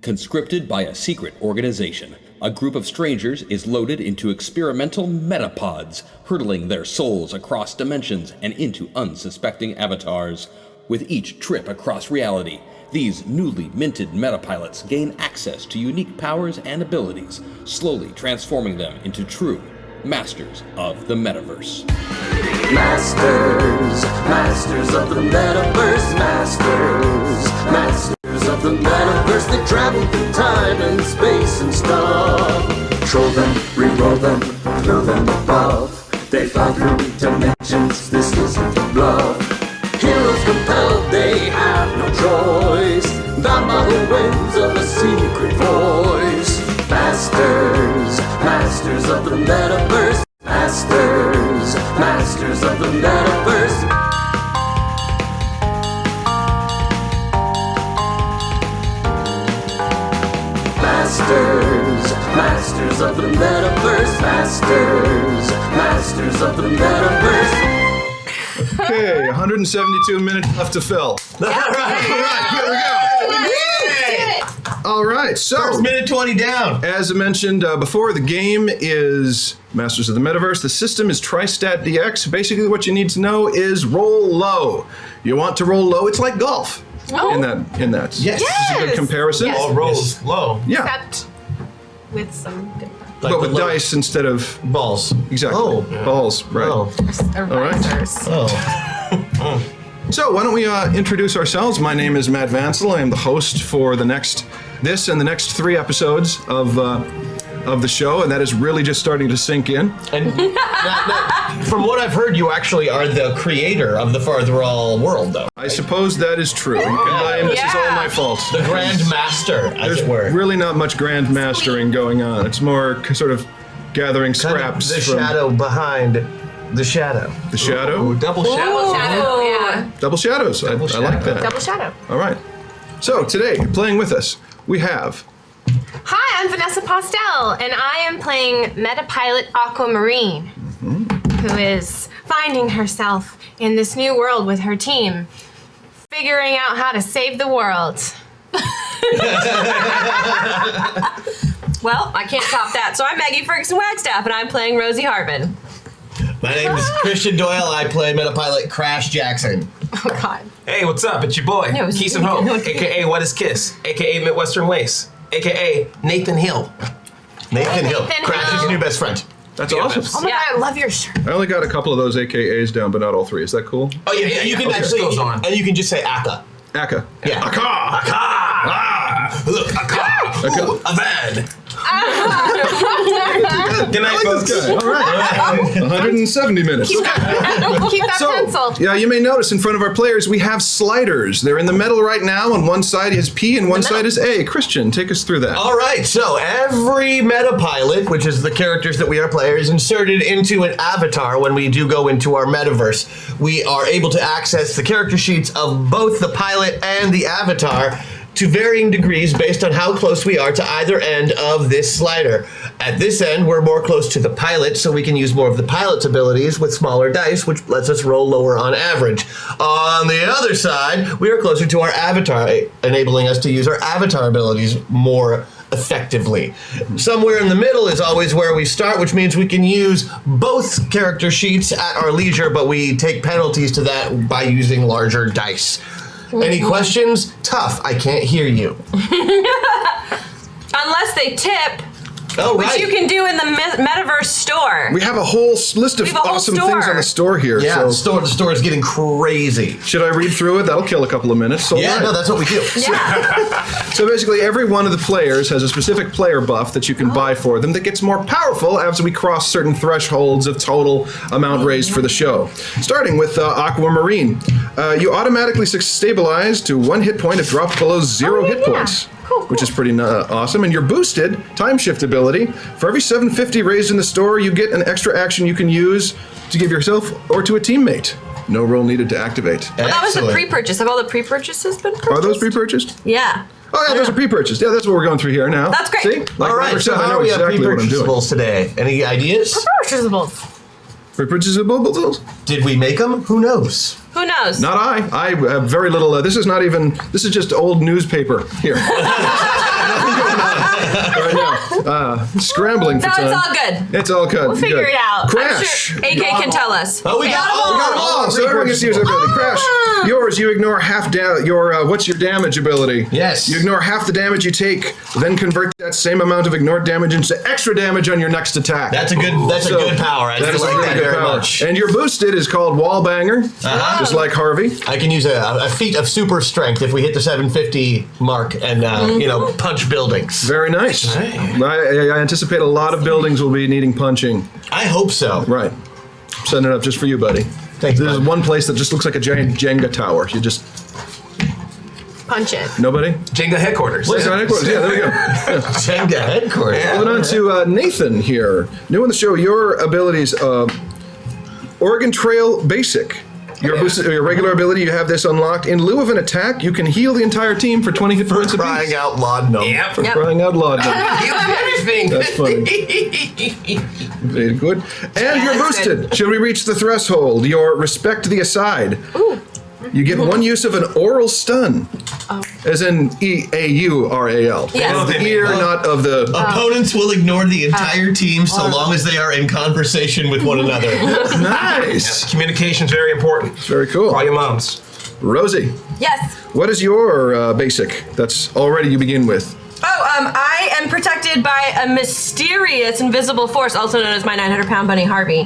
Conscripted by a secret organization, a group of strangers is loaded into experimental metapods, hurtling their souls across dimensions and into unsuspecting avatars. With each trip across reality, these newly minted metapilots gain access to unique powers and abilities, slowly transforming them into true masters of the Metaverse. Masters of the Metaverse, masters of the Metaverse. They travel through time and space and stuff. Control them, re-roll them, throw them above. They fly through dimensions, this isn't a bluff. Heroes compelled, they have no choice, bound by the winds of a secret voice. Masters of the Metaverse, masters of the Metaverse. Masters of the Metaverse, masters of the Metaverse. Okay, 172 minutes left to fill. All right, here we go. All right, so first minute 20 down. As I mentioned before, the game is Masters of the Metaverse. The system is Tristat DX. Basically, what you need to know is roll low. You want to roll low. It's like golf. Oh. In that. Yes. This is a good comparison. Yes. All rolls low. Yeah. Except with some different But with dice instead of balls. Exactly. Oh. Balls. Right. Oh. erasers. Oh. So why don't we introduce ourselves? My name is Matt Vansel. I am the host for this and the next 3 episodes of the show, and that is really just starting to sink in. And from what I've heard, you actually are the creator of the Fartherall world, though. I suppose that is true. You can blame this is all my fault. The Grand Master, as There's it were. really not much grand mastering going on. It's more sort of gathering scraps. The from shadow behind the shadow. The shadow? Ooh, double shadow. Shadow, yeah. Double shadows. I like that. Double shadow. All right. So today, playing with us, we have... Hi, I'm Vanessa Postel, and I am playing Metapilot Aquamarine, who is finding herself in this new world with her team, figuring out how to save the world. Well, I can't top that. So I'm Maggie Ferguson-Wagstaff, and I'm playing Rosie Harbin. My name is Christian Doyle. I play Metapilot Crash Jackson. Oh, God. Hey, what's up? It's your boy, No, it's- Keeson Ho, no, a.k.a. What is Kiss, a.k.a. Midwestern Lace, a.k.a. Nathan Hill. Nathan Hill. Nathan Crash's Hill. new best friend. That's Yeah, awesome. Oh, my God, I love your shirt. I only got a couple of those AKAs down, but not all 3. Is that cool? Oh, yeah. You can Okay. actually... Goes on. And you can just say Aka. Aka. Yeah. Aka! Ah! Look, a car, ooh, a van. Good night, folks. All right. 170 minutes. Keep that pencil. Yeah, you may notice in front of our players we have sliders. They're in the middle right now. On one side is P and one side is A. Christian, take us through that. All right, so every Metapilot, which is the characters that we are playing, is inserted into an avatar when we do go into our metaverse. We are able to access the character sheets of both the pilot and the avatar to varying degrees based on how close we are to either end of this slider. At this end, we're more close to the pilot, so we can use more of the pilot's abilities with smaller dice, which lets us roll lower on average. On the other side, we are closer to our avatar, enabling us to use our avatar abilities more effectively. Somewhere in the middle is always where we start, which means we can use both character sheets at our leisure, but we take penalties to that by using larger dice. Any questions? Tough. I can't hear you. Unless they tip, Oh, which right. you can do in the Metaverse store. We have a whole list of We have a whole awesome store. things on the store here. Yeah, so the store is getting crazy. should I read through it? That'll kill a couple of minutes. So Yeah, no, that's what we do. Yeah. So basically, every one of the players has a specific player buff that you can buy for them that gets more powerful as we cross certain thresholds of total amount raised for the show. Starting with Aquamarine. You automatically stabilize to 1 hit point if dropped below 0 hit points. Cool. Which is pretty awesome. And your boosted time shift ability, for every 750 raised in the store, you get an extra action you can use to give yourself or to a teammate. No roll needed to activate. Well, that was the Excellent. pre-purchase. Have all the pre-purchases been purchased? Are those pre-purchased? Yeah. Oh yeah, those are pre-purchased. Yeah, that's what we're going through here now. That's great. See? Like All right, Robert so said, I how know do we have exactly what I'm doing. pre-purchasables today? Any ideas? Purchasables. Pre-purchasables? Did we make them? Who knows? Who knows? Not I. I have very little. This is just old newspaper here. right now. Scrambling for No, time. it's all good. It's all good. We'll figure it out. Crash. I'm sure AK can tell us. Oh, we got Oh, got them all. So everyone gets to use ability. Crash. Yours, you ignore half your what's your damage ability? Yes. You ignore half the damage you take, then convert that same amount of ignored damage into extra damage on your next attack. That's a good power. I That is like really that good very power. much. And your boosted is called Wall Banger, just like Harvey. I can use a feat of super strength if we hit the 750 mark and punch buildings. Very nice. I anticipate a lot of buildings will be needing punching. I hope so. Right. Setting it up just for you, buddy. Thank you, There's bud. one place that just looks like a giant Jenga tower. You just Punch it. nobody. Jenga headquarters. Yeah, there we go. Jenga headquarters. Moving on to Nathan here. New in the show, your abilities: Oregon Trail Basic. Your regular ability, you have this unlocked. In lieu of an attack, you can heal the entire team for 20 hit points apiece. Crying out loud, no. Yep. Crying out loud. Heal everything. That's funny. Very good. And you're boosted. Should we reach the threshold? Your respect the aside. Ooh. You get one use of an oral stun. As in EAURAL. Yes. Of the ear, not of the. Opponents will ignore the entire team so long as they are in conversation with one another. Nice. Communication's very important. Very cool. Call your moms. Rosie, Yes. what is your basic that's already you begin with? I am protected by a mysterious invisible force, also known as my 900-pound bunny Harvey,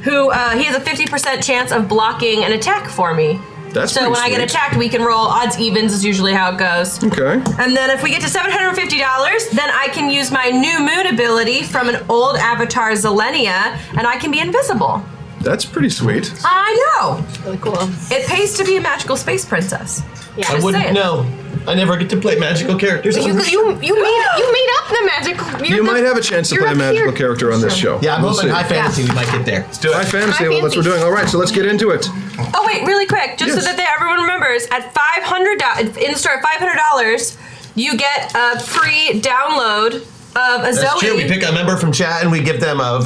who he has a 50% chance of blocking an attack for me. That's so pretty when I get sweet. attacked, we can roll odds evens is usually how it goes. Okay. And then if we get to $750, then I can use my new moon ability from an old avatar Zelenia, and I can be invisible. That's pretty sweet. I know. Really cool. It pays to be a magical space princess. Yeah. I wouldn't saying. know. I never get to play magical characters. You made up the magical. You might have a chance to play a magical character on this show. Yeah, I'm We'll hoping see. high fantasy we might get there. Let's do it. High fantasy, High well, that's what we're fantasy. doing. All right, so let's get into it. Oh wait, really quick, just Yes. so that everyone remembers, at $500 in the store, $500, you get a free download of a That's Zoe. true. We pick a member from chat and we give them a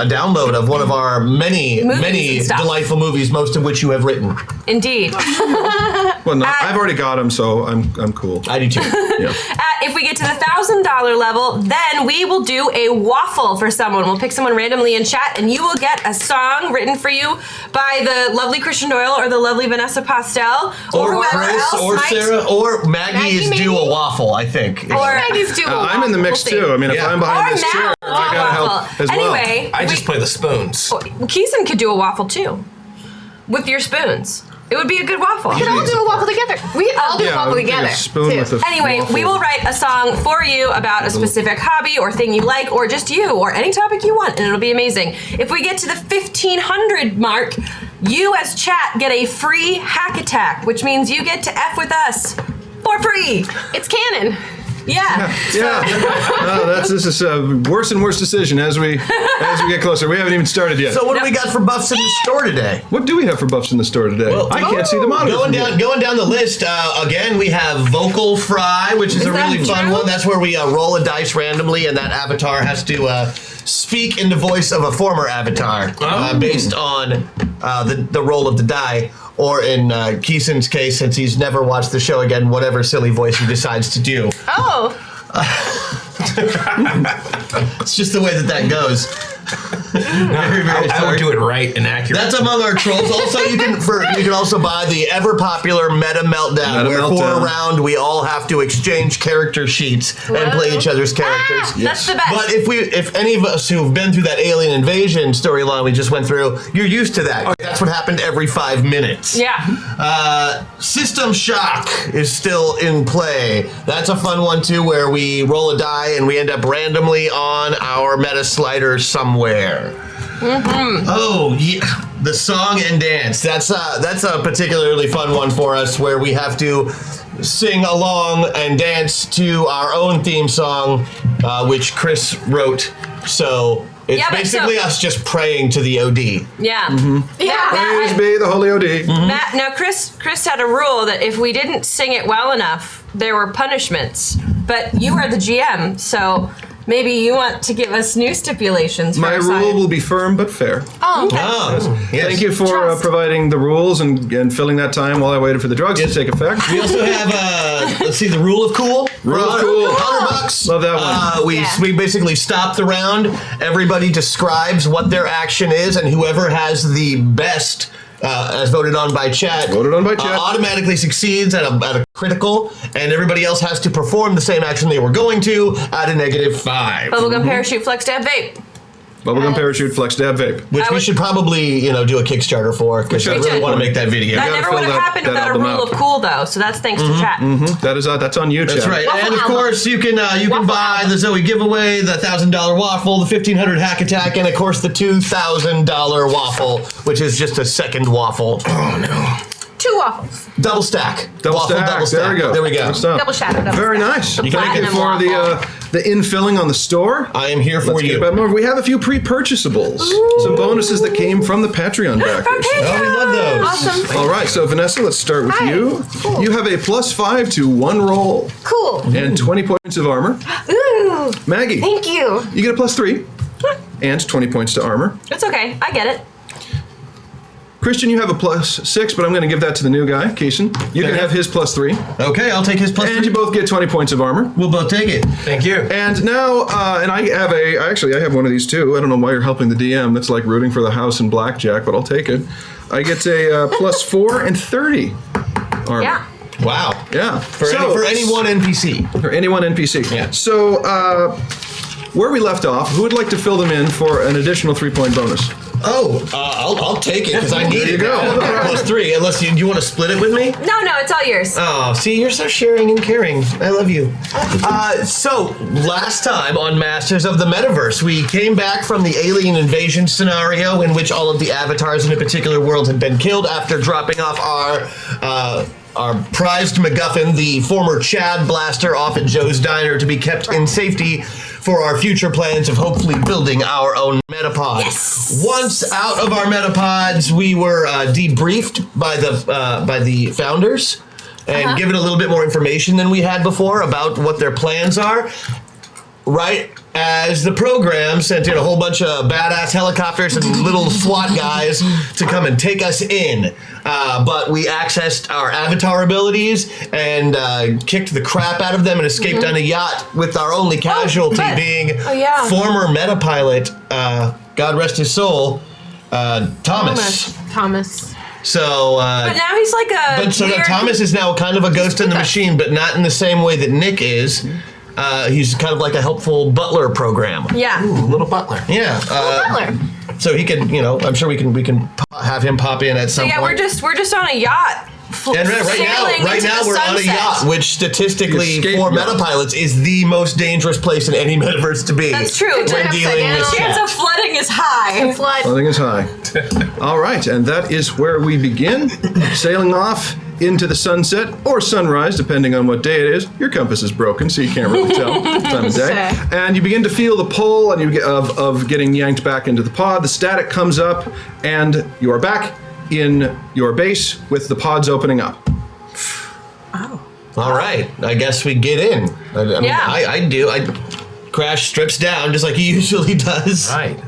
download of one of our many Movies and stuff. delightful movies, most of which you have written. Indeed. Well, no, I've already got him, so I'm cool. I do too. Yeah. If we get to the $1,000 level, then we will do a waffle for someone. We'll pick someone randomly in chat, and you will get a song written for you by the lovely Christian Doyle or the lovely Vanessa Pastel Or whoever Chris, else or might. Sarah, or Maggie is maybe? due a waffle, I think. Or Maggies do. I'm in the mix We'll see. too. I mean, if Yeah. I'm behind Or this Mal chair, will I do a gotta help waffle. as well. Anyway, I just play the spoons. Keeson could do a waffle too, with your spoons. It would be a good waffle. We could all do a waffle together. We could all do a Yeah, waffle we can together. get a spoon too. with a Anyway, waffle. we will write a song for you about a specific hobby or thing you like, or just you, or any topic you want, and it'll be amazing. If we get to the 1,500 mark, you as chat get a free hack attack, which means you get to F with us for free. It's canon. Yeah. Yeah. No, this is a worse and worse decision as we get closer. We haven't even started yet. So what do we got for buffs in the store today? What do we have for buffs in the store today? Well, I can't see the monitor. Going down the list, again, we have Vocal Fry, which is a that really fun true? one. That's where we roll a dice randomly, and that avatar has to speak in the voice of a former avatar based on the roll of the die. Or in Keeson's case, since he's never watched the show again, whatever silly voice he decides to do. Oh. It's just the way that goes. I would do it right and accurate. That's among our trolls. Also, you can also buy the ever popular Meta Meltdown, Meta where for Meltdown. a round we all have to exchange character sheets and play each other's characters. That's the best. But if any of us who've been through that alien invasion storyline we just went through, you're used to that. That's what happened every 5 minutes. Yeah. System Shock is still in play. That's a fun one too, where we roll a die and we end up randomly on our meta slider somewhere. Oh yeah, the song and dance. That's a particularly fun one for us, where we have to sing along and dance to our own theme song, which Chris wrote. So it's Yeah, but basically us just praying to the OD. Yeah. Yeah. Praise be the Holy OD. Matt, now Chris had a rule that if we didn't sing it well enough, there were punishments. But you are the GM, so maybe you want to give us new stipulations for My our rule side. will be firm but fair. Oh. Oh, yes. Thank you for Trust. providing the rules and filling that time while I waited for the drugs to take effect. We also have, let's see, the rule of cool. Real cool. $100. Love that one. We basically stop the round. Everybody describes what their action is, and whoever has the best, as voted on by chat, automatically succeeds at a critical, and everybody else has to perform the same action they were going to at a -5. Bubblegum parachute, flex, dab, vape. Bubblegum parachute, flex, dab, vape. Which we should probably, do a Kickstarter for, because I really want to make that video. That never would have happened without a rule of cool, though. So that's thanks to chat. That is that's on you, chat. That's right. And of course, you can buy the Zoe giveaway, the $1,000 waffle, the 1,500 hack attack, and of course the $2,000 waffle, which is just a second waffle. Oh no. 2 waffles. Double stack. Double stack. There we go. There we go. Double shadow. Very nice. The Thank you platinum for waffle. the infilling on the store. I am here for Let's you. get back more. We have a few pre-purchasables. Some bonuses that came from the Patreon backers. Oh, we love those. Awesome. All right, so Vanessa, let's start with Hi. you. Cool. You have a +5 to 1 roll Cool. and 20 points of armor. Ooh. Maggie, Thank you. you get a +3 and 20 points to armor. It's okay. I get it. Christian, you have a +6, but I'm going to give that to the new guy, Kaysen. You can Okay. have his +3. Okay, I'll take his +3. And you both get 20 points of armor. We'll both take it. Thank you. And now, and I have one of these too. I don't know why you're helping the DM. That's like rooting for the house in blackjack, but I'll take it. I get a +4 and 30 armor. Yeah. Wow. Yeah. For any one NPC. For any one NPC. Yeah. So, where we left off, who would like to fill them in for an additional 3-point bonus? Oh, I'll take it because I need There you it. go. +3, unless you want to split it with me. No, it's all yours. Oh, see, you're so sharing and caring. I love you. So, last time on Masters of the Metaverse, we came back from the alien invasion scenario in which all of the avatars in a particular world had been killed after dropping off our prized MacGuffin, the former Chad blaster, off at Joe's Diner to be kept in safety for our future plans of hopefully building our own metapod. Yes. Once out of our metapods, we were debriefed by the founders and given a little bit more information than we had before about what their plans are. Right as the program sent in a whole bunch of badass helicopters and little SWAT guys to come and take us in. But we accessed our avatar abilities and kicked the crap out of them and escaped on a yacht with our only casualty being former metapilot, God rest his soul, Thomas. So, But now he's like a. but so weird, Thomas is now kind of a ghost in the machine, but not in the same way that Nick is. He's kind of like a helpful butler program. Yeah. Little butler. Yeah. Butler. So he can, I'm sure we can have him pop in at some Yeah, point. we're just on a yacht. And right now we're on a yacht, which statistically The escape for yacht. metapilots is the most dangerous place in any metaverse to be. That's true. When Turn dealing upside with down. Chance chat. of flooding is high. Flood. I think it's high. All right, and that is where we begin. Sailing off into the sunset or sunrise, depending on what day it is. Your compass is broken, so you can't really tell time of day. And you begin to feel the pull and of getting yanked back into the pod. The static comes up, and you are back in your base with the pods opening up. All right, I guess we get in. I mean, Yeah. I do. Crash strips down just like he usually does. Right.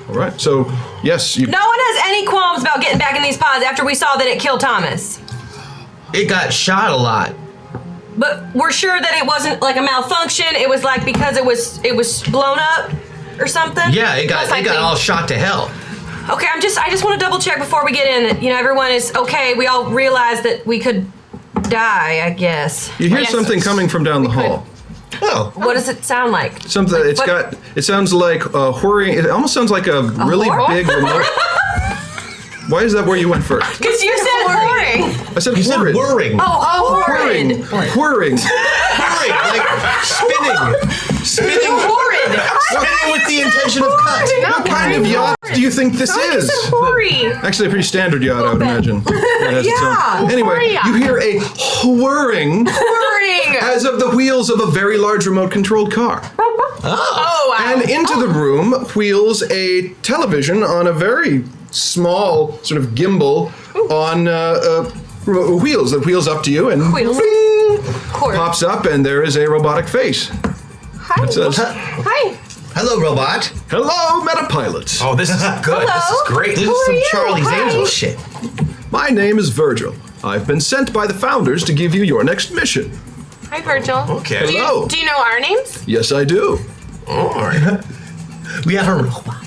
All right, so yes, you. No one has any qualms about getting back in these pods after we saw that it killed Thomas. It got shot a lot. But we're sure that it wasn't like a malfunction. It was like because it was blown up or something. Yeah, it got all shot to hell. Okay, I just want to double check before we get in that everyone is okay. We all realize that we could die, I guess. You hear Yes. something coming from down the hall. Oh. What does it sound like? Something. It sounds like a whirring. It almost sounds like a really horn? big remote. Why is that where you went first? Because you said whirring. I said He said horrid. whirring. Oh, Whirring. horrid. Whirring. Whirring, like spinning. Spinning. Horrid. Spinning with the intention of cut. What kind of yacht do you think this is? Horrid. Actually, a pretty standard yacht, I would imagine. It has its Yeah. own. Anyway, yacht. you hear a whirring Whirring. as of the wheels of a very large remote-controlled car. Oh, wow. And into the room wheels a television on a very small sort of gimbal on wheels that wheels up to you and Wheels. bing, Horrid. pops up, and there is a robotic face. Hi. It says, Hi. Hello, robot. "Hello, Metapilots. Oh, this is good. This is great. This Who is are some you? Charlie's Hi. Angels shit. My name is Virgil. I've been sent by the founders to give you your next mission." Hi, Virgil. Okay. Hello. Do you know our names? Yes, I do. All right. We have a robot.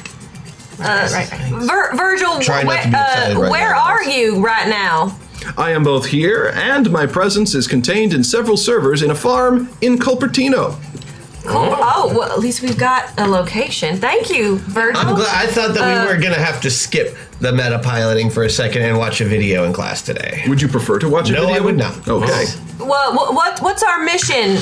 Virgil, Try not to be excited right where now. are you right now? I am both here, and my presence is contained in several servers in a farm in Cupertino. Oh, well, at least we've got a location. Thank you, Virgil. I'm glad. I thought that we were gonna have to skip the meta piloting for a second and watch a video in class today. Would you prefer to watch a No, video? I would not. Okay. Well, what's our mission,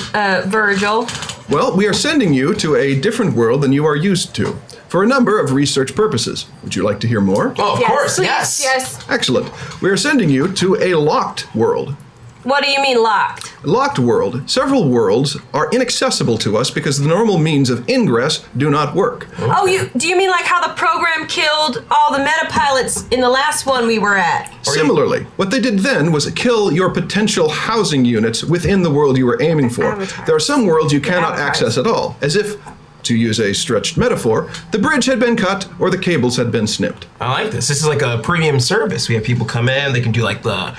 Virgil? Well, we are sending you to a different world than you are used to, for a number of research purposes. Would you like to hear more? Oh, of course, please, yes. Yes. Excellent. We are sending you to a locked world. What do you mean locked? Locked world. Several worlds are inaccessible to us because the normal means of ingress do not work. Oh, do you mean like how the program killed all the meta pilots in the last one we were at? Similarly, what they did then was kill your potential housing units within the world you were aiming for. Avatars. There are some worlds you cannot Avatars. access at all, as if, to use a stretched metaphor, the bridge had been cut or the cables had been snipped. I like this. This is like a premium service. We have people come in. They can do like the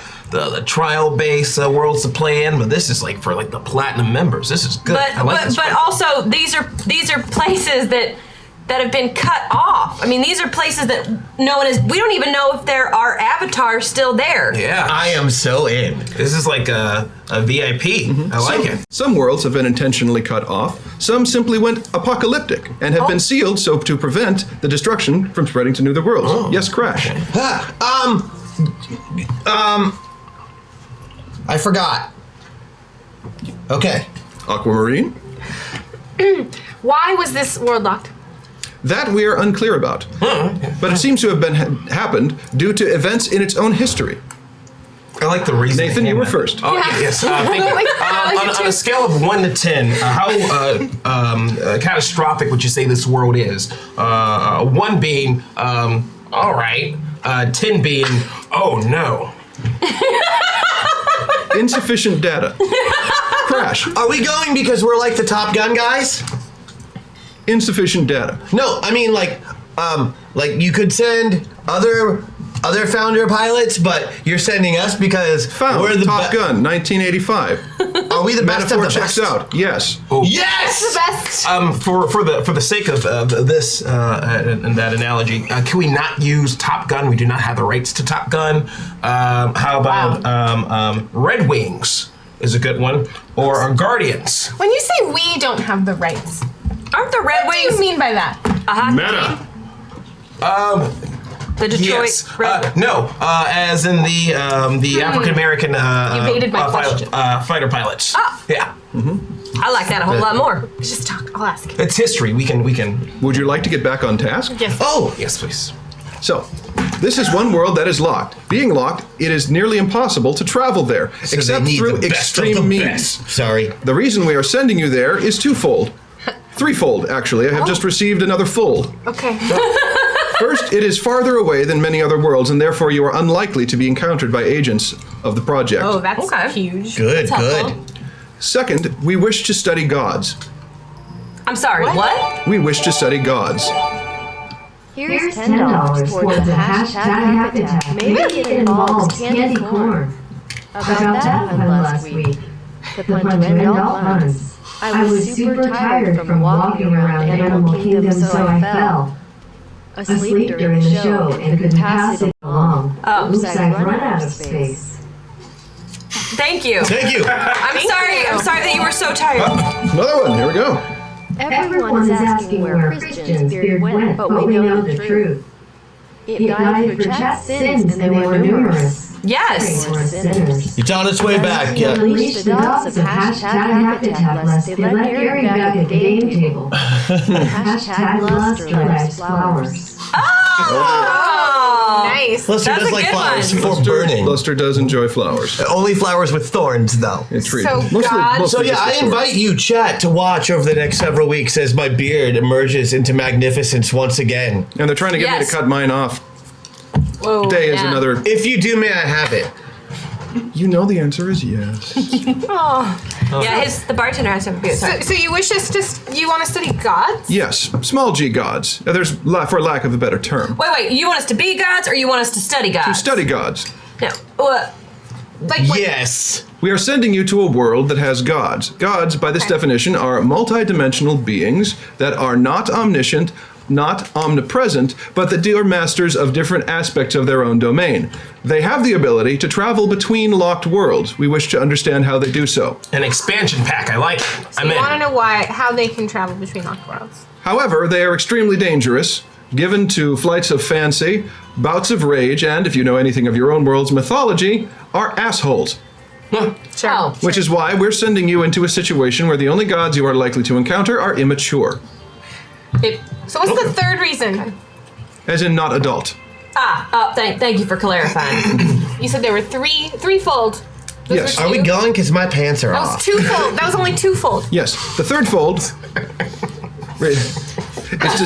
trial base worlds to play in, but this is like for like the platinum members. This is good. I like this. But also these are places that have been cut off. I mean, these are places that no one is. We don't even know if there are avatars still there. Yeah, I am so in. This is like a VIP. I like it. Some worlds have been intentionally cut off. Some simply went apocalyptic and have been sealed so to prevent the destruction from spreading to new worlds. Yes, Crash. I forgot. Okay. Aquamarine? Why was this world locked? That we are unclear about. But it seems to have been happened due to events in its own history. I like the reason. Nathan, you were first. Oh, yes. Thank you. On a scale of 1 to 10, how catastrophic would you say this world is? 1 being, all right. 10 being, oh no. Insufficient data. Crash. Are we going because we're like the Top Gun guys? Insufficient data. No, I mean like you could send other founder pilots, but you're sending us because Found. we're the Top Gun, 1985. Are we the best of Metaphor the checks best? out. Yes. Yes. The best. For the sake of this and that analogy, can we not use Top Gun? We do not have the rights to Top Gun. How about Red Wings is a good one, or Guardians? When you say we don't have the rights, Aren't the Red what do Wings you mean by that? a hockey Meta. team? The Detroit Yes. Red No, as in the African American Evaded my question. fighter pilots. Ah. Yeah, I like that a whole lot more. Just talk. I'll ask. it's history. We can. Would you like to get back on task? Yes. Oh, Yes, please. So, this is one world that is locked. Being locked, it is nearly impossible to travel there, so except they need through the best of extreme the means. best. Sorry. The reason we are sending you there is twofold. Threefold, actually. I have just received another fold. Okay. First, it is farther away than many other worlds, and therefore you are unlikely to be encountered by agents of the project. Oh, that's Okay. huge. Good, That's good. helpful. Second, we wish to study gods. I'm sorry, what? We wish to study gods. Here's $10 towards a hashtag habitat. Maybe it involves candy corn. About that fun last week. The fun to end all puns. I was super tired from walking around Animal Kingdom, so I fell asleep during the show and couldn't pass it along. Oops, I've run out of space. Thank you. Thank you. I'm sorry that you were so tired. Another one, here we go. Everyone is asking where Christian's beard went, but we know the truth. It died for Chat's sins, and they were numerous. Yes. They were sinners. It's on its way back. They Yeah. unleashed the dogs of hashtag habitat lust. They let Gary back at the game table. Hashtag luster likes flowers. Oh, Nice. Luster That's does a like good flowers one. for burning. Luster does enjoy flowers. Only flowers with thorns, though. Intriguing. So Mostly God- So yeah, just the I sword. invite you, chat, to watch over the next several weeks as my beard emerges into magnificence once again. And they're trying to get me Yes. to cut mine off. Whoa. Day is yeah. another. If you do, may I have it? You know the answer is yes. Yeah, the bartender has to have a beard. Sorry. So you wish us to? You want to study gods? Yes, small g gods. There's for lack of a better term. Wait, you want us to be gods or you want us to study gods? To study gods. No. Like what? Yes. We are sending you to a world that has gods. Gods, by this definition, are multidimensional beings that are not omniscient, not omnipresent, but that are masters of different aspects of their own domain. They have the ability to travel between locked worlds. We wish to understand how they do so. An expansion pack. I like it. So I'm you in. want to know how they can travel between locked worlds. However, they are extremely dangerous, given to flights of fancy, bouts of rage, and, if you know anything of your own world's mythology, are assholes. Sure. Oh. Which is why we're sending you into a situation where the only gods you are likely to encounter are immature, So what's the third reason? as in not adult. Thank you for clarifying. You said there were threefold. Those Yes. were Are we two? going? Because my pants are That was off. twofold. That was only twofold. Yes, the third fold is to,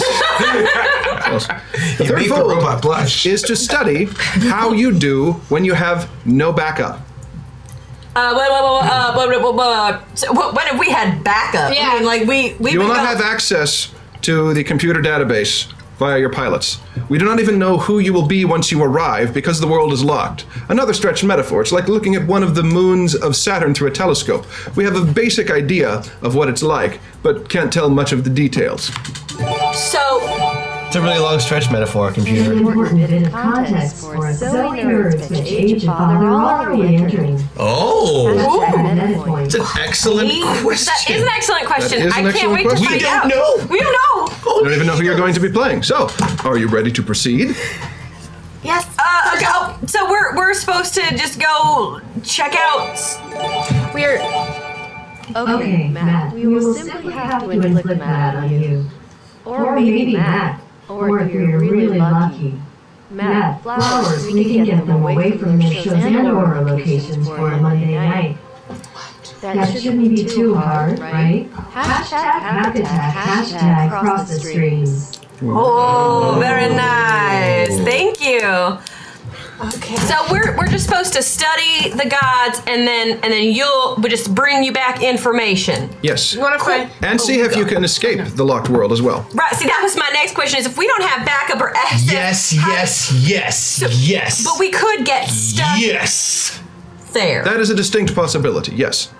the third Beat the fold robot blush. is to study how you do when you have no backup. So what if we had backup? Yeah. I mean, like we You will would not go- have access to the computer database via your pilots. We do not even know who you will be once you arrive because the world is locked. Another stretched metaphor. It's like looking at one of the moons of Saturn through a telescope. We have a basic idea of what it's like, but can't tell much of the details. So It's a really long stretch metaphor, An computer. important bit of context for Zoe nerds which age of Fartherall are we entering? Oh, Hashtag meta point. it's an excellent that question. is an excellent question. That is an I can't excellent wait to question. find We out. don't know. We don't know. You don't even know who you're going to be playing. So, are you ready to proceed? Yes. Okay. Oh, so we're supposed to just go check out. We're Okay, Matt, we will simply have to inflict that on you. Or maybe Matt. Or if you're really lucky. Matt, flowers, we can get them away from their shows and horror locations for a Monday night. That shouldn't be too hard, right? Hashtag hack attack, hashtag cross the streams. Oh, very nice. Thank you. Okay. So we're just supposed to study the gods, and then we'll just bring you back information. Yes. you want to find. And see if you can escape the locked world as well. Right. See, that was my next question: is if we don't have backup or access. Yes. But we could get stuck Yes. there. That is a distinct possibility, yes.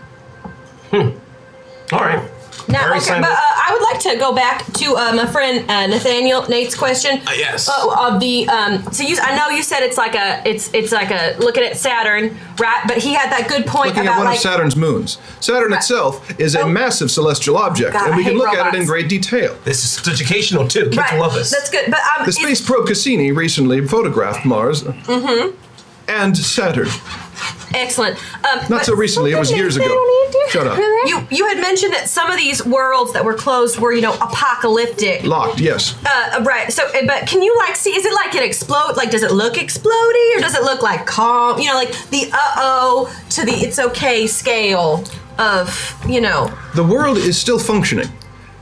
All right. Now, Very okay, signed but up. I would like to go back to my friend Nathaniel Nate's question. Yes. Of the I know you said it's like a looking at Saturn, right? But he had that good point Looking about at one like of Saturn's moons. Saturn itself is a Oh. massive celestial object, God, and we I can hate look at it robots. in great detail. This is educational too. Kids right. love this. That's good. But The space probe Cassini recently photographed Mars and Saturn. excellent. Not so recently, it was years ago. Shut up. You had mentioned that some of these worlds that were closed were apocalyptic. Locked, yes. Right. So, but can you see? Is it like it explode? Like, does it look explodey, or does it look like calm? Like the to the it's okay scale of The world is still functioning.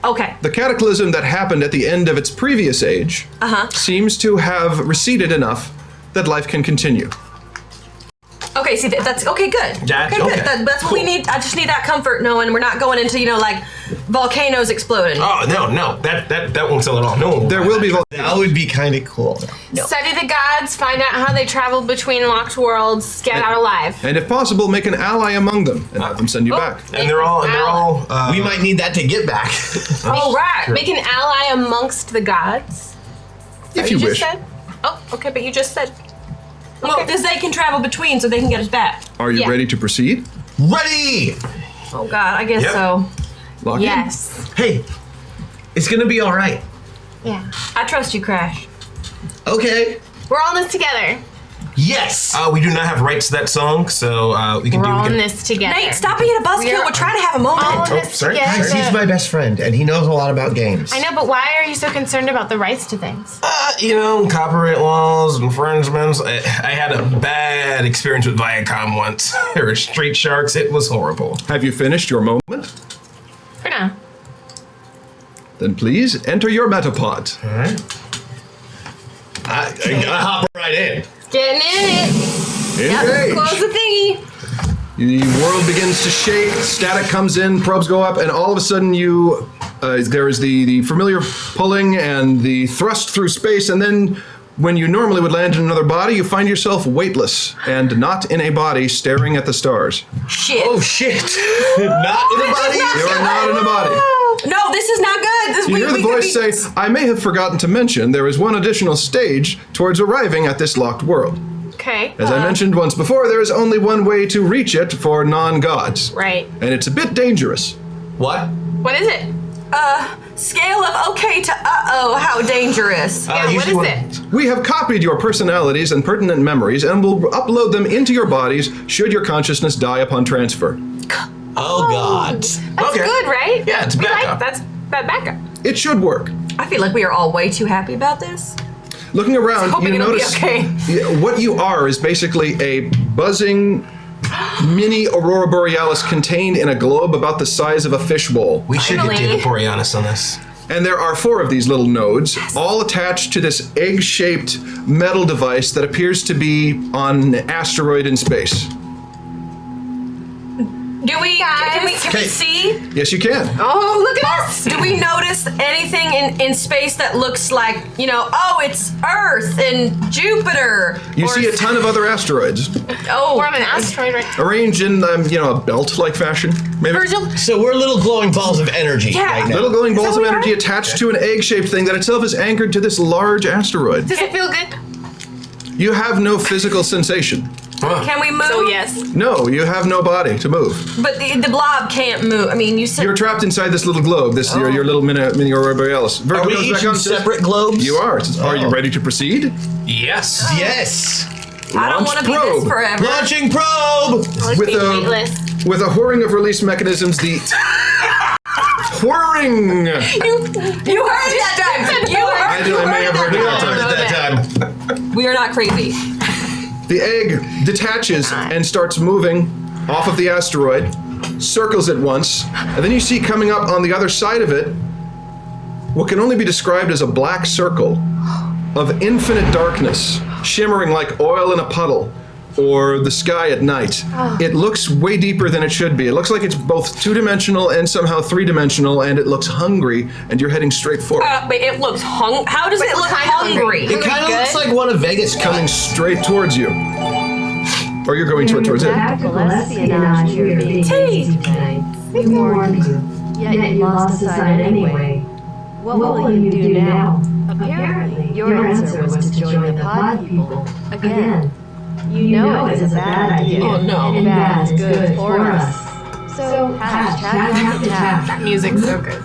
Okay. The cataclysm that happened at the end of its previous age seems to have receded enough that life can continue. Okay. See, that's okay. Good. That's okay. Good. okay. That's what we need. I just need that comfort knowing we're not going into like volcanoes exploding. Oh no, that won't sell at all. No, There will be That would be kind of cool. Study the gods, find out how they travel between locked worlds, get out alive. and if possible, make an ally among them and have them send you back. And they're all. We might need that to get back. Oh, right. Make an ally amongst the gods. If you just wish. said? Oh, okay, but you just said. Well, because they can travel between, so they can get us back. Are you Yeah. ready to proceed? Ready? Oh God, I guess Yep. so. Lock in. Yes. Hey, it's gonna be all right. Yeah. I trust you, Crash. Okay. We're all in this together. Yes. We do not have rights to that song, so we can We're all in do. this together. Nate, stop being a buzzkill. We're We're trying to have a all moment. in this sorry. together. Guys, he's my best friend, and he knows a lot about games. I know, but why are you so concerned about the rights to things? Copyright laws, infringements. I had a bad experience with Viacom once. There were street sharks. It was horrible. Have you finished your moment? For now. Then please enter your metapod. All right. I hop right in. Getting in it. Engage. Close the thingy. The world begins to shake, static comes in, probes go up, and all of a sudden there is the familiar pulling and the thrust through space, and then When you normally would land in another body, you find yourself weightless and not in a body staring at the stars. Shit. Oh shit! Not in a body. You are not in a body. No, this is not good. You hear the voice say, I may have forgotten to mention there is one additional stage towards arriving at this locked world. Okay. As I mentioned once before, there is only one way to reach it for non-gods. Right. And it's a bit dangerous. What? What is it? Scale of okay to uh-oh, how dangerous. Yeah, what is usually it? We have copied your personalities and pertinent memories and will upload them into your bodies should your consciousness die upon transfer. Oh god. That's Okay. good, right? Yeah, it's We backup. That's that backup. It should work. I feel like we are all way too happy about this. Looking around, Hoping you it'll be notice okay. what you are is basically a buzzing mini aurora borealis contained in a globe about the size of a fishbowl. We should get Finally. David Boreanaz on this. And there are 4 of these little nodes, all attached to this egg-shaped metal device that appears to be on an asteroid in space. Do we, can we see? Yes, you can. Oh, look at us! Do we notice anything in space that looks like, oh, it's Earth and Jupiter? You or see a ton of other asteroids Oh, We're on an asteroid right arranged in, a belt-like fashion, maybe. Virgil, So we're little glowing balls of energy Yeah. right now. Little glowing balls of what we energy are? attached to an egg-shaped thing that itself is anchored to this large asteroid. does it feel good? You have no physical sensation. can we move? So yes. No, you have no body to move. But the blob can't move. I mean, you said. You're trapped inside this little globe, this your little mini aurora borealis. Are Virgil we goes each back in on and says, separate globes? You are. It says, Are you ready to proceed? Yes. Yes. I don't Launch want to be this probe. forever. Launching probe. Let's With be a- weightless. With a whirring of release mechanisms, the whirring. You heard it that time. You heard I may have heard it that time. At that time. We are not crazy. The egg detaches and starts moving off of the asteroid, circles it once, and then you see coming up on the other side of it what can only be described as a black circle of infinite darkness, shimmering like oil in a puddle or the sky at night. It looks way deeper than it should be. It looks like it's both two-dimensional and somehow three-dimensional, and it looks hungry, and you're heading straight forward. Wait, it looks How does it look kind of hungry? hungry? It kind of good? looks like one of Vegas Coming straight towards you. Or you're going towards it. Tactical espionage you're being Teeth. tonight. We warned you, yet you lost the sign anyway. What will you do now? Apparently, your answer was to join the pod people. Again. You know it is a bad idea. Oh, no. And bad is good for us. So, That music's so good.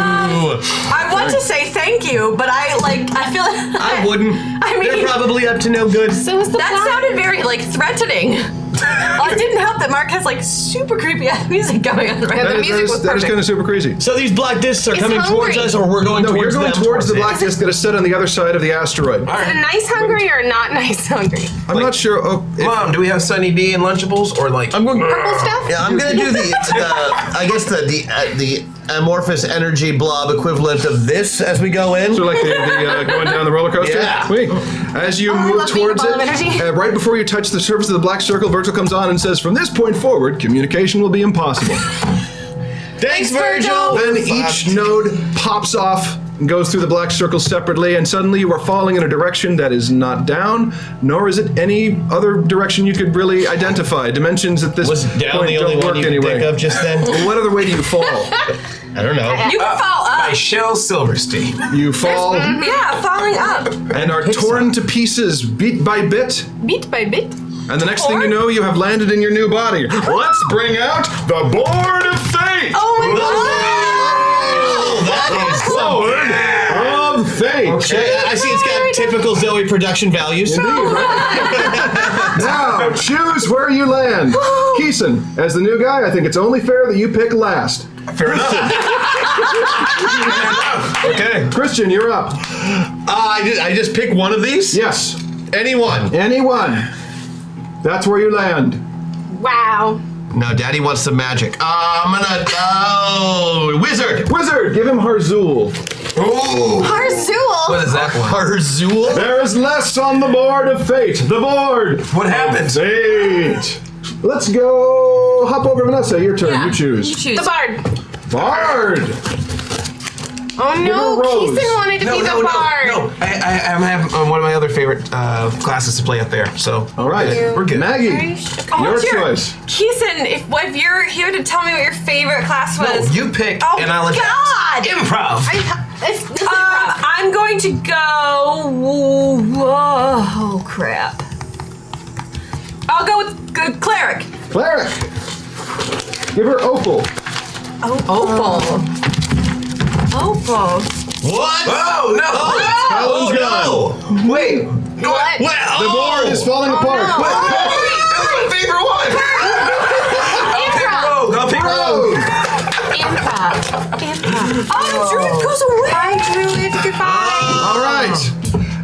I want to say thank you, but I feel like I wouldn't. I mean, They're probably up to no good. So is the that plot. sounded very threatening. Well, it didn't help that Mark has super creepy ass music going on right Yeah, now. the music was That is perfect. kind of super crazy. So these black discs are It's coming towards hungry. us, or we're going No, you're towards going them? towards the it. black disc that is set on the other side of the asteroid. All Is it right. nice hungry or not nice hungry? I'm not sure. Oh, if- Mom, do we have Sunny D and Lunchables or like? I'm going. Purple stuff? Yeah, I'm gonna do I guess the amorphous energy blob equivalent of this as we go in. So like the going down the roller coaster? Yeah. Wait. As you I move love being a towards ball of it, energy. right before you touch the surface of the black circle, Virgil comes on and says, from this point forward, communication will be impossible. Thanks, Virgil. Then each node pops off and goes through the black circle separately, and suddenly you are falling in a direction that is not down, nor is it any other direction you could really identify. Dimensions at this Was down point the only don't one work you could anyway. think of just then? What other way do you fall? I don't know. You can fall By up. Shel Silverstein. You fall Yeah, falling up. and are torn to pieces bit by bit. Bit by bit. And the next thing you know, you have landed in your new body. Let's bring out the Board of Fate! Oh my Oh, that is Board of Fate! Okay, I see it's got typical Zoe production values. Now, choose where you land. Keeson, as the new guy, I think it's only fair that you pick last. Fair enough. Okay. Christian, you're up. I just pick one of these? Yes. Anyone. Anyone. That's where you land. Wow. No, Daddy wants some magic. I'm gonna wizard. Wizard, give him Harzul. Ooh. Harzul. What is that one? Harzul. There is less on the Board of Fate. The board. What happens? Fate. Let's go. Hop over, Vanessa. Your turn. You choose. You choose. The bard. Bard. Oh no, Rose. Keeson wanted to be the bard. No. I have one of my other favorite classes to play up there. So All right, we're good. Maggie, your choice. Keeson, if you're here to tell me what your favorite class was. No, you pick, Oh, and I'll God! improv. I'm going to go. Oh crap! I'll go with cleric. Cleric. Give her Opal. Opal. What? Oh no! Helen's gone. No. Wait. What? The board is falling apart. no. That's my favorite one. I'll pick Rogue. Improv. Oh, Druid goes away. Bye, Druid. Goodbye. All right.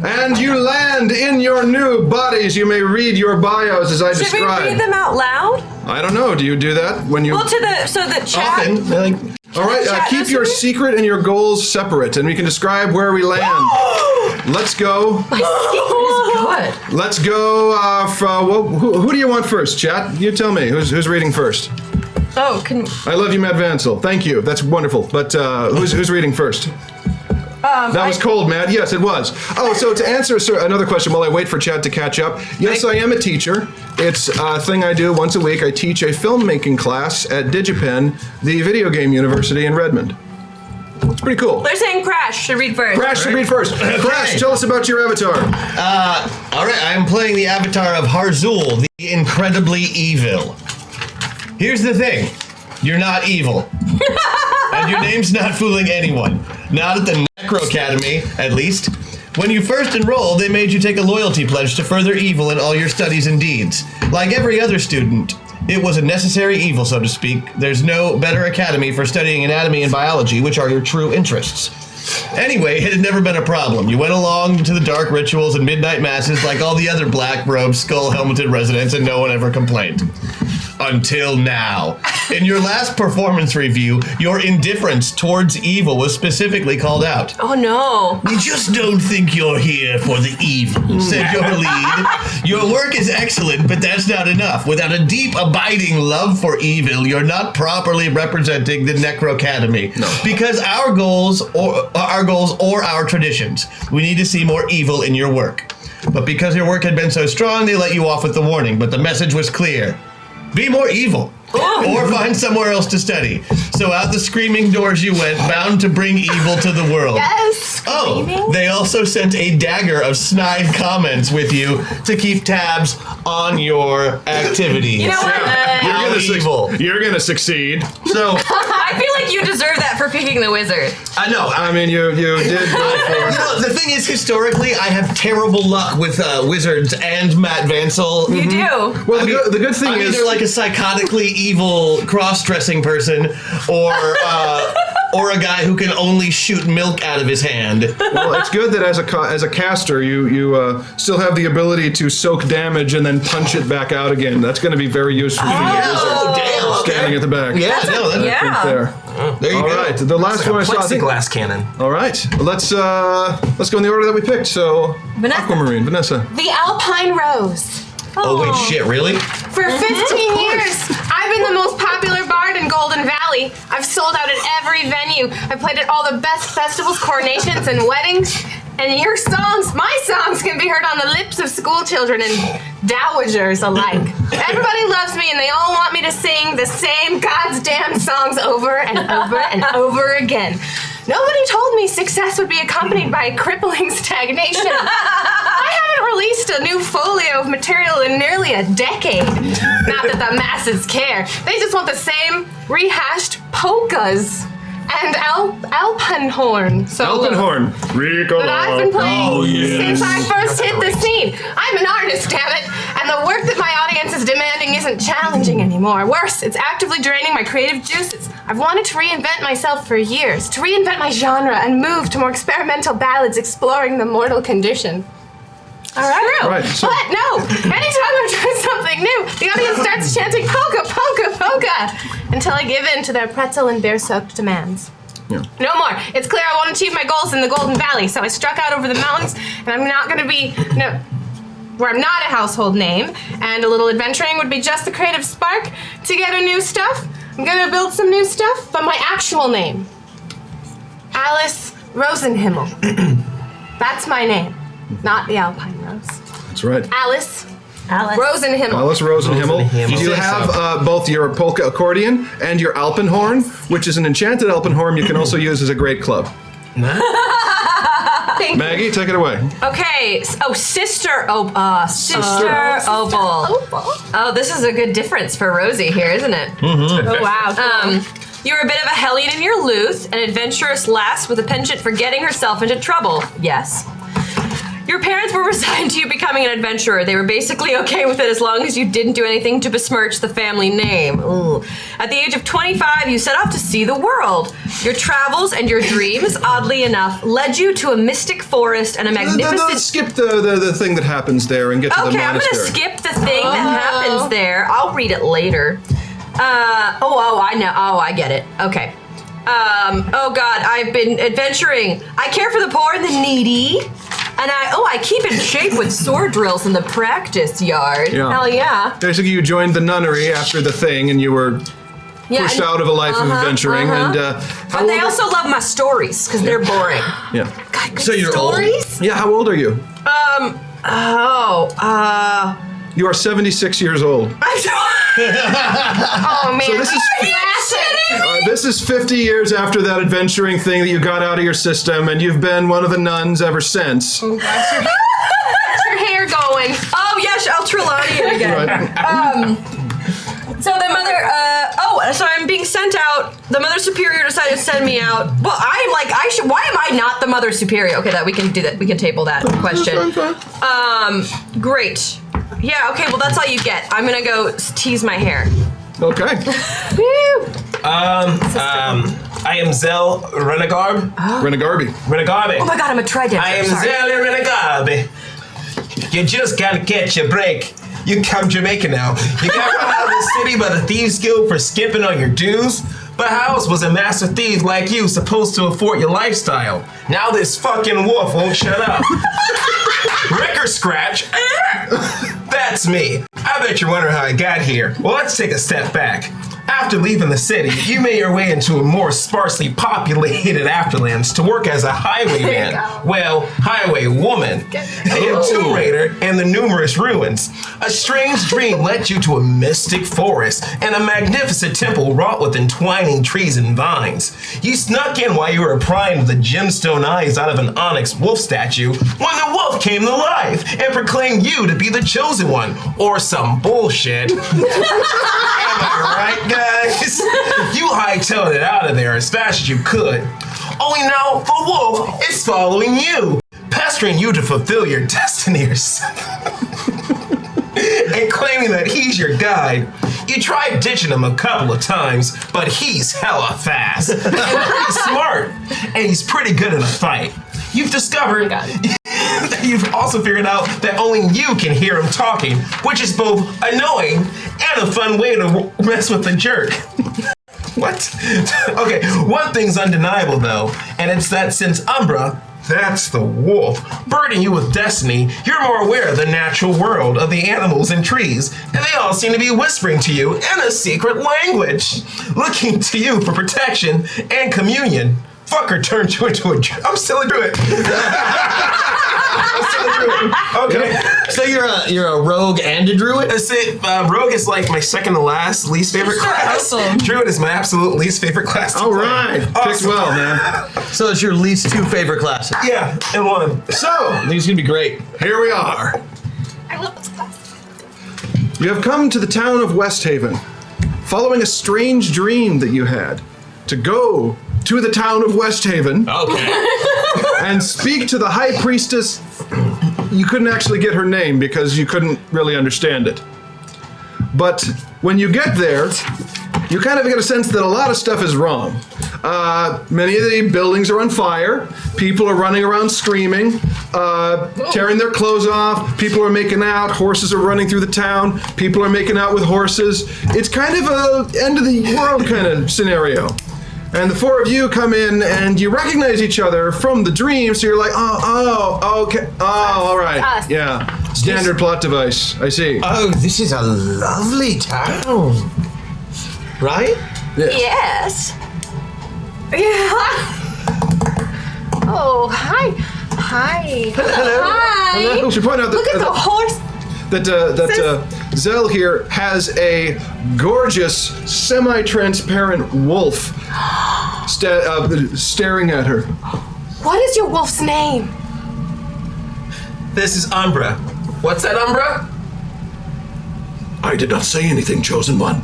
And you land in your new bodies. You may read your bios as I Should we described. read them out loud? I don't know. Do you do that when you? Well, so the chat. Often. All right. chat Keep knows your what we- secret and your goals separate, and we can describe where we land. Let's go. My secret is good. Let's go. Who do you want first, chat? You tell me. Who's reading first? Oh, I love you, Matt Vansel. Thank you. That's wonderful. But who's reading first? That was cold, Matt. Yes, it was. Oh, so to answer another question while I wait for Chad to catch up, yes, I am a teacher. It's a thing I do once a week. I teach a filmmaking class at DigiPen, the video game university in Redmond. It's pretty cool. They're saying Crash should read first. Crash should read first. Crash, tell us about your avatar. All right, I'm playing the avatar of Harzul, the incredibly evil. Here's the thing. You're not evil. And your name's not fooling anyone. Not at the Necro Academy, at least. When you first enrolled, they made you take a loyalty pledge to further evil in all your studies and deeds. Like every other student, it was a necessary evil, so to speak. There's no better academy for studying anatomy and biology, which are your true interests. Anyway, it had never been a problem. You went along to the dark rituals and midnight masses like all the other black-robed, skull-helmeted residents, and no one ever complained. Until now. In your last performance review, your indifference towards evil was specifically called out. Oh no. We just don't think you're here for the evil, said your lead. Your work is excellent, but that's not enough. Without a deep, abiding love for evil, you're not properly representing the Necro Academy. No. Because our goals or our traditions, we need to see more evil in your work. But because your work had been so strong, they let you off with the warning. But the message was clear. Be more evil. Or find somewhere else to study. So out the screaming doors you went, bound to bring evil to the world. Yes. Screaming. Oh, they also sent a dagger of snide comments with you to keep tabs on your activities. You know what? How evil. You're gonna succeed. So I feel like you deserve that for picking the wizard. I know. I mean, you did go for. You know, the thing is, historically, I have terrible luck with wizards and Matt Vansel. You do. Well, the good thing I'm is either like a psychotically evil cross-dressing person, or a guy who can only shoot milk out of his hand. well, it's good that as a caster, you still have the ability to soak damage and then punch it back out again. That's going to be very useful for you. Oh, damn! Standing at the back. Yeah, no, that's Yeah. There. there you All go. right. The last one I saw. I think, Plexiglass cannon. all right. Let's go in the order that we picked. So, Vanessa. Aquamarine, Vanessa. The Alpine Rose. Oh wait, shit, really? For 15 years, I've been the most popular bard in Golden Valley. I've sold out at every venue. I've played at all the best festivals, coronations, and weddings. And your songs, my songs, can be heard on the lips of school children and dowagers alike. Everybody loves me, and they all want me to sing the same goddamn songs over and over and over again. Nobody told me success would be accompanied by crippling stagnation. I haven't released a new folio of material in nearly a decade. Not that the masses care. They just want the same rehashed polkas and alpenhorn. Alpenhorn. That I've been playing since I first hit the scene. I'm an artist, damn it, and the work that my audience is demanding isn't challenging anymore. Worse, it's actively draining my creative juices. I've wanted to reinvent myself for years, to reinvent my genre and move to more experimental ballads exploring the mortal condition. All right. True. Right, so- But no, anytime I'm trying something new, the audience starts chanting polka, polka, polka, until I give in to their pretzel and beer-soaked demands. Yeah. No more. It's clear I want to achieve my goals in the Golden Valley, so I struck out over the mountains, and I'm not going to be where I'm not a household name, and a little adventuring would be just the creative spark to get a new stuff. I'm going to build some new stuff, but my actual name, Alice Rosenhimmel. That's my name, not the Alpine Rose. That's right. Alice Rosenhimmel. Alice Rosenhimmel. Rosenhimmel. You have both your polka accordion and your alpenhorn, which is an enchanted alpenhorn you can also use as a great club. Maggie, take it away. Okay. Sister Opal. Oh, this is a good difference for Rosie here, isn't it? Mm-hmm. Oh, wow. You're a bit of a hellion in your Luth, an adventurous lass with a penchant for getting herself into trouble. Yes. Your parents were resigned to you becoming an adventurer. They were basically okay with it as long as you didn't do anything to besmirch the family name. Ooh. At the age of 25, you set off to see the world. Your travels and your dreams, oddly enough, led you to a mystic forest and a magnificent... Skip the thing that happens there and get to the Okay, I'm monastery. gonna skip the thing that happens there. I'll read it later. I know. Oh, I get it. Okay. Oh God, I've been adventuring. I care for the poor and the needy. And I keep in shape with sword drills in the practice yard. Yeah. Hell yeah. Basically, you joined the nunnery after the thing, and you were pushed out of a life of adventuring. And but they also love my stories because they're boring. Yeah. God, So you're stories? Yeah. How old are you? You are 76 years old. Oh, man. So this is this is 50 years after that adventuring thing that you got out of your system, and you've been one of the nuns ever since. Where's your hair going? Oh yes, I'll Trelawney it again. Right. So the mother, so I'm being sent out. The Mother Superior decided to send me out. Well, I'm like, why am I not the Mother Superior? Okay, we can do that. We can table that question. Great. Yeah, okay, well, that's all you get. I'm gonna go tease my hair. Okay. I am Zell Renegarb. Renegarby. Renegarby. Oh my God, I'm a trident. I am Zell Renegarby. You just gotta catch your break. You come Jamaica now. You got run out of the city by the Thieves Guild for skipping on your dues. But how else was a master thief like you supposed to afford your lifestyle? Now this fucking wolf won't shut up. Wrecker Scratch. That's me. I bet you're wondering how I got here. Well, let's take a step back. After leaving the city, you made your way into a more sparsely populated afterlands to work as a highwayman. Well, highway woman. A tomb raider and the numerous ruins. A strange dream led you to a mystic forest and a magnificent temple wrought with entwining trees and vines. You snuck in while you were prying the gemstone eyes out of an onyx wolf statue when the wolf came to life and proclaimed you to be the chosen one, or some bullshit. Am I right, guys? You hightailed it out of there as fast as you could. Only now the wolf is following you, pestering you to fulfill your destiny and claiming that he's your guide. You tried ditching him a couple of times, but he's hella fast and pretty smart, and he's pretty good in a fight. You've discovered that you've also figured out that only you can hear him talking, which is both annoying and a fun way to mess with the jerk. What? Okay, one thing's undeniable though, and it's that since Umbra, that's the wolf, burdening you with destiny, you're more aware of the natural world of the animals and trees, and they all seem to be whispering to you in a secret language, looking to you for protection and communion. Fucker turned you into a druid. I'm still a druid. Okay. So you're a rogue and a druid? That's it. Rogue is like my second to last least favorite class. Awesome. Druid is my absolute least favorite class. All right. Picked Awesome. well, man. So it's your least two favorite classes. Yeah, and one of them. So, I think it's gonna be great. here we are. I love this class. You have come to the town of Westhaven, following a strange dream that you had, to go to the town of Westhaven Okay. and speak to the high priestess. You couldn't actually get her name because you couldn't really understand it. But when you get there, you kind of get a sense that a lot of stuff is wrong. Many of the buildings are on fire. People are running around screaming, tearing their clothes off. People are making out. Horses are running through the town. People are making out with horses. It's kind of a end of the world kind of scenario. And the four of you come in and you recognize each other from the dream, so you're like, okay, all right. Us. Yeah, standard plot device, I see. Oh, this is a lovely town. Right? Yes. Yeah. Oh, hi. Hi. Hello. Hi. We should point out that Look at the horse. Zell here has a gorgeous, semi-transparent wolf staring at her. What is your wolf's name? This is Umbra. What's that, Umbra? I did not say anything, Chosen One.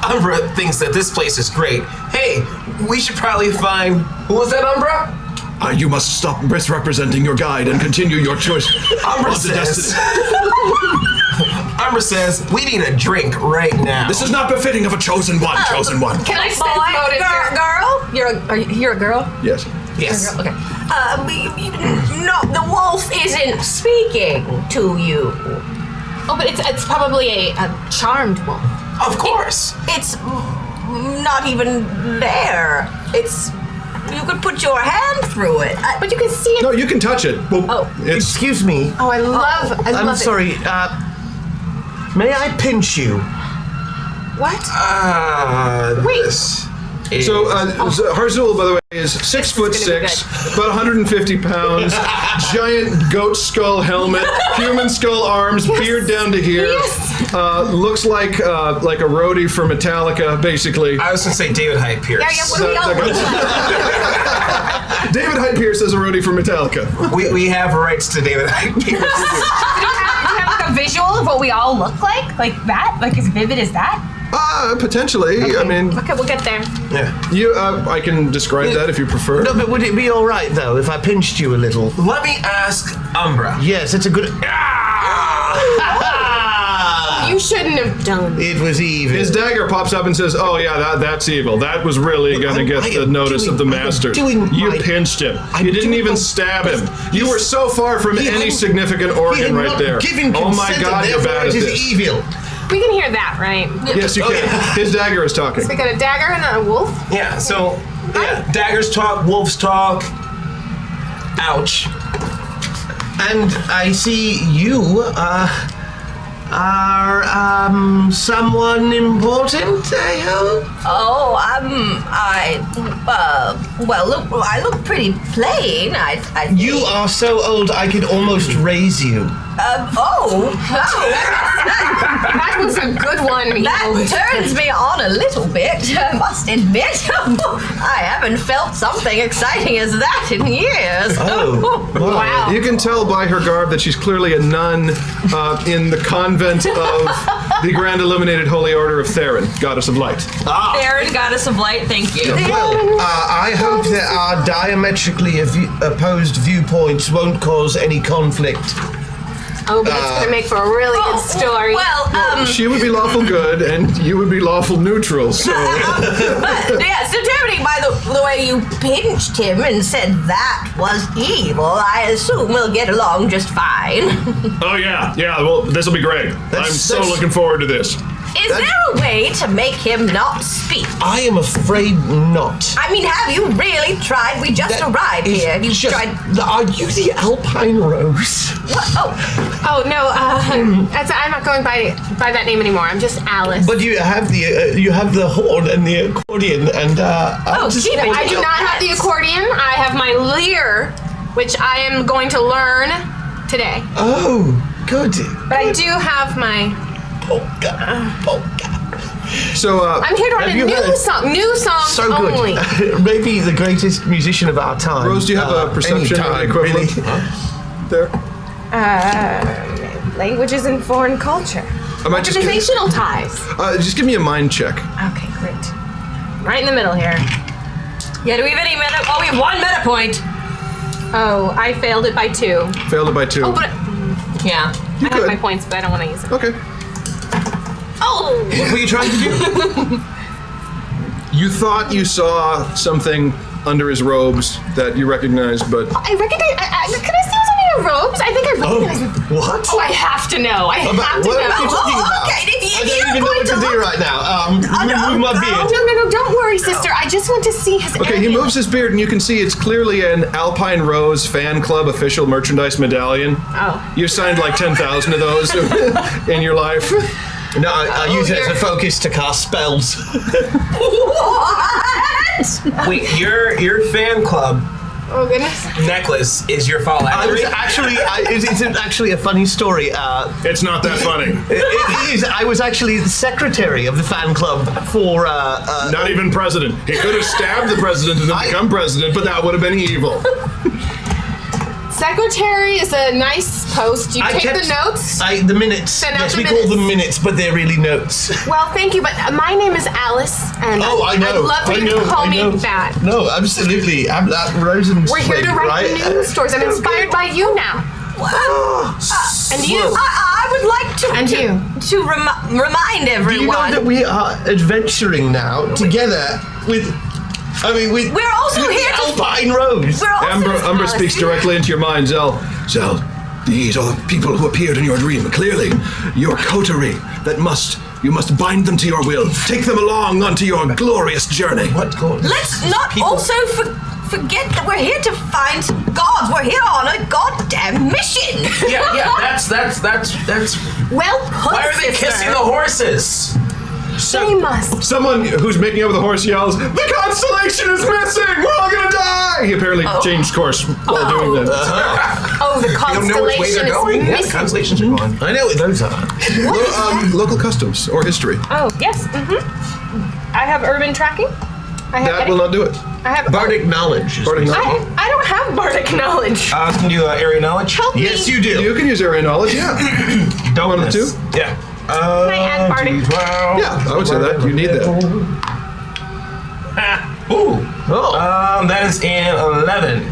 Umbra thinks that this place is great. Hey, we should probably find... Who was that, Umbra? You must stop misrepresenting your guide and continue your choice. Umbra says... Umbra says, we need a drink right now. This is not befitting of a Chosen One, Chosen One. Can I sense motive here? Girl? You're a girl? Yes. Yes. Okay. No, the wolf isn't speaking to you. Oh, but it's probably a charmed wolf. Of course. It's not even there. It's... You could put your hand through it. But you can see it. No, you can touch it. Well, it's Excuse me. Oh, I love I'm it. sorry. May I pinch you? What? Wait. so. Harzul, by the way, is 6'6", about 150 pounds, giant goat skull helmet, human skull arms, beard down to here. Yes. Looks like a roadie for Metallica, basically. I was going to say David Hyde Pierce. Yeah, what do we all look like? David Hyde Pierce is a roadie for Metallica. We have rights to David Hyde Pierce. Do you have like a visual of what we all look like? Like that? Like as vivid as that? Potentially. Okay. I mean, Okay, we'll get there. Yeah. I can describe that if you prefer. No, but would it be all right though if I pinched you a little? Let me ask Umbra. Yes, it's a good. You shouldn't have done. It was evil. His dagger pops up and says, "Oh yeah, that's evil. That was really gonna get I the am notice doing- of the I am master. doing You my- pinched him. I'm You didn't doing even my stab him. best. You were so far from He any hadn't- significant He organ had right not there. given Oh my consent, God, and you're therefore bad at it is this. evil. We can hear that, right? Yes, you Okay. can. His dagger is talking. We got a dagger and a wolf. Yeah, so, daggers talk, wolves talk. Ouch. And I see you are someone important, I hope. Oh, I look pretty plain. I think. You are so old I could almost raise you. That That was a good one. That turns me on a little bit, I must admit. I haven't felt something exciting as that in years. Oh, Wow. You can tell by her garb that she's clearly a nun in the convent of the Grand Illuminated Holy Order of Theron, Goddess of Light. Theron, goddess of light, thank you. Well, I hope that our diametrically opposed viewpoints won't cause any conflict. Oh, but it's gonna make for a really good story. Well, She would be lawful good, and you would be lawful neutral. So but yes, determining by the way you pinched him and said that was evil, I assume we'll get along just fine. Oh yeah. Well, this will be great. I'm so that's- looking forward to this. Is there a way to make him not speak? I am afraid not. I mean, have you really tried? We just arrived here. Have you tried? Are you the Alpine Rose? What? Oh no, I'm not going by that name anymore. I'm just Alice. But you have the horn and the accordion and Keep it. I do not have the accordion. I have my lyre, which I am going to learn today. Oh, good. But I do have my. Polka. So I'm here to write Have a you heard? new song So good. only. Maybe the greatest musician of our time. Rose, do you have a perception anytime, equivalent? really. There. Languages and foreign culture. I might just give, Organizational ties. just give me a mind check. Okay, great. Right in the middle here. Yeah, do we have any meta? Oh, we have one meta point. Oh, I failed it by 2. Failed it by 2. Oh, but Yeah. I have could. my points, but I don't want to use them. Okay. Oh! What were you trying to do? You thought you saw something under his robes that you recognized, but I recognize. Can I see what's under your robes? I think I recognize them. What? Oh, I have to know. I have to What are you know. talking about? okay, if I you're don't even know going what to to do look- right now. Remove my Oh, beard. no, don't worry, sister. I just want to see his okay, he area. moves his beard, and you can see it's clearly an Alpine Rose fan club official merchandise medallion. Oh. You've signed like 10,000 of those in your life. No, I use it as a focus to cast spells. What? Wait, your fan club Oh goodness. necklace is your fall I was accuracy. it's actually a funny story. It's not that funny. It is. I was actually the secretary of the fan club for. Not even president. He could have stabbed the president and then become president, but that would have been evil. Secretary is a nice post. You take the notes. The minutes. Send out Yes, the we call them minutes, but they're really notes. Well, thank you, but my name is Alice, and I know. I'd love for you to call me that. No, absolutely. I'm that Rosen. We're here to write the news stories. I'm inspired by you now. And you. I would like to remind everyone. Do you know that we are adventuring now together with? We're also with here the to Alpine Rose. We're also Umber speaks directly into your mind, Zell. Zell, these are the people who appeared in your dream. Clearly, your coterie you must bind them to your will. Take them along onto your glorious journey. What goes? Let's not also forget that we're here to find gods. We're here on a goddamn mission. Yeah. That's. Well put. Why are they kissing the horses? They must. Someone who's making up with a horse yells, "The constellation is missing! We're all gonna die!" He apparently changed course while doing that. The You don't know which way they're going? constellation is Yeah, the missing. constellations are gone. I know what those are. Local customs or history. Oh, yes. I have urban tracking. I have That will not do it. I have Bardic knowledge. Bardic knowledge. I don't have bardic knowledge. Can you area knowledge? Help me. Yes, you do. You can use area knowledge, yeah. One of the two? Yeah. Can I add bardic? Yeah, I would say that. You need that. Ooh. That is an 11.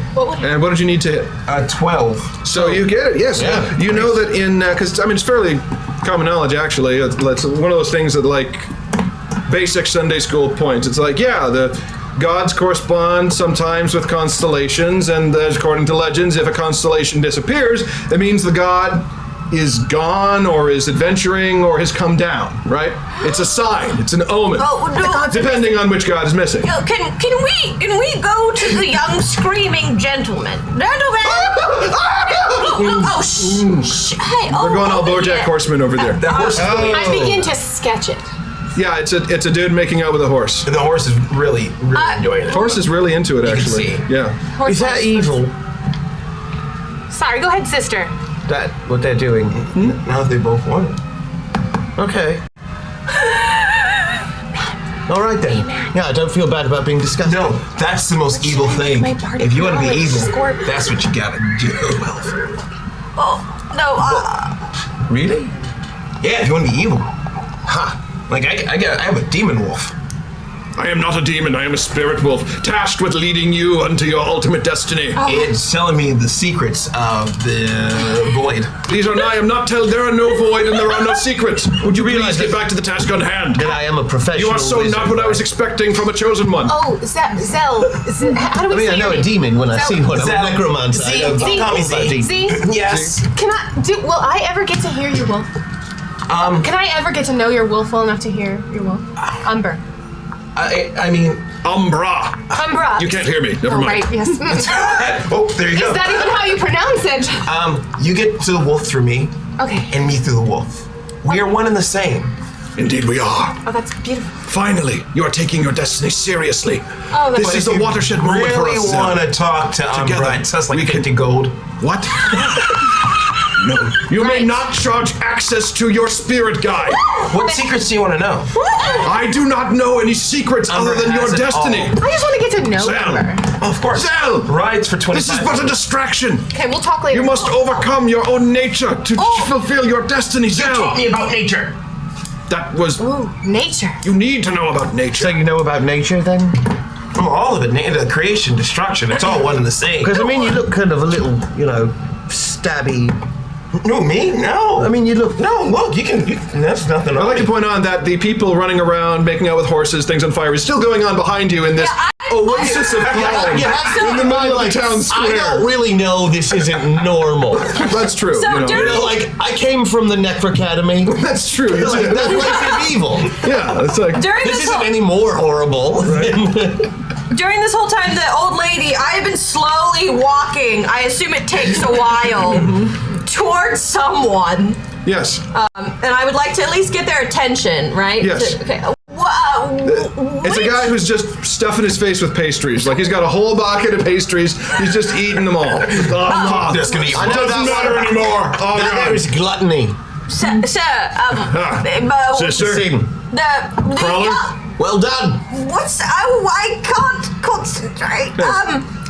And what did you need to hit? 12. So you get it, yes. Yeah. You know that because it's fairly common knowledge actually. It's one of those things that basic Sunday school points. It's the gods correspond sometimes with constellations, and according to legends, if a constellation disappears, it means the god is gone or is adventuring or has come down, right? It's a sign, it's an omen. Depending on which god is missing. Can we go to the young screaming gentleman? Hey, We're going all BoJack Horseman over there. The horse is really I begin to sketch it. Yeah, it's a dude making out with a horse. The horse is really enjoying it. Horse is really into it, You can actually. see. Yeah. Is that evil? Sorry, go ahead, sister. That what they're doing? Now they both want it. Okay. All right then. Yeah, I don't feel bad about being disgusted. No, that's the most evil thing. If you want to be evil, that's what you gotta do. Really? Yeah, if you want to be evil. Ha! I have a demon wolf. I am not a demon, I am a spirit wolf, tasked with leading you unto your ultimate destiny. It's telling me the secrets of the void. I am not telling, there are no void and there are no secrets. Would you please get back to the task on hand? That I am a professional. You are so wizard, not what I was expecting from a chosen one. Oh, Zell. How do we say I know your a name? demon when I see one. I'm Zell. a necromancer. I know Call me about Z. demons. Z? Yes. Will I ever get to hear your wolf? Can I ever get to know your wolf well enough to hear your wolf? Umber. I mean, Umbra. Umbra. You can't hear me, never Oh, mind. right, yes. oh, there you go. Is that even how you pronounce it? You get to the wolf through me, Okay. and me through the wolf. We are one and the same. Indeed we are. Oh, that's beautiful. Finally, you are taking your destiny seriously. Oh, that's This is a watershed moment for us. Really want to talk to Together, Umbra? It says like we 50 gold. What? No. You may not charge access to your spirit guide. What secrets do you want to know? I do not know any secrets other than your has it destiny. all. I just want to get to know Zell. Umber. Oh, of course. Zell! Rides for 25. This is but a distraction. Okay, we'll talk later. You must overcome your own nature to fulfill your destiny, Zell. Taught me about nature. That was... Ooh, nature. You need to know about nature. So you know about nature then? Oh, all of it. The creation, destruction. It's all one and the same. Because you look kind of a little, stabby. No, me? No. You look. No, look, you can that's nothing. I'd like to point out that the people running around, making out with horses, things on fire, is still going on behind you in this oasis of calm in the middle of the town square. I don't really know this isn't normal. That's true. So I came from the Necro Academy. That's true. That place is evil. Yeah, it's like... This isn't any more horrible. During this whole time, the old lady, I have been slowly walking. I assume it takes a while. Towards someone. Yes. And I would like to at least get their attention, right? Yes. Okay. It's a guy who's just stuffing his face with pastries. Like he's got a whole bucket of pastries. He's just eating them all. This can eat. I know Doesn't matter anymore. Oh, That God. there is gluttony. Sir, Sister? Crawler? Well done. I can't concentrate.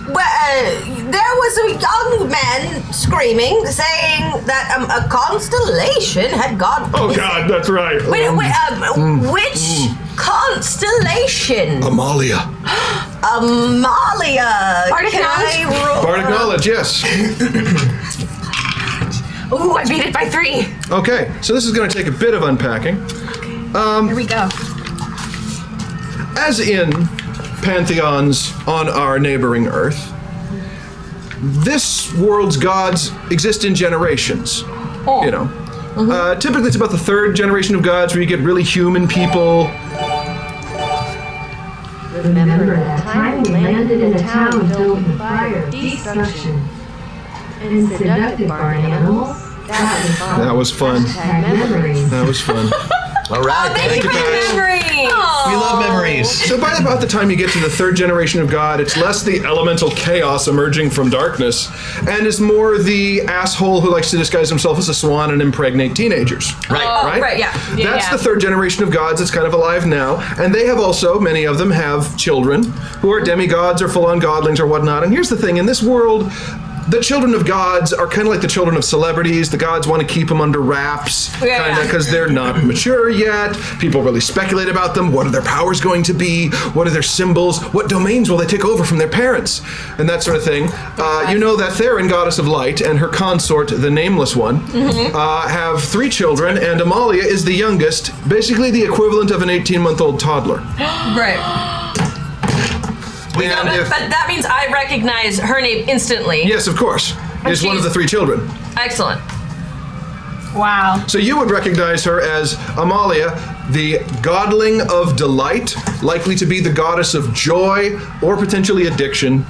There was a young man screaming, saying that a constellation had gone. Oh, God, that's right. Which constellation? Amalia. Amalia. Bardic knowledge? Bardic knowledge, yes. Ooh, I beat it by 3. Okay, so this is going to take a bit of unpacking. Here we go. As in pantheons on our neighboring Earth, this world's gods exist in generations. You know, typically it's about the 3rd generation of gods where you get really human people. Remember that time we landed in a town filled with fire, destruction, and seductive barn animals? That was fun. That was fun. Memories. That was fun. All right. Thank you for your memories. We love memories. So by about the time you get to the 3rd generation of God, it's less the elemental chaos emerging from darkness, and is more the asshole who likes to disguise himself as a swan and impregnate teenagers. Right, yeah. That's the 3rd generation of gods. It's kind of alive now, and they have also, many of them have children who are demigods or full-on godlings or whatnot. And here's the thing: in this world, the children of gods are kind of like the children of celebrities. The gods want to keep them under wraps, kind of, because they're not mature yet. People really speculate about them. What are their powers going to be? What are their symbols? What domains will they take over from their parents? And that sort of thing. You know that Theron, goddess of light, and her consort, the Nameless One, have 3 children, and Amalia is the youngest, basically the equivalent of an 18-month-old toddler. Right. But that means I recognize her name instantly. Yes, of course. Is one of the 3 children. Excellent. Wow. So you would recognize her as Amalia, the godling of delight, likely to be the goddess of joy or potentially addiction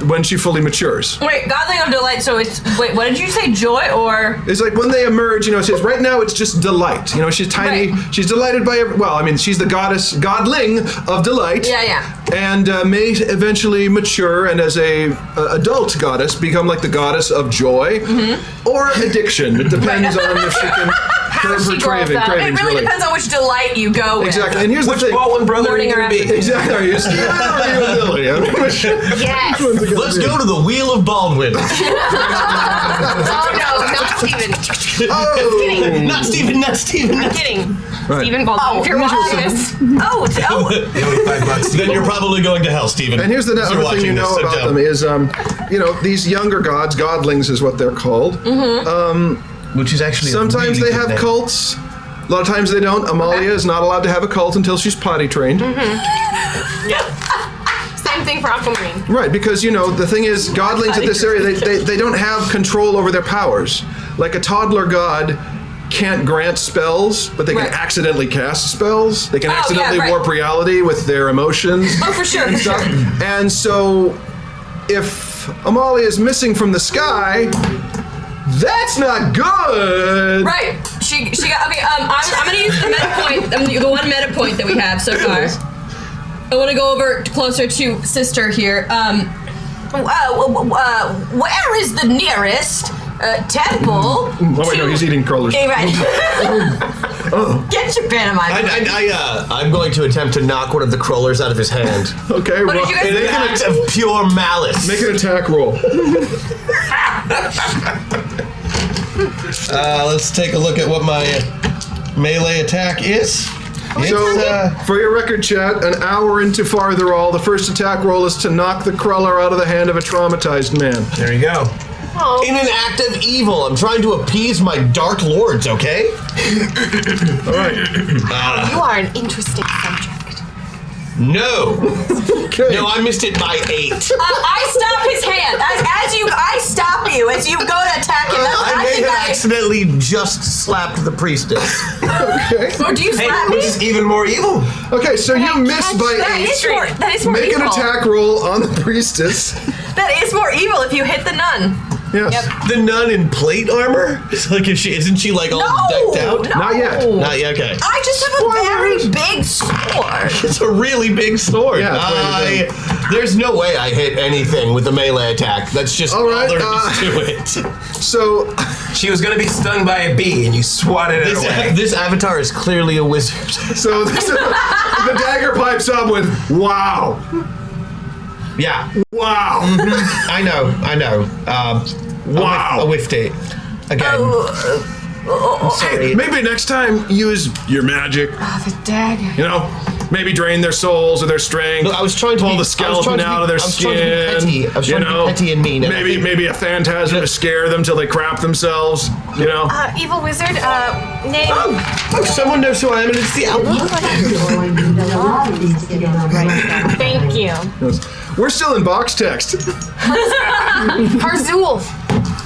when she fully matures. Wait, godling of delight, so it's, wait, what did you say, joy or? It's like when they emerge, it says right now it's just delight. She's tiny, she's delighted by, she's the godling of delight. Yeah. And may eventually mature and as a adult goddess become like the goddess of joy or addiction. It depends on if she can curb her cravings. It really depends on which delight you go with. Exactly, and here's the thing. Baldwin brother are you gonna be? Exactly. Are you Stephen or are you Lily? Yes. Let's go to the Wheel of Baldwin. Oh no, not Steven. Not Stephen. I'm kidding. Right. Stephen Baldwin, if you're watching this. Then you're probably going to hell, Stephen. And here's the other thing you know about them is, these younger gods, godlings is what they're called. Which is actually sometimes they have cults. A lot of times they don't. Amalia is not allowed to have a cult until she's potty trained. Same thing for Aquamarine. Right, because the thing is, godlings at this area, they don't have control over their powers. Like a toddler god can't grant spells, but they can accidentally cast spells. They can accidentally warp reality with their emotions. Oh, for sure, and stuff. And so, if Amalia is missing from the sky, that's not good. Right. She got. Okay. I'm gonna use the meta point. The one meta point that we have so far. I want to go over closer to sister here. Where is the nearest temple? Oh wait, no, he's eating crawlers. Right. Get your pantomime. I'm going to attempt to knock one of the crawlers out of his hand. Okay, What did you guys In an act of pure malice. Make an attack roll. Let's take a look at what my melee attack is. So, for your record, chat, an hour into Fartherall, the first attack roll is to knock the crawler out of the hand of a traumatized man. There you go. In an act of evil, I'm trying to appease my dark lords, okay? All right. You are an interesting subject. No. Okay. No, I missed it by 8. I stop his hand. I stop you as you go to attack him. I may have accidentally just slapped the priestess. Okay. Or do you slap me? Which is even more evil. Okay, so you missed by That 8. is more Make evil. an attack roll on the priestess. That is more evil if you hit the nun. Yes. The nun in plate armor? It's like, isn't she like all decked out? No. Not yet. Not yet, okay. I just have a very big sword. It's a really big sword. Yeah, there's no way I hit anything with a melee attack. That's just all right. there is to it. So She was gonna be stung by a bee, and you swatted it away. This avatar is clearly a wizard. So the dagger pipes up with "Wow, Yeah. wow, I know. wow." I whiffed it. Again. Sorry. Maybe next time use your magic. Oh, the dagger. You know, maybe drain their souls or their strength. Look, I was trying to pull be- the I was skeleton trying to be- out of their I was skin. trying to be petty. I was trying to be petty and mean, and I think- Maybe a phantasm to scare them till they crap themselves. You know. Evil wizard, name. Oh, someone knows who I am, and it's the owl. Thank you. We're still in box text. Harzul.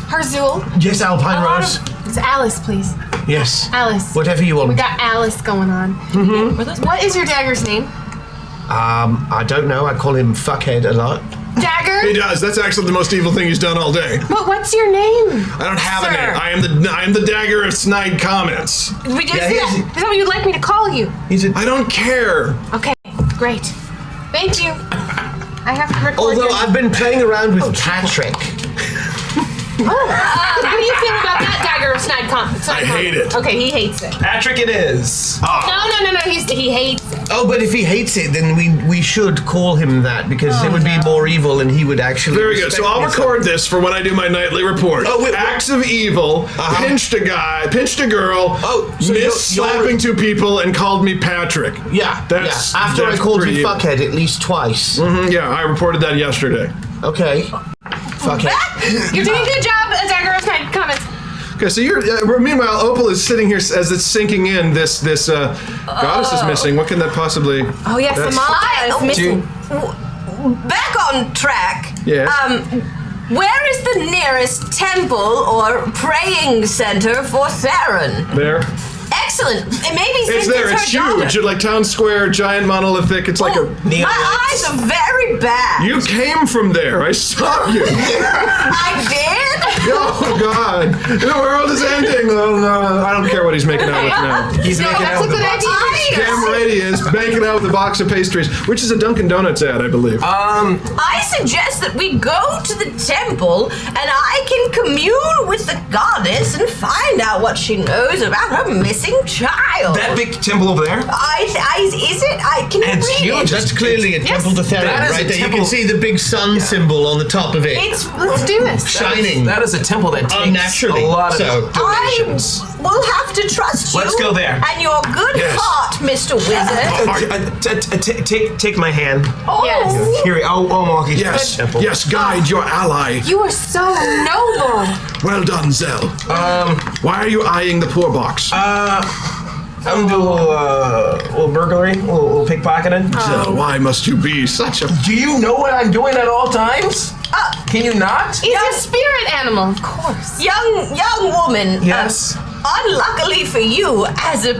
Harzul. Yes, Alpine Rose. It's Alice, please. Yes. Alice. Whatever you want. We got Alice going on. Mm-hmm. What is your dagger's name? I don't know. I call him fuckhead a lot. Dagger? He does. That's actually the most evil thing he's done all day. What's your name? I don't have a Sir. name. I am the dagger of snide comments. We just, Yeah, is that what you'd like me to call you? I don't care. Okay, great. Thank you. I have to record Although your- I've been playing around with Patrick. How do you feel about that dagger of snide comments? I hate it. Okay, he hates it. Patrick, it is. No. He hates it. Oh, but if he hates it, then we should call him that because it would be more evil, and he would actually. Very good. So I'll record this for when I do my nightly report. Oh, wait, Acts of evil, pinched a guy, pinched a girl, so missed you're- slapping two people, and called me Patrick. Yeah. That's After I that's called pretty you evil. fuckhead at least twice. Yeah, I reported that yesterday. Okay. Fuckhead. You're doing a good job, dagger of snide comments. Okay, so you're. Meanwhile, Opal is sitting here as it's sinking in. This goddess is missing. What can that possibly? Oh yes, that's- Amalia is missing. Back on track. Yes. Where is the nearest temple or praying center for Theron? There. Excellent. Maybe It's since there. her It's daughter. huge. Like town square, giant monolithic. It's like a. My eyes are very bad. You came from there. I saw you. I did? Oh God! The world is ending. Oh no! I don't care what he's making out with now. He's making out with the box. Cam Rady is banking out with a box of pastries, which is a Dunkin' Donuts ad, I believe. I suggest that we go to the temple and I can commune with the goddess and find out what she knows about her missing child. That big temple over there? Is it? Can you It's read huge. it? That's clearly a temple to Theron, That is right a there. You temple- can see the big sun symbol on the top of it. Let's do this. shining. That is a temple that takes Unnaturally a lot of so. donations. We'll have to trust you. Let's go there. And your good Yes. heart, Mr. Wizard. Take my hand. Yes. Here, I'll give you Yes, the temple. yes, guide your ally. You are so noble. Well done, Zell. Why are you eyeing the poor box? I'm doing a little burglary, a little pickpocketing. Zell, why must you be such a... Do you know what I'm doing at all times? Can you not? He's a spirit animal, of course. Young woman. Yes. Unluckily for you, as a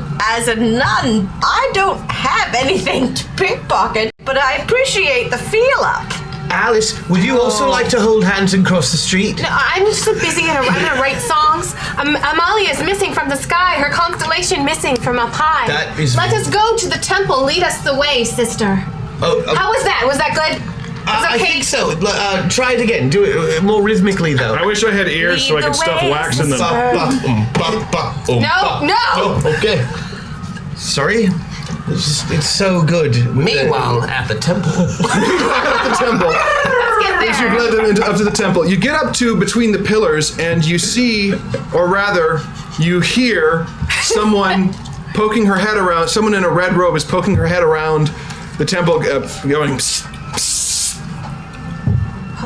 nun, I don't have anything to pickpocket, but I appreciate the feel up. Alice, would you also like to hold hands and cross the street? No, I'm just so busy. I'm gonna write songs. Amalia is missing from the sky. Her constellation missing from up high. That is- Let us go to the temple. Lead us the way, sister. How was that? Was that good? Was I okay? think so. Try it again. Do it more rhythmically, though. I wish I had ears so I Lead could the stuff way, wax in them. No. Oh, okay. Sorry? It's so good. Meanwhile, at the temple. At the temple. Let's get As you've there. led them up to the temple, you get up to between the pillars and you see, or rather, you hear someone poking her head around. Someone in a red robe is poking her head around the temple, going. Psst, psst.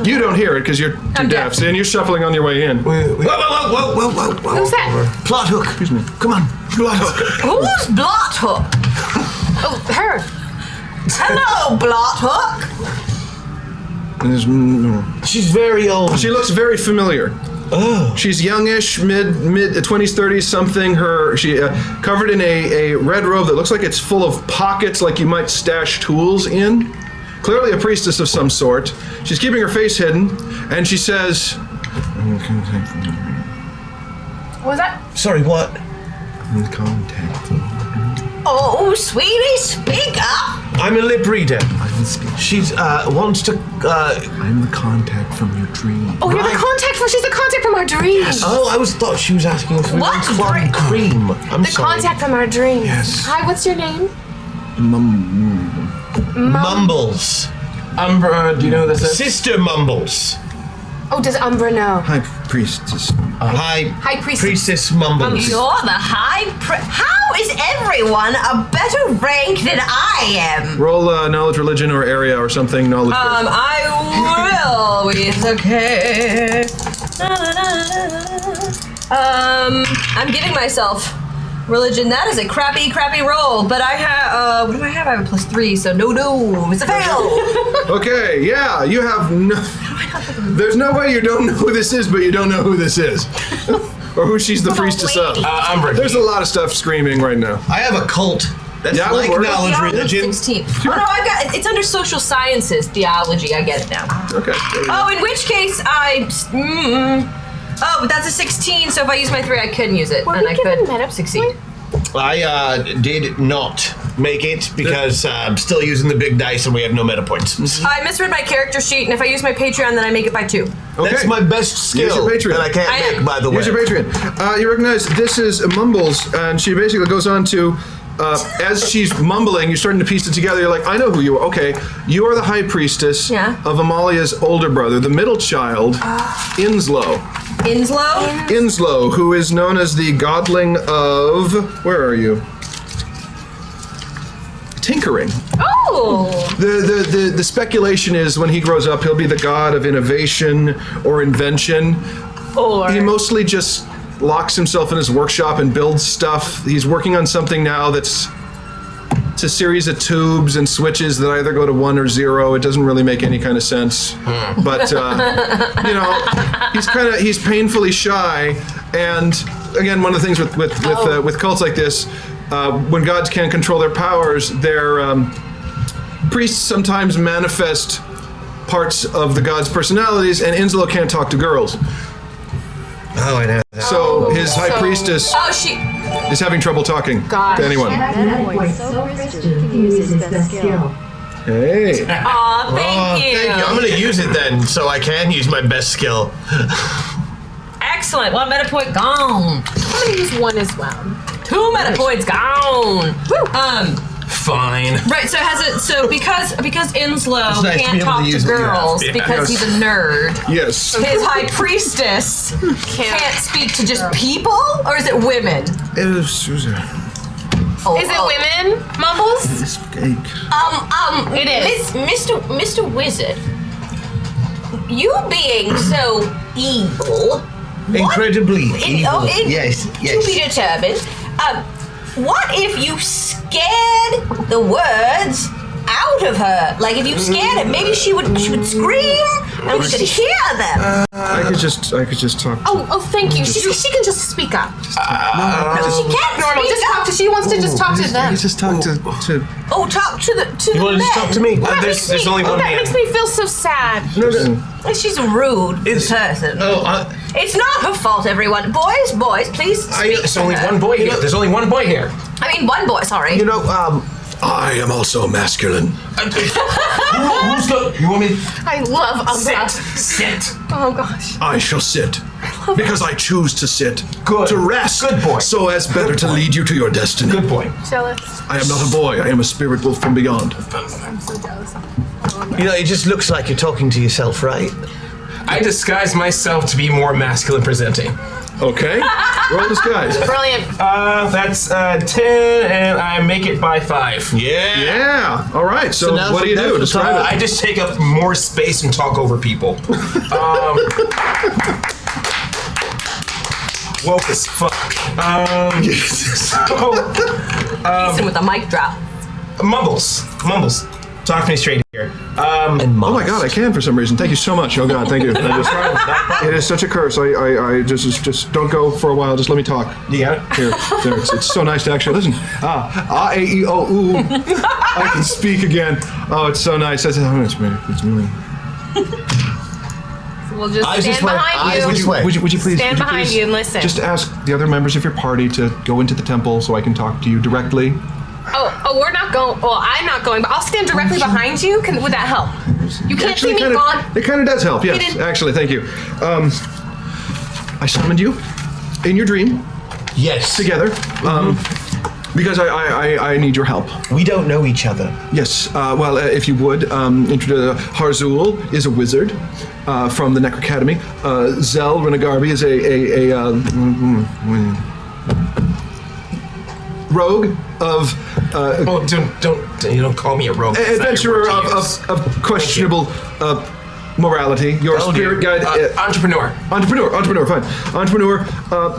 You don't hear it because you're too deaf, and you're shuffling on your way in. Whoa. Who's that? Plot hook. Excuse me. Come on. Plot hook. Who's Blot Hook? Oh, her. Hello, Blot Hook. She's very old. She looks very familiar. Oh. She's youngish, mid 20s, 30s, something. She covered in a red robe that looks like it's full of pockets, like you might stash tools in. Clearly a priestess of some sort. She's keeping her face hidden, and she says, I'm in contact from Marine. What was that? Sorry, what? I'm in contact from Marine. Oh, sweetie, speak up. I'm a lip reader. I'm in speak. She's wants to. I'm the contact from your dream. Oh, you're the contact from. She's the contact from our dreams. Oh, I thought she was asking if we What? want club cream. I'm The sorry. contact from our dreams. Yes. Hi, what's your name? Mumbles. Umbra, do you know who this is? Sister Mumbles. Oh, does Umbra know? High priestess. High Priestess. Priestess Mumbles. You're the How is everyone a better rank than I am? Roll knowledge, religion, or area, or something. Knowledge. I will. It's okay. I'm giving myself religion. That is a crappy roll. But I have, what do I have? I have a +3, so no, it's a fail. Okay, yeah, you have no. There's no way you don't know who this is, but you don't know who this is. Or who she's the priestess of. Umbra. There's a lot of stuff screaming right now. I have a cult. That's Yeah, like would work. knowledge religion. 16. Oh no, I got it's under social sciences, theology. I get it now. Okay. there you go. Oh, in which case oh, but that's a 16. So if I use my 3, I couldn't use it, and I could succeed. I did not make it because I'm still using the big dice and we have no meta points. I misread my character sheet, and if I use my Patreon, then I make it by 2. That's my best skill Use your Patreon. that I can't make, by the way. Use your Patreon. You recognize this is Mumbles, and she basically goes on to, as she's mumbling, you're starting to piece it together. You're like, I know who you are. Okay, you are the high priestess of Amalia's older brother, the middle child, Inslow. Inslow, who is known as the godling of... Where are you? Tinkering. Oh! The speculation is when he grows up, he'll be the god of innovation or invention. Or he mostly just locks himself in his workshop and builds stuff. He's working on something now that's it's a series of tubes and switches that either go to 1 or 0. It doesn't really make any kind of sense. But he's painfully shy. And again, one of the things with cults like this, when gods can't control their powers, their priests sometimes manifest parts of the gods' personalities, and Inslow can't talk to girls. Oh, I know. So his high priestess is having trouble talking to anyone. That boy's so Christian, he uses his best skill. Hey. Aw, thank you. I'm going to use it then, so I can use my best skill. Excellent. 1 meta point gone. I'm gonna use 1 as well. 2 meta points gone. Fine. Right, so because Inslow It's nice to be can't able talk to to use what you have. girls Yeah. because he's a nerd, Yes. his high priestess can't speak to just people, or is it women? It is Is it women, Mumbles? It is. Mr. Wizard, you being so evil. Incredibly evil. Yes. To be determined. What if you scared the words out of her? Like if you scared her, maybe she would scream and we could hear them. I could just talk. Oh, thank you. She can just speak up. No, she can't Normal. speak Just up. talk to. She wants to just talk to them. Just talk to. Oh, talk to the You want to just talk to me? There's only one That man. makes me feel so sad. No. She's a rude person. It's not her fault, everyone. Boys, please speak. There's only one boy here. There's only one boy here. I mean, one boy. Sorry. You know, I am also masculine. Who's the? You want me? I love Umbra. Sit. Oh gosh. I shall sit. Because I choose to sit. Good. To rest. Good boy. So as better to lead you to your destiny. Good boy. Jealous. I am not a boy. I am a spirit wolf from beyond. I'm so jealous. you know, it just looks like you're talking to yourself, right? I disguise myself to be more masculine presenting. Okay. Roll disguise. Brilliant. That's 10, and I make it by 5. Yeah. All right. So now what do you do? Describe it. I just take up more space and talk over people. Woke as fuck. Decent with a mic drop. Mumbles. Talk to me straight here. Oh my God, I can for some reason. Thank you so much. Oh God, thank you. It is such a curse. I just don't go for a while. Just let me talk. You got it? Here, there. It's so nice to actually listen. A, E, O, U. I can speak again. Oh, it's so nice. It's me. We'll just Eyes stand this way, behind eyes you. this way. Would you please Stand would you behind please you and listen. Just ask the other members of your party to go into the temple so I can talk to you directly. Oh, we're not going. Well, I'm not going, but I'll stand directly behind you. Would that help? You can't see me gone. It kind of does help, yes. Hidden. Actually, thank you. I summoned you in your dream Yes. together because I need your help. We don't know each other. Yes, well, if you would, Harzul is a wizard from the Necro Academy. Zell Renegarbi is a rogue of don't call me a rogue. adventurer of questionable morality. Your spirit guide. Entrepreneur. Entrepreneur. Fine. Entrepreneur.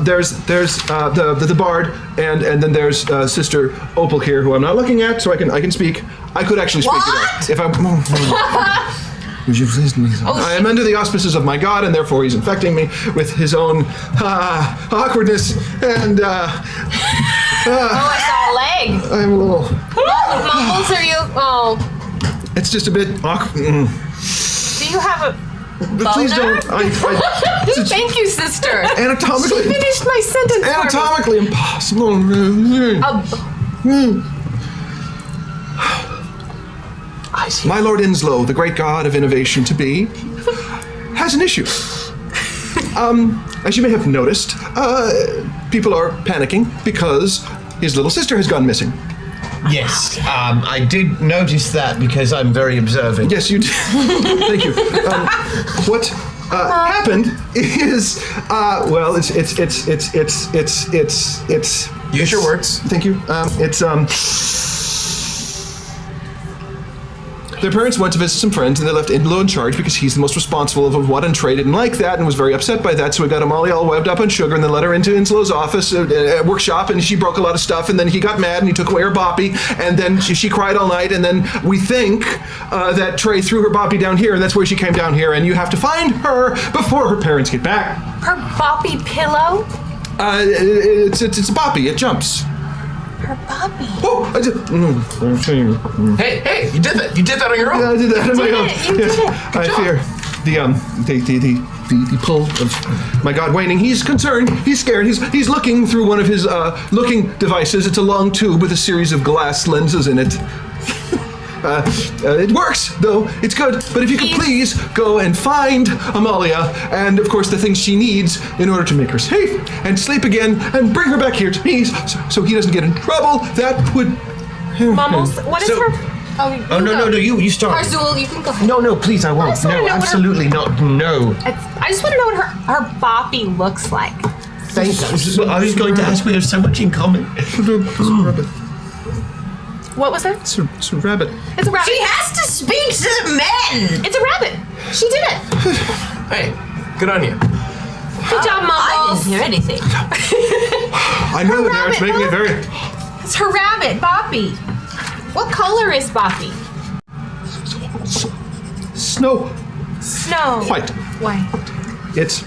There's the bard, and then there's Sister Opal here, who I'm not looking at, so I can speak. I could actually speak to that if I. Would you please me? I am under the auspices of my god, and therefore he's infecting me with his own awkwardness and. I saw a leg. I'm a little. Mumbles, are you? Oh, It's just a bit awkward. do you have a? Please boner? don't. Thank you, sister. Anatomically. She finished my sentence. for me. Anatomically impossible. I see. My Lord Inslow, the great god of innovation to be, has an issue. As you may have noticed, people are panicking because his little sister has gone missing. Yes, I did notice that because I'm very observant. Yes, you did. Thank you. What happened is, well, it's. Use your words. Thank you. Their parents went to visit some friends and they left Inlo in charge because he's the most responsible of what, and Trey didn't like that and was very upset by that, so we got Amalia all webbed up on sugar and then let her into Inslo's office, workshop, and she broke a lot of stuff, and then he got mad and he took away her boppy, and then she cried all night, and then we think that Trey threw her boppy down here, and that's where she came down here, and you have to find her before her parents get back. Her boppy pillow. It's a boppy, it jumps. Her boppy. Oh, I did. Hey, you did that. You did that on your own. Yeah, I did that on my own. You did it. I fear the pull of my god waning. He's concerned. He's scared. He's looking through one of his looking devices. It's a long tube with a series of glass lenses in it. It works, though. It's good. But if you could please go and find Amalia, and of course the things she needs in order to make her safe and sleep again, and bring her back here to me, so he doesn't get in trouble. That would. Mumbles, what is her? Oh, no, you start. Harzul, you can go ahead. No, please, I won't. just wanna No, know what absolutely not. No. I just want to know what her boppy looks like. Thank you. I was going to ask, we have so much in common. What was that? It's a rabbit. It's a rabbit. She has to speak to the men. It's a rabbit. She did it. Hey, good on you. Good job, I Mumbles. didn't hear anything. I know that there. It's making it very. It's her rabbit, Boppy. What color is Boppy? Snow White. white. It's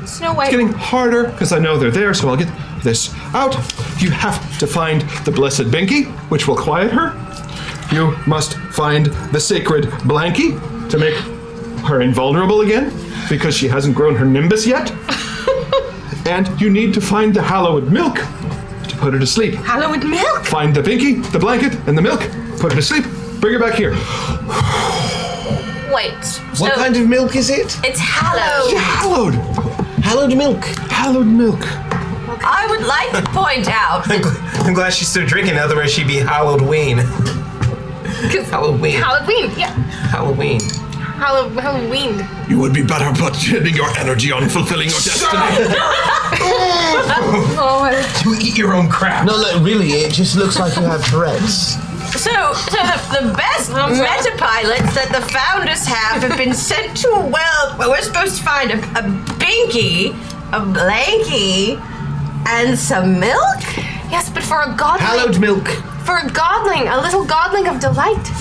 Snow White. getting harder because I know they're there, so I'll get this out. You have to find the blessed Binky, which will quiet her. You must find the sacred Blanky to make her invulnerable again because she hasn't grown her nimbus yet. And you need to find the hallowed milk to put her to sleep. Hallowed milk. Find the Binky, the blanket, and the milk. Put her to sleep. Bring her back here. Wait. What kind of milk is it? It's hallowed. Hallowed. Hallowed milk. Hallowed milk. I would like to point out. I'm glad she's still drinking, otherwise she'd be Halloween. Halloween. Halloween. Yeah. Halloween. Halloween. You would be better putting your energy on fulfilling your destiny. You eat your own crap. No, really, it just looks like you have Tourette's. So the best meta pilots that the founders have been sent to a well where we're supposed to find a Binky, a Blanky, and some milk? Yes, but for a godling. Hallowed milk. For a godling, a little godling of delight.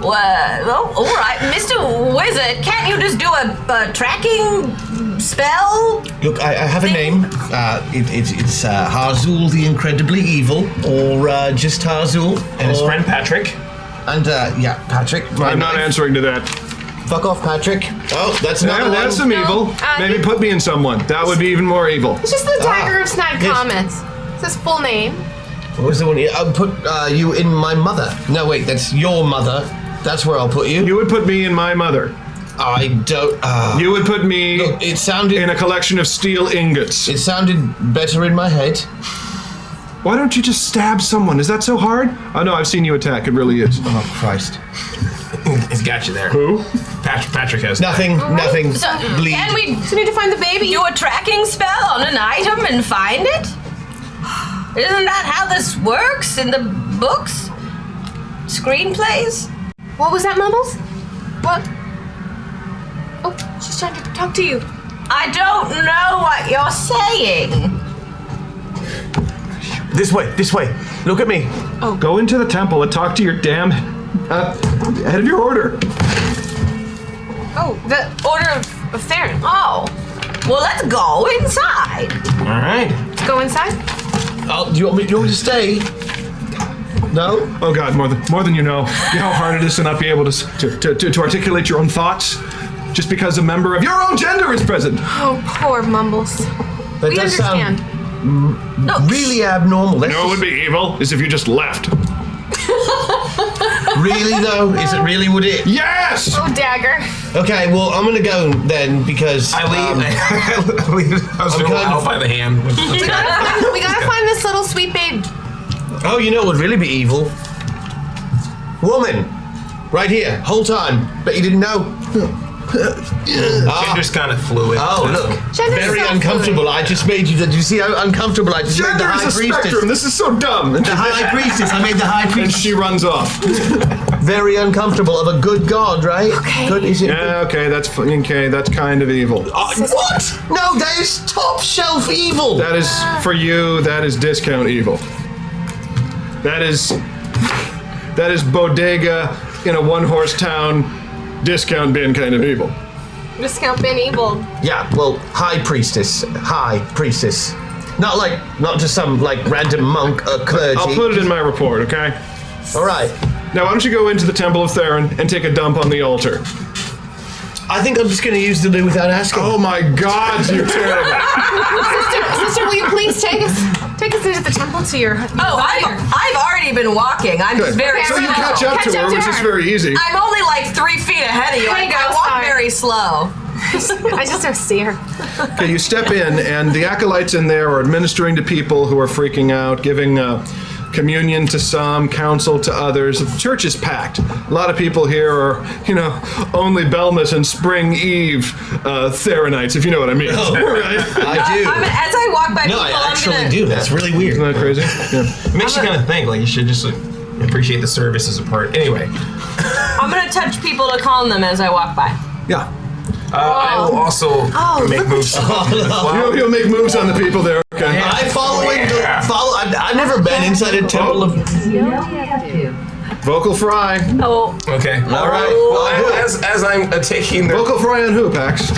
Well, all right, Mr. Wizard, can't you just do a tracking spell? Look, I have a name. It's Harzul the Incredibly Evil, or just Harzul. And his friend Patrick. And yeah, Patrick. I'm not answering to that. Fuck off, Patrick. Oh, that's another one. That's some evil. Maybe put me in someone. That would be even more evil. It's just the dagger of snide comments. It's his full name. What was the one? I'll put you in my mother. No, wait, that's your mother. That's where I'll put you. You would put me in my mother. I don't. You would put me. Look, it sounded in a collection of steel ingots. It sounded better in my head. Why don't you just stab someone? Is that so hard? Oh no, I've seen you attack. It really is. Oh Christ. He's got you there. Who? Patrick has nothing. Nothing. So, bleed. can we need to find the baby? Do a tracking spell on an item and find it? Isn't that how this works in the books? Screenplays? What was that, Mumbles? What? Oh, she's trying to talk to you. I don't know what you're saying. This way. Look at me. Oh. Go into the temple and talk to your damn head of your order. Oh, the Order of Theron. Oh. Well, let's go inside. All right. Let's go inside. Oh, do you want me to stay? No? Oh God, more than you know. You know how hard it is to not be able to articulate your own thoughts just because a member of your own gender is present. Oh, poor Mumbles. That We does understand. sound really abnormal. You know what would be evil is if you just left. Really though? Is it really? Would it? Yes! Oh, dagger. Okay, well I'm gonna go then because I leave. I leave. I was out by the hand. We gotta find this little sweet babe. Oh, you know what would really be evil? Woman, right here, whole time. Bet you didn't know. Gender's kind of fluid. Oh, look. Gender's Very so uncomfortable. fluid. I just made you. Did you see how uncomfortable I just made the Gender high is a priestess? spectrum. This is so dumb. The high priestess. I made the high And priestess. she runs off. Very uncomfortable of a good god, right? Okay. Good, is it? Yeah, okay, that's kind of evil. What? No, that is top shelf evil. That is for you. That is discount evil. That is bodega in a one-horse town, discount bin kind of evil. Discount bin evil. Yeah, well, high priestess. Not just some random monk or clergy. I'll put it in my report, okay? All right. Now, why don't you go into the Temple of Theron and take a dump on the altar? I think I'm just going to use the loo without asking. Oh my God, you're terrible. Sister, will you please take us into the temple to your? Oh, I've already been walking. I'm Good. very So slow. you catch up to her, which is very easy. I'm only 3 feet ahead of you. Here you go, I walk sorry. very slow. I just don't see her. Okay, you step in, and the acolytes in there are administering to people who are freaking out, giving communion to some, counsel to others. The church is packed. A lot of people here are, only Belmas and Spring Eve Theronites, if you know what I mean. Right? I do. As I walk by No, people, I actually I'm gonna, do. That's really weird. Isn't that crazy? Yeah. It makes you kind of think you should just appreciate the service as a part. Anyway, I'm gonna touch people to calm them as I walk by. Yeah. I will also make moves. You'll make moves on the people there. Okay. I follow. I've never been inside a temple of. Vocal fry. Oh. Okay. All right. Well, as I'm taking the Vocal fry on who, Pax?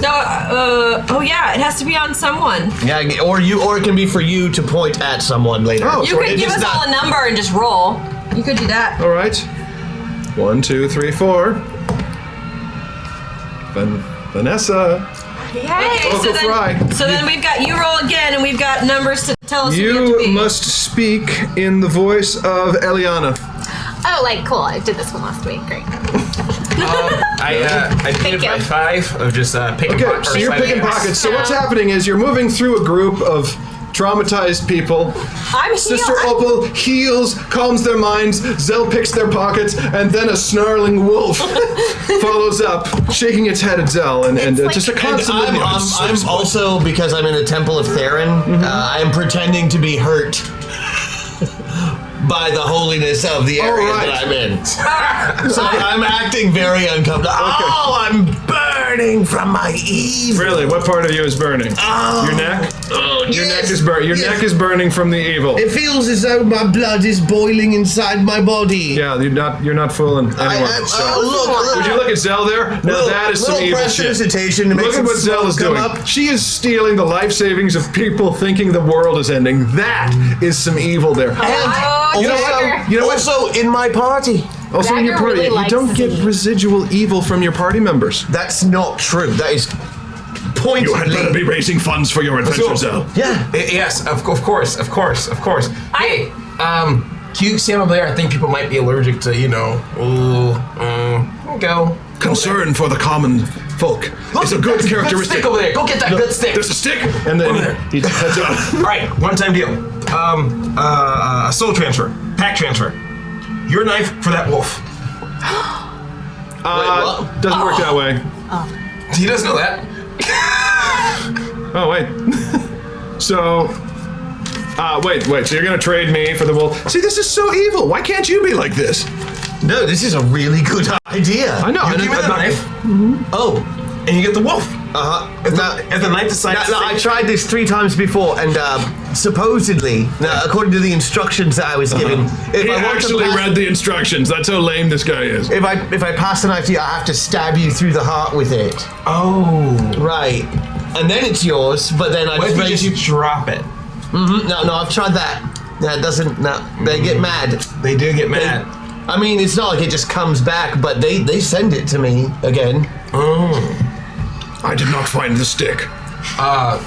No. Oh yeah, it has to be on someone. Yeah, or it can be for you to point at someone later. Oh, You could give us all a number and just roll. You could do that. All right. 1, 2, 3, 4. Vanessa. Yay! Okay, Vocal fry. so then we've got you roll again, and we've got numbers to tell us who we have to You be. must speak in the voice of Eliana. Oh, cool. I did this one last week. Great. I did you. my 5 of just picking Okay, pockets. so you're picking pockets. So what's happening is you're moving through a group of traumatized people. I'm Sister healed. Opal heals, calms their minds, Zell picks their pockets, and then a snarling wolf follows up, shaking its head at Zell, and just a constant. I'm also, because I'm in the Temple of Theron, I'm pretending to be hurt by the holiness of the area that I'm in. So I'm acting very uncomfortable. Oh, I'm burned! burning from my evil. Really? What part of you is burning? Your neck? Your neck is burning. Your neck is burning from the evil. It feels as though my blood is boiling inside my body. Yeah, you're not fooling anyone. Would you look at Zell there? Now that is some evil shit. Look at what Zell is doing. She is stealing the life savings of people thinking the world is ending. That is some evil there. And you know what? Also in my party. Also in your party, really you likes don't get me. residual evil from your party members. That's not true. That is pointedly. You had better be raising funds for your adventure, Zell. Yeah. Yes, of course. Hey, cute Sam over there. I think people might be allergic to, go. Concern for the common folk is a good characteristic. Stick over there. Go get that good stick. There's a stick, and then he heads on. All right, one-time deal. Soul transfer, pack transfer. Your knife for that wolf. Doesn't work that way. He doesn't know that. Oh wait. So, wait. So you're gonna trade me for the wolf? See, this is so evil. Why can't you be like this? No, this is a really good idea. I know. You give me the knife. Oh. And you get the wolf. If the knife decides to I tried this 3 times before, and supposedly, according to the instructions that I was given, if He I want actually to read the instructions. That's how lame this guy is. If I pass the knife to you, I have to stab you through the heart with it. Oh. Right. And then it's yours, but then What if you just drop it? No, I've tried that. That doesn't. No, they get mad. They do get mad. I mean, it's not like it just comes back, but they send it to me again. I did not find the stick.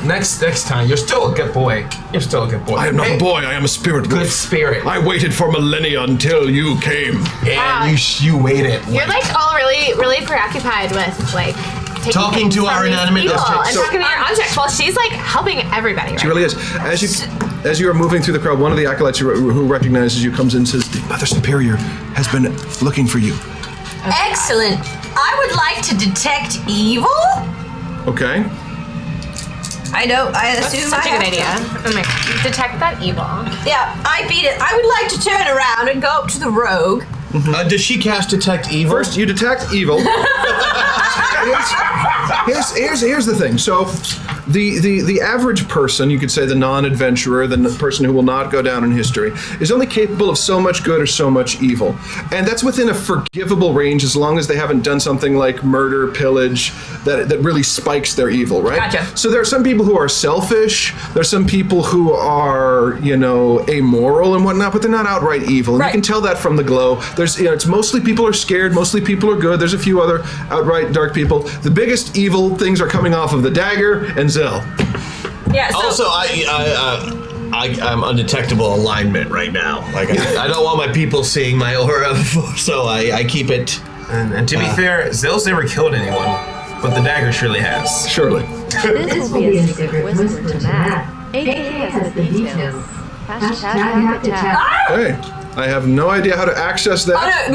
Next time, you're still a good boy. I am not a boy. I am a spirit wolf. Good spirit. I waited for millennia until you came. And you waited. You're like all really, really preoccupied with like Talking to our inanimate people and objects. talking to your objects while she's like helping everybody. Right She really is. As you are moving through the crowd, one of the acolytes who recognizes you comes in and says, "The Mother Superior has been looking for you." Excellent. I would like to detect evil. Okay. I know. I That's assume such I a good have idea. to- Oh my God. Detect that evil. Yeah, I beat it. I would like to turn around and go up to the rogue. Does she cast detect evil? First, you detect evil. Here's the thing. So, the average person, you could say the non-adventurer, the person who will not go down in history, is only capable of so much good or so much evil, and that's within a forgivable range as long as they haven't done something like murder, pillage, that really spikes their evil, right? Gotcha. So there are some people who are selfish. There's some people who are, amoral and whatnot, but they're not outright evil. And Right. you can tell that from the glow. There's, it's mostly people are scared, mostly people are good. There's a few other outright dark people. The biggest evil things are coming off of the dagger and Zell. Yeah. So, Also, I'm undetectable alignment right now. Like I don't want my people seeing my aura, so I keep it. And to be fair, Zell's never killed anyone, but the dagger surely has. Surely. This will be a secret whisper to Matt. AK has the details. Hashtag have to chat. Hey, I have no idea how to access that.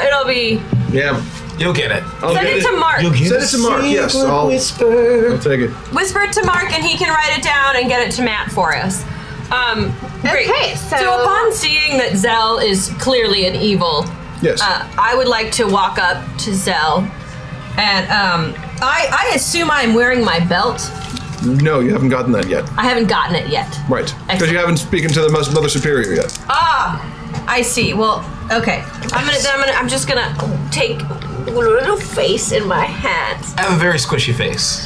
it'll be. Yeah. You'll get it. Send it to Mark. Send it to Mark. Yes, I'll take it. Whisper it to Mark, and he can write it down and get it to Matt for us. Great. Okay, so- upon seeing that Zell is clearly an evil, Yes. I would like to walk up to Zell, and I assume I'm wearing my belt. No, you haven't gotten that yet. I haven't gotten it yet. Right. Because Excellent. you haven't spoken to the Mother Superior yet. Ah, I see. Well, okay. I'm just gonna take a little face in my hands. I have a very squishy face.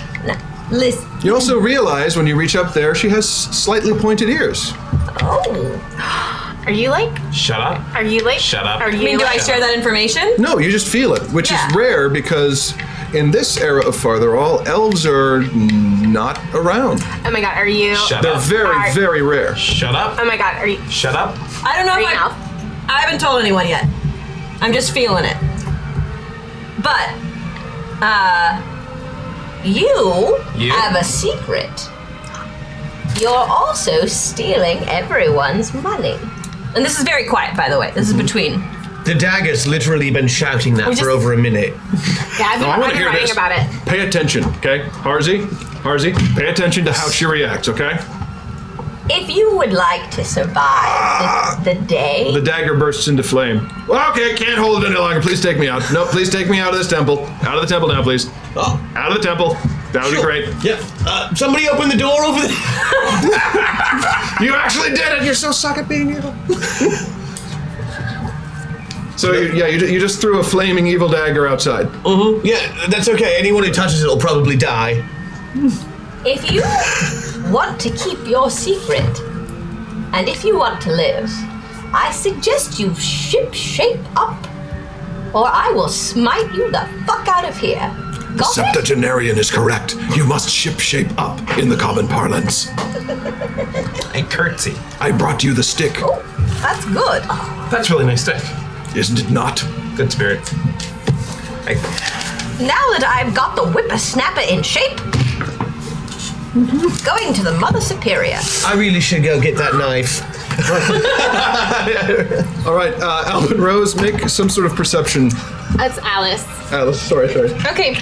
Listen. You also realize when you reach up there, she has slightly pointed ears. Oh. Are you like? Shut up. Are you like? Shut up. Are you? I mean, do I like, share that information? No, you just feel it, which Yeah. is rare because in this era of Fartherall, elves are not around. Oh my God. Are you? Shut They're up. very, very rare. Shut up. Oh my God. Are you? Shut up. I don't know Are if you an elf? I haven't told anyone yet. I'm just feeling it. But, you have a secret. You're also stealing everyone's money. And this is very quiet, by the way. This is between. The dagger's literally been shouting that We for just- over a minute. Yeah, I've been, I want I've to been hear writing this. about it. Pay attention, okay? Harzy, pay attention to how she reacts, okay? If you would like to survive the day, The dagger bursts into flame. Well, okay, can't hold it any longer. Please take me out. No, please take me out of this temple. Out of the temple now, please. Out of the temple. That would be great. Yeah. Somebody open the door over there. You actually did it. You're so suck at being evil. So you just threw a flaming evil dagger outside. Mm-hmm. Yeah, that's okay. Anyone who touches it will probably die. If you want to keep your secret, and if you want to live, I suggest you shape up, or I will smite you the fuck out of here. The septuagenarian is correct. You must shape up in the common parlance. I curtsy. I brought you the stick. Oh, that's good. That's really nice stick. Isn't it not? Good spirit. Now that I've got the whippersnapper in shape, going to the Mother Superior. I really should go get that knife. All right, Alvin Rose, make some sort of perception. That's Alice. Alice, sorry. Okay.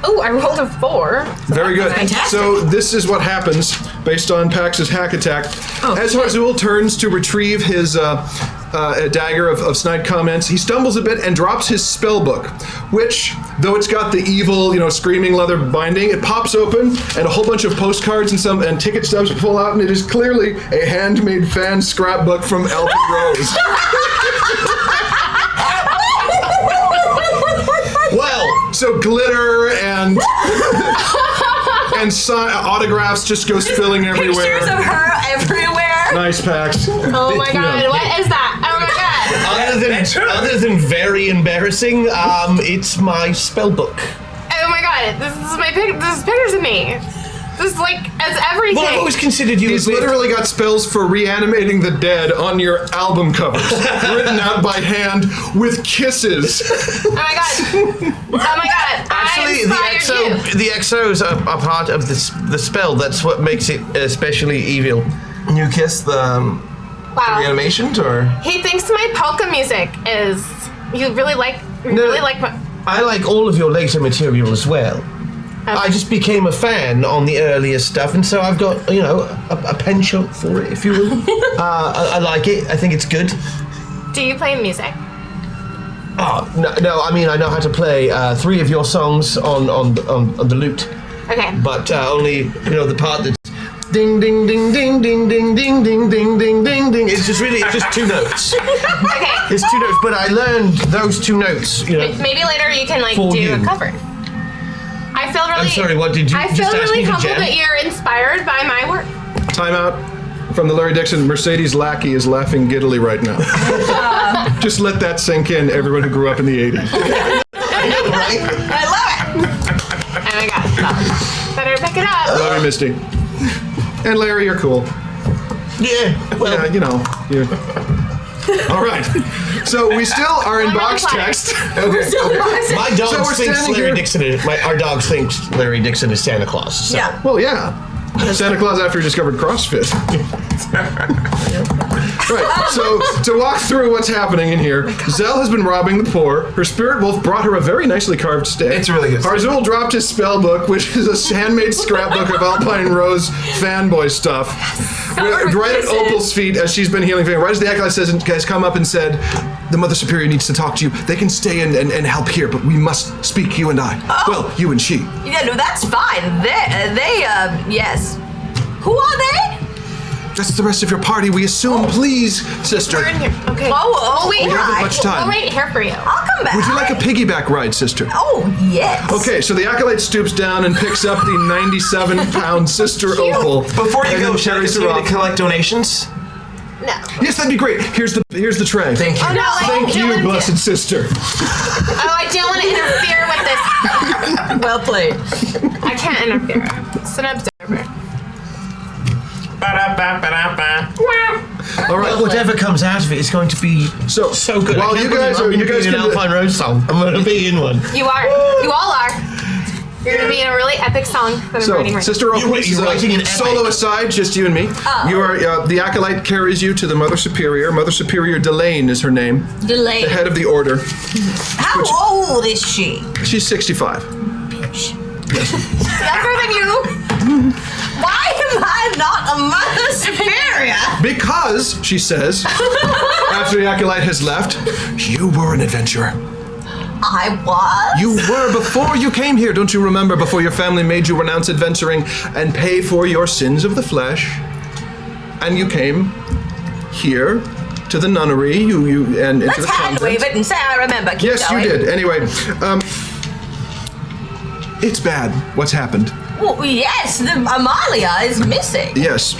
Oh, I rolled a 4. Very good. Fantastic. So this is what happens based on Pax's hack attack. As Harzul turns to retrieve his dagger of snide comments, he stumbles a bit and drops his spell book, which, though it's got the evil, screaming leather binding, it pops open and a whole bunch of postcards and ticket stubs pull out, and it is clearly a handmade fan scrapbook from Alvin Rose. Well, so glitter and autographs just go spilling everywhere. Pictures of her everywhere. Nice, Pax. Oh my god, what is that? Oh my god. Other than very embarrassing, it's my spell book. Oh my god, this is pictures of me. This is it's everything. Well, I've always considered you He's literally got spells for reanimating the dead on your album covers, written out by hand with kisses. Oh my god. Actually, the XO is a part of the spell. That's what makes it especially evil. You kiss the reanimations, or? He thinks my polka music is. You really like my. I like all of your later material as well. Okay. I just became a fan on the earlier stuff, and so I've got, a penchant for it, if you will. I like it. I think it's good. Do you play music? Oh, no, I mean, I know how to play 3 of your songs on the lute. Okay. But only, the part that's ding, ding, ding, ding, ding, ding, ding, ding, ding, ding, ding, ding. It's just 2 notes. Okay. It's 2 notes, but I learned those 2 notes, Maybe later you can, For do you. a cover. I feel really. I'm sorry, what did you I just feel ask really me to humbled jam? that you're inspired by my work. Time out from the Larry Dixon. Mercedes Lackey is laughing giddily right now. Just let that sink in, everyone who grew up in the 80s. I know, right? I love it. Oh my god, stop. Better pick it up. Love you, Misty. And Larry, you're cool. Yeah, well. Yeah, you're... All right. So we still are in box text. Okay. My So dog we're thinks standing Larry here- Dixon is, our dog thinks Larry Dixon is Santa Claus. So. Yeah. Well, yeah. Santa Claus after he discovered CrossFit. Right, so to walk through what's happening in here, Zell has been robbing the poor. Her spirit wolf brought her a very nicely carved stick. It's really good. Harzul dropped his spell book, which is a handmade scrapbook of Alpine Rose fanboy stuff. Right at Opal's feet as she's been healing. Right as the acolyte has come up and said, the Mother Superior needs to talk to you. They can stay and help here, but we must speak, you and I. Oh. Well, you and she. Yeah, no, that's fine. Yes. Who are they? That's the rest of your party, we assume. Please, sister. We're in here. Okay. Oh, wait. We haven't much time. We'll wait here for you. I'll come back. Would you like a piggyback ride, sister? Oh, yes. Okay, so the acolyte stoops down and picks up the 97-pound sister Opal. Before you and go, then should I carries her continue to off. collect donations? No. Yes, that'd be great. Here's the tray. Thank you. Oh no, Thank you, blessed sister. Oh, I don't want to interfere with this. Well played. I can't interfere. It's an observer. All right. Whatever comes out of it is going to be So good. while I can't you believe guys I'm are gonna be in an Alpine Rose song. I'm going to be in one. You are. You all are. You're going to be in a really epic song that I'm writing right Sister Opal, this is You're writing an solo epic. aside, just you and me. You are the acolyte carries you to the Mother Superior. Mother Superior Delane is her name. Delay. The head of the order. How old is she? She's 65. Younger than you. Why am I not a Mother Superior? Because, she says, after the acolyte has left, you were an adventurer. I was? You were before you came here, don't you remember? Before your family made you renounce adventuring and pay for your sins of the flesh. And you came here to the nunnery, and into Let's the hand convent. wave it and say I remember. Keep Yes, going. you did. Anyway, it's bad. What's happened? Well, yes, Amalia is missing. Yes.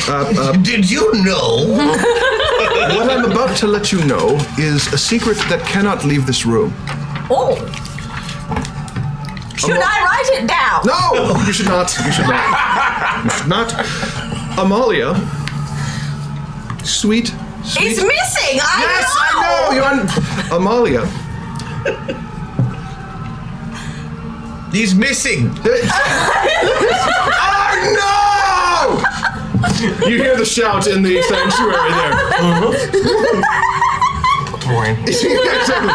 Did you know? What I'm about to let you know is a secret that cannot leave this room. Oh. Should I write it down? No, you should not. You should not. You should not. Amalia, sweet. He's missing. Yes, I know. You're on. Amalia. He's missing. Oh no! You hear the shout in the sanctuary there. Exactly.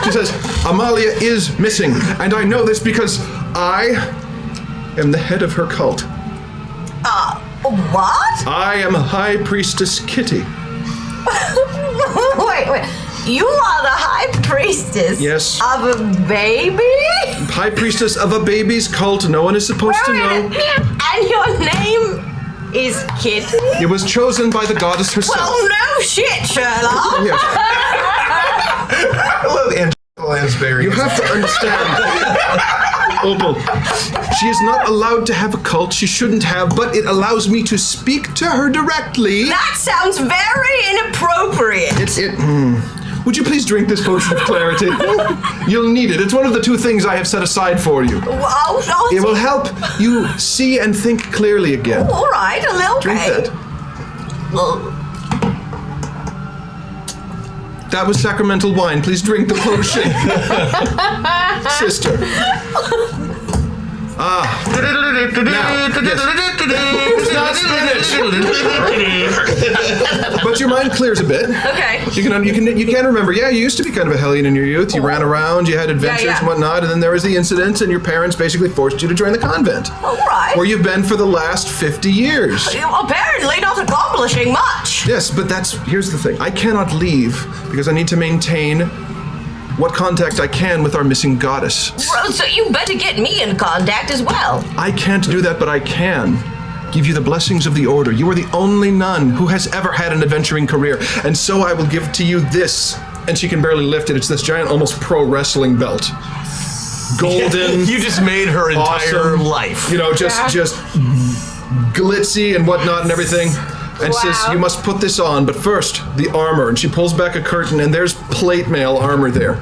She says, Amalia is missing, and I know this because I am the head of her cult. What? I am High Priestess Kitty. Wait. You are the high priestess Yes. of a baby? High Priestess of a baby's cult. No one is supposed to know. And your name is Kitty? It was chosen by the goddess herself. Well, no shit, Sherlock. Yes. I love Angela Lansbury. You have to understand, Opal. She is not allowed to have a cult. She shouldn't have, but it allows me to speak to her directly. That sounds very inappropriate. Would you please drink this potion of clarity? You'll need it. It's one of the two things I have set aside for you. It will help you see and think clearly again. All right, a little Drink bit. that. That was sacramental wine. Please drink the potion. Sister. Now, yes. It's not spinach. But your mind clears a bit. Okay. You can remember. Yeah, you used to be kind of a hellion in your youth. You ran around, you had adventures and whatnot, and then there was the incident, and your parents basically forced you to join the convent. All right. Where you've been for the last 50 years. Apparently not accomplishing much. Yes, but here's the thing. I cannot leave because I need to maintain what contact I can with our missing goddess. So you better get me in contact as well. I can't do that, but I can give you the blessings of the order. You are the only nun who has ever had an adventuring career, and so I will give to you this. And she can barely lift it. It's this giant, almost pro wrestling belt. Golden. You just made her entire awesome, life. You know, just glitzy and whatnot and everything. And says, you must put this on, but first, the armor. And she pulls back a curtain, and there's plate mail armor there.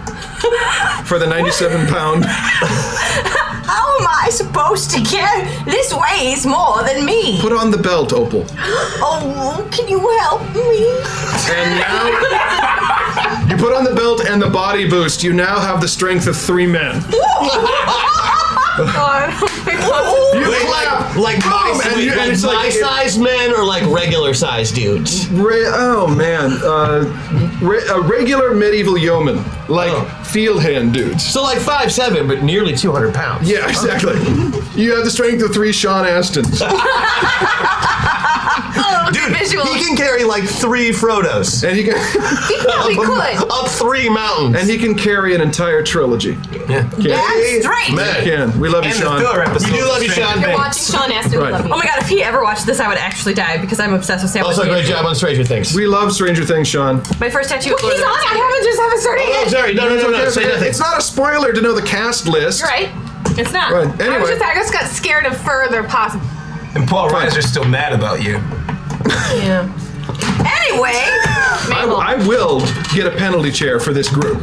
For the 97-pound. How am I supposed to carry? This weighs more than me. Put on the belt, Opal. Oh, can you help me? And now, you put on the belt and the body boost. You now have the strength of 3 men. You clap. Like my size men or like regular size dudes? Oh man, a regular medieval yeoman, like field hand dudes. So like 5'7", but nearly 200 pounds. Yeah, exactly. You have the strength of 3 Sean Astons. Dude, he can carry like 3 Frodos. And he can up 3 mountains. And he can carry an entire trilogy. Yeah. That's straight. Man. Can. We love you, Sean. We do love you, Sean. You're watching Sean Astin. We love you. Oh my god, if he ever watched this, I would actually die because I'm obsessed with Sam. Also, great job on Stranger Things. We love Stranger Things, Sean. My first tattoo was He's on. I haven't started Oh, yet. sorry. No. Say nothing. It's not a spoiler to know the cast list. You're right. It's not. Right. I Anyway, just got scared of further possible. And Paul Reiser's still mad about you. Yeah. Anyway, I will get a penalty chair for this group.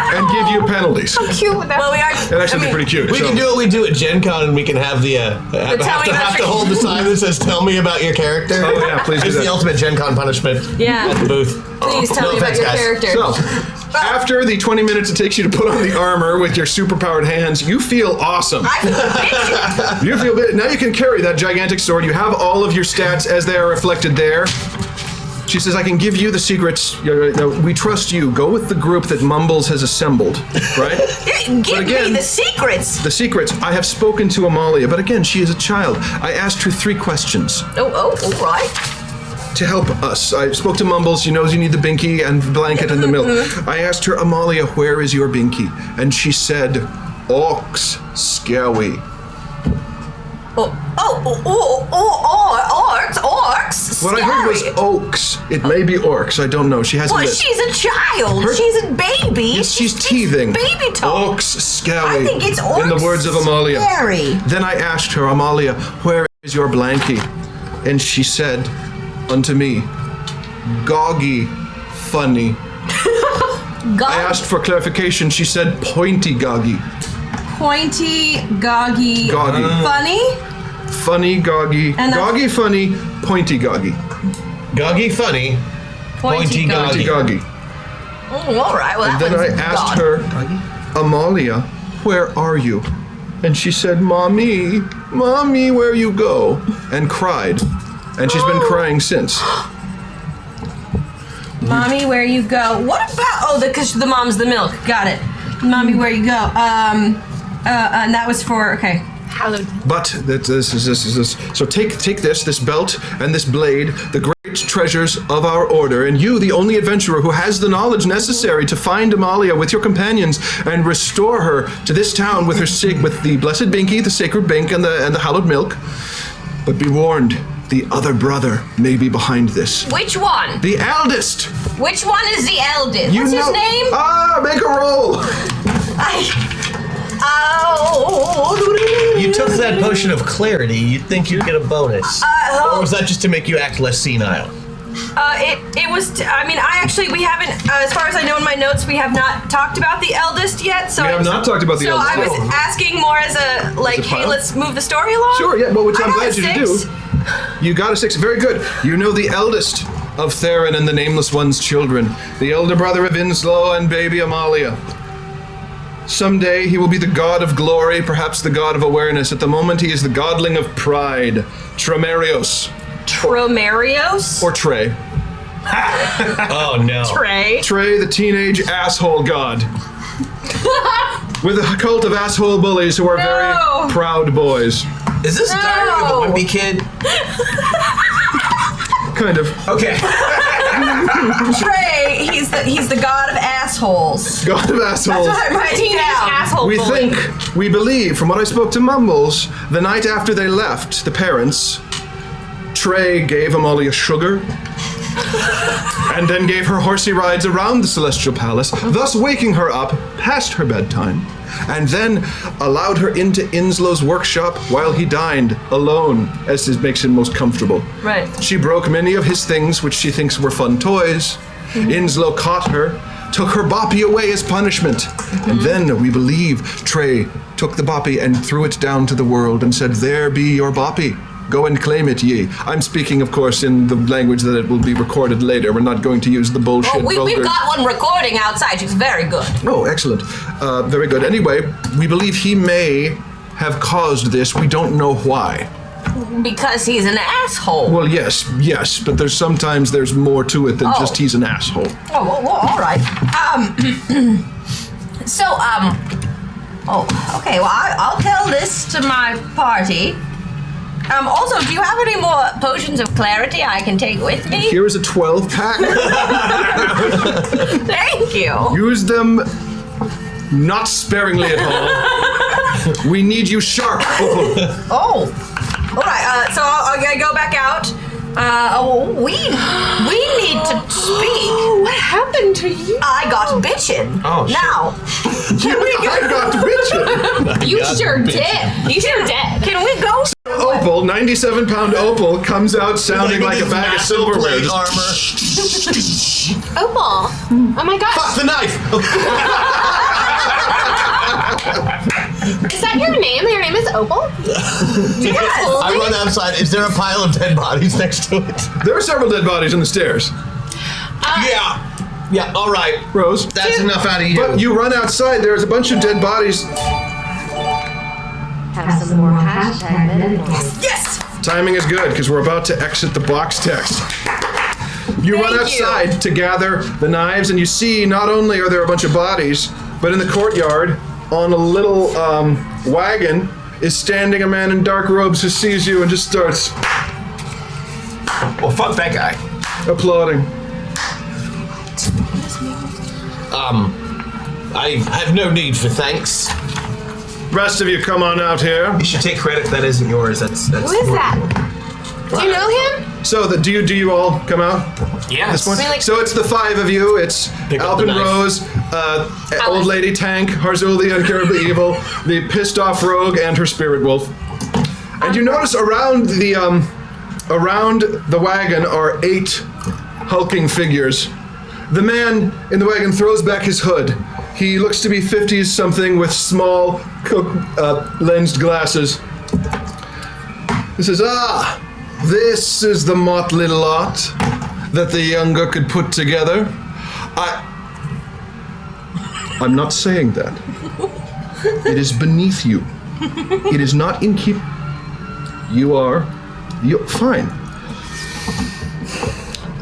And give you penalties. Cute with that. Well, we are. It'd actually be pretty cute. We so. can do what we do at Gen Con, and we can have the have to hold the sign that says "Tell me about your character." Oh yeah, please do It's that. the ultimate Gen Con punishment. Yeah. At the booth. Please tell No me about offense, your guys. character. So, after the 20 minutes it takes you to put on the armor with your superpowered hands, you feel awesome. You feel good. Now you can carry that gigantic sword. You have all of your stats as they are reflected there. She says, I can give you the secrets. We trust you. Go with the group that Mumbles has assembled, right? give me the secrets. The secrets. I have spoken to Amalia, but again, she is a child. I asked her 3 questions. Oh, all right. to help us. I spoke to Mumbles. She knows you need the binky and blanket and the milk. I asked her, Amalia, where is your binky? And she said, Orcs, Scawy. Orcs. What I heard was oaks. It may be orcs. I don't know. She hasn't. Well, she's a child. She's a baby. Yes, she's teething. Baby talk. Orcs, Scawy. I think it's orcs. In the words of Amalia. Scary. Then I asked her, Amalia, where is your blankie? And she said unto me, Goggy, funny. I asked for clarification. She said, pointy goggy. Pointy, goggy, funny? Funny, goggy. And Goggy, funny, pointy goggy. Goggy, funny, pointy goggy. Oh, all right. Well, And that then I one's asked gone. her, Amalia, where are you? And she said, Mommy, where you go? And cried. And she's been crying since. Mommy, where you go? What about? Because the mom's the milk. Got it. Mommy, where you go? And that was for okay. But this is. So take this belt and this blade, the great treasures of our order, and you, the only adventurer who has the knowledge necessary to find Amalia with your companions and restore her to this town with with the blessed binky, the sacred bink, and the hallowed milk. But be warned, the other brother may be behind this. Which one? The eldest. Which one is the eldest? What's his name? Make a roll. You took that potion of clarity. You'd think you'd get a bonus. Or was that just to make you act less senile? It was. We haven't. As far as I know in my notes, we have not talked about the eldest yet. So We have not talked about the eldest. So I was asking more as a hey, let's move the story along. Sure, yeah. Well, which I'm I got glad you a to 6. do. You got a 6. Very good. You know the eldest of Theron and the Nameless One's children, the elder brother of Inslow and baby Amalia. Someday he will be the god of glory, perhaps the god of awareness. At the moment, he is the godling of pride, Tremerios. Tromerios? Or Trey. Oh no. Trey. Trey, the teenage asshole god. With a cult of asshole bullies who are very proud boys. Is this Diary of a Wimpy Kid? Kind of. Okay. Trey, he's the god of assholes. God of assholes. That's what I'm writing down. Asshole We bully. we believe, from what I spoke to Mumbles, the night after they left, the parents, Trey gave Amalia sugar, and then gave her horsey rides around the Celestial Palace, thus waking her up past her bedtime, and then allowed her into Inslow's workshop while he dined alone, as it makes him most comfortable. Right. She broke many of his things, which she thinks were fun toys. Inslow caught her, took her boppy away as punishment. And then, we believe, Trey took the boppy and threw it down to the world and said, "There be your boppy. Go and claim it, ye." I'm speaking, of course, in the language that it will be recorded later. We're not going to use the bullshit We've vulgar- got one recording outside. She's very good. Oh, excellent. Very good. Anyway, we believe he may have caused this. We don't know why. Because he's an asshole. Well, yes, but sometimes there's more to it than just he's an asshole. Oh, well, all right. Okay, well, I'll tell this to my party. Also, do you have any more potions of clarity I can take with me? Here is a 12-pack. Thank you. Use them not sparingly at all. We need you sharp. Oh, all right. So I go back out. We need to speak. What happened to you? I got bitchin'. Oh, shit. Now, can we go? I got bitchin'. You sure did. You sure did. Can we go? Opal, 97-pound Opal, comes out sounding like a bag of silverware. Plate armor. Opal. Oh my gosh. Fuck the knife. Is that your name? Your name is Opal? Yes. I run outside. Is there a pile of dead bodies next to it? There are several dead bodies on the stairs. Yeah, all right. Rose. That's enough out of you. But you run outside, there's a bunch of dead bodies. Have some more hashtag Metaverse. Yes. Timing is good, because we're about to exit the box text. You run outside to gather the knives, and you see not only are there a bunch of bodies, but in the courtyard, on a little wagon, is standing a man in dark robes who sees you and just starts. Well, fuck that guy. Applauding. I have no need for thanks. Rest of you, come on out here. You should take credit. That isn't yours. That's. Who is that? Do you know him? So, do you all come out? Yes. This point? I mean, like- So it's the 5 of you. It's Pick up the Alpin knife. Rose, Old Lady Tank, Harzul the Uncurable Evil, the pissed off rogue, and her spirit wolf. And you notice around the wagon are 8 hulking figures. The man in the wagon throws back his hood. He looks to be 50s something with small lensed glasses. He says, this is the motley lot that the younger could put together. I'm not saying that. It is beneath you. It is not in keep. You're fine.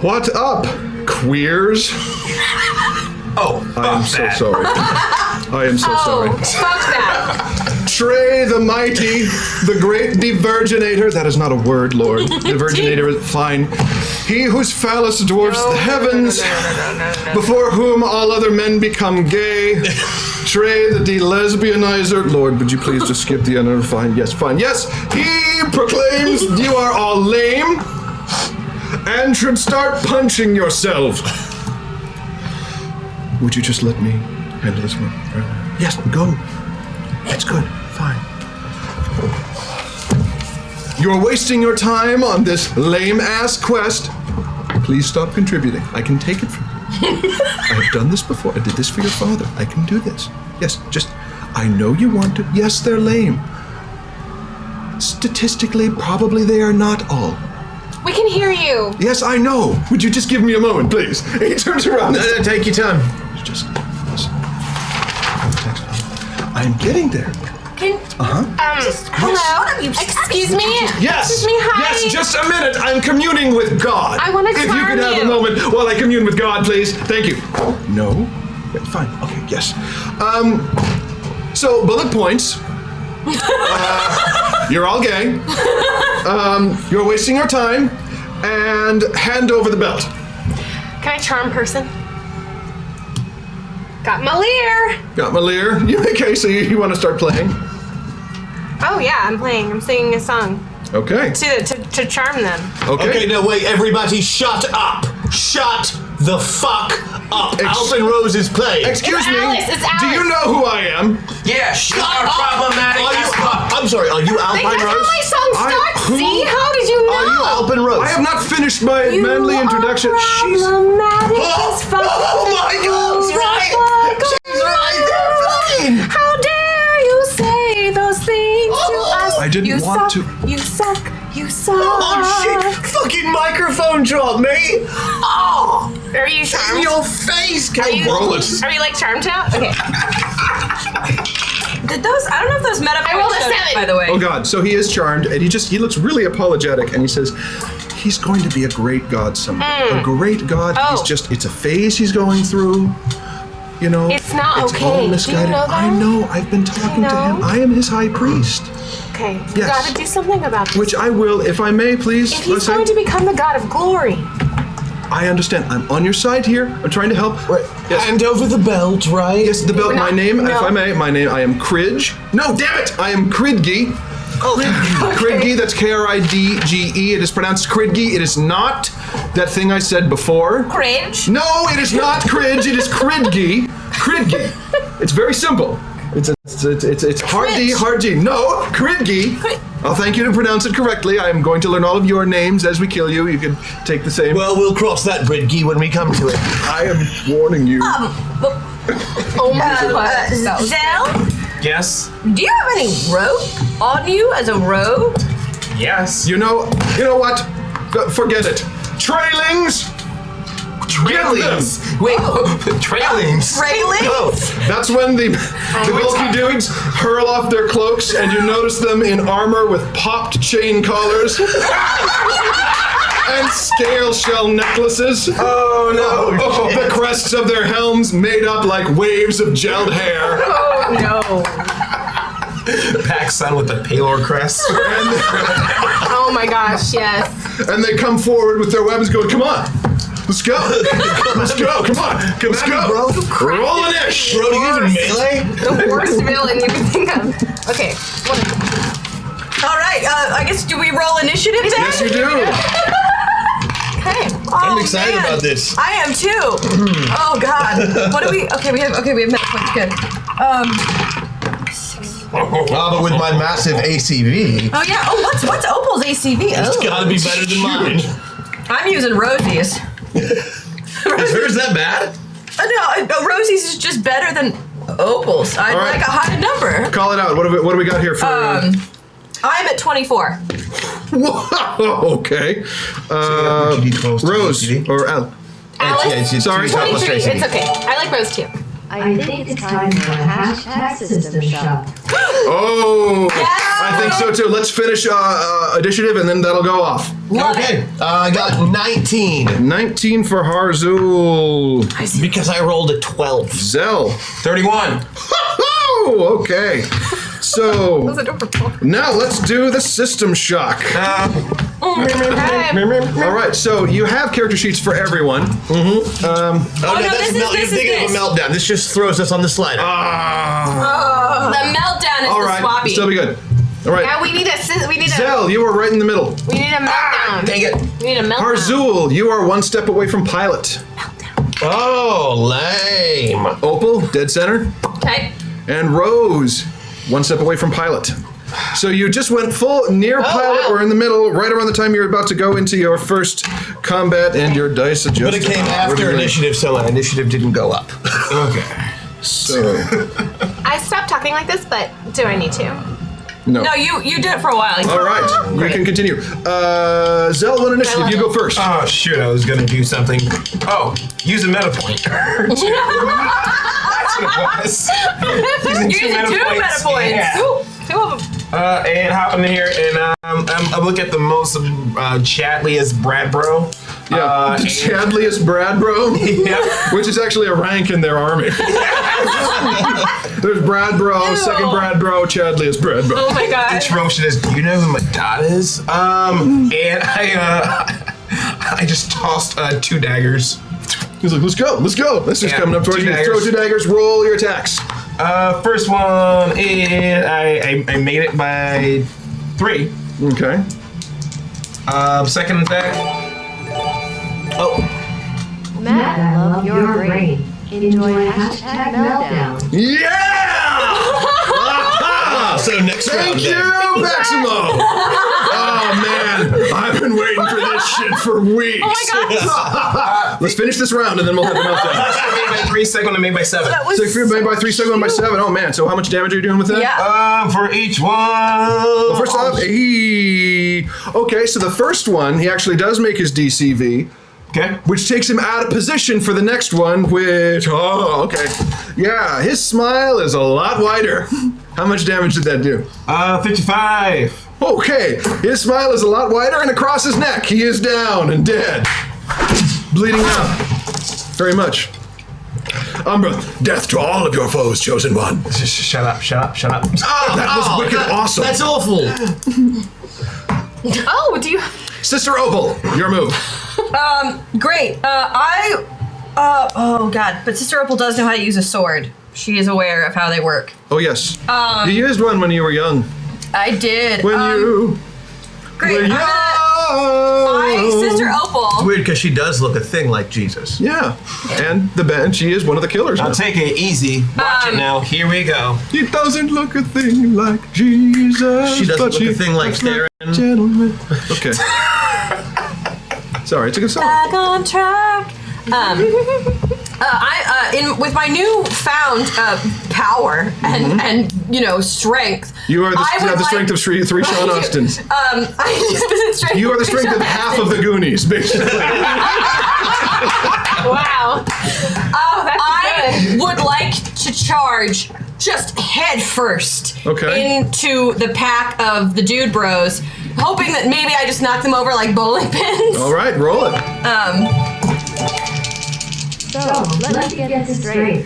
What up, queers? Oh, I am so sorry. I am so sorry. Fuck that. Trey the mighty, the great diverginator. That is not a word, Lord. Diverginator is fine. He whose phallus dwarfs the heavens, before whom all other men become gay. Trey the de-lesbianizer. Lord, would you please just skip the end? Fine. Yes, fine. Yes, he proclaims you are all lame and should start punching yourselves. Would you just let me handle this one? Yes, go. It's good. Fine. You're wasting your time on this lame-ass quest. Please stop contributing. I can take it from you. I have done this before. I did this for your father. I can do this. Yes, I know you want to. Yes, they're lame. Statistically, probably they are not all. We can hear you. Yes, I know. Would you just give me a moment, please? He turns around. Take your time. Just listen. I'm getting there. Hello? Excuse me? Yes. Excuse me, hi. Yes, just a minute. I'm communing with God. I wanna If you charm could have you. a moment while I commune with God, please. Thank you. No? Wait, fine. Okay, yes. So, bullet points. You're all gay. You're wasting your time. And hand over the belt. Can I charm person? Got my leer. Got my leer. Okay, so you want to start playing? Oh yeah, I'm playing. I'm singing a song Okay. to charm them. Okay, no, wait, everybody shut up. Shut the fuck up. Alvin Rose is playing. Excuse me. Alice, it's Do you Alice. know who I am? Yeah, Shut you are up. problematic. Are you, as fuck. I'm sorry, are you Alpine That's how Rose? my song starts. who? See? How did you know? Are you Alpine Rose? I have not finished my manly introduction. She's problematic as fuck. Oh my God, she's right. She's right. They're fine. How dare you say those things to us? I didn't you want suck, to. You suck. You suck. Oh shit! Fucking microphone drop, mate. Oh, Are you charmed? in your face, Are you, Roll it. are you like charmed out? Okay. Did those? I don't know if those meta I rolled a points showed up, 7. by the way. Oh God! So he is charmed, and he looks really apologetic, and he says, "He's going to be a great god someday. A great god. Oh. It's a phase he's going through. You know, It's not it's okay. all Do you misguided. know that? I know. I've been talking to him. know? I am his high priest, Okay. You Yes. gotta do something about this. which I will, if I may, please. If he's going to become the god of glory. I understand. I'm on your side here. I'm trying to help. Right. Yes. Hand over the belt, right? Yes, the belt. We're My not- name, no. if I may, my name. I am Kridge. No, damn it! I am Kridgi. Kridgi. That's Kridge. It is pronounced Kridgi. It is not that thing I said before. Cringe. No, it is not Kridge. It is Kridgi. Kridgi. It's very simple. It's hard D, hard G. No, Kridgi. I'll thank you to pronounce it correctly. I am going to learn all of your names as we kill you. You can take the same. Well, we'll cross that bridge when we come to it. I am warning you. Oh my god. Zell, Yes. do you have any rope on you as a robe? Yes. You know what? Forget it. Trailings. Trailings. Wait, trailings. Railing? Oh, That's when the bulky dudes hurl off their cloaks and you notice them in armor with popped chain collars and scale shell necklaces. oh no. Oh, the crests of their helms made up like waves of gelled hair. Oh no. PacSun with the Palor crest. Oh my gosh, yes. And they come forward with their weapons going, come on. Let's go. Let's go. Come on. Let's go. Bro. Roll an ish. Bro, do you even melee? The worst villain you can think of. Okay. All right. I guess do we roll initiative then? Yes, you do. Okay. I'm excited about this. I am too. Oh God. What do we? Okay, we have meta points. Good. But with my massive ACV, Oh yeah. Oh, what's Opal's ACV? it's Oh. gotta be better than mine. I'm using Rosie's. Is hers that bad? No, Rosie's is just better than Opal's. I'd All right. like a high number. Call it out. What do we got here for? I'm at 24. Whoa, okay. Rose or Al. Alice? Sorry. 23. It's okay. I like Rose too. I think it's time for a hashtag system shock. Oh, I think so too. Let's finish initiative and then that'll go off. Okay, I got 19. 19 for Harzul. Because I rolled a 12. Zell. 31. Oh, okay. So now let's do the system shock. All right, so you have character sheets for everyone. no, You're thinking of a meltdown. This just throws us on the slider. The meltdown is All the right, swappy. still be good. All right. Yeah, we need a Zell, you are right in the middle. We need a meltdown. Dang it. We need a meltdown. Harzul, you are one step away from pilot. Oh, lame. Opal, dead center. Okay. And Rose, one step away from pilot. So you just went full near pilot or in the middle, right around the time you're about to go into your first combat and your dice adjust. But it came after initiative, so my initiative didn't go up. Okay. So, I stopped talking like this, but do I need to? no. No, you did it for a while. All right, you can continue. Zell, one initiative, you go first. Oh, shoot, I was gonna do something. Oh, use a meta point. That's what it was. Using You're using two meta points. Yeah. Two of them. And hop in here, and I look at the most chatliest Brad Bro. Yeah, the Chadliest Brad Bro, Yeah. which is actually a rank in their army. There's Brad Bro, second Brad Bro, Chadliest Brad Bro. Oh my god. Each motion is, do you know who my dad is? And I just tossed 2 daggers. He's like, let's go. This is Yeah, coming up towards 2 you. daggers. Throw 2 daggers, roll your attacks. First one is I made it by 3. Okay. Second attack. Oh, Matt, I love your brain. Enjoy hashtag meltdown. Yeah! So next round. Thank you, then. Maximo! Oh, man. I've been waiting for this shit for weeks. Oh my god. Let's finish this round and then we'll have a meltdown. I made by 3, second one I made by 7. That was So if you're made by 3, second one by 7. Oh, man. So how much damage are you doing with that? Yeah. For each one. First off, okay, so the first one, he actually does make his DCV, Okay. which takes him out of position for the next one, which, okay. Yeah, his smile is a lot wider. How much damage did that do? 55. Okay, his smile is a lot wider and across his neck. He is down and dead. Bleeding out. Very much. Umbra, death to all of your foes, chosen one. Just shut up. That was wicked awesome. That's awful. Oh, do you? Sister Opal, your move. Great. Oh god. But Sister Opal does know how to use a sword. She is aware of how they work. Oh, yes. You used one when you were young. I did. When you Great. were young. Sister Opal. Weird because she does look a thing like Jesus. Yeah. And the bench, she is one of the killers now. I'll take it easy. Watch it now. Here we go. He doesn't look a thing like Jesus. She doesn't but look a thing like Theron. Gentleman. Okay. Sorry, it's a good song. Back on track. With my newfound power and strength. You are the strength of 3 Sean Austins. You are the strength of half of the Goonies, basically. Wow. I would like to charge just head first into the pack of the dude bros, hoping that maybe I just knock them over like bowling pins. All right, roll it. So, let's get this straight.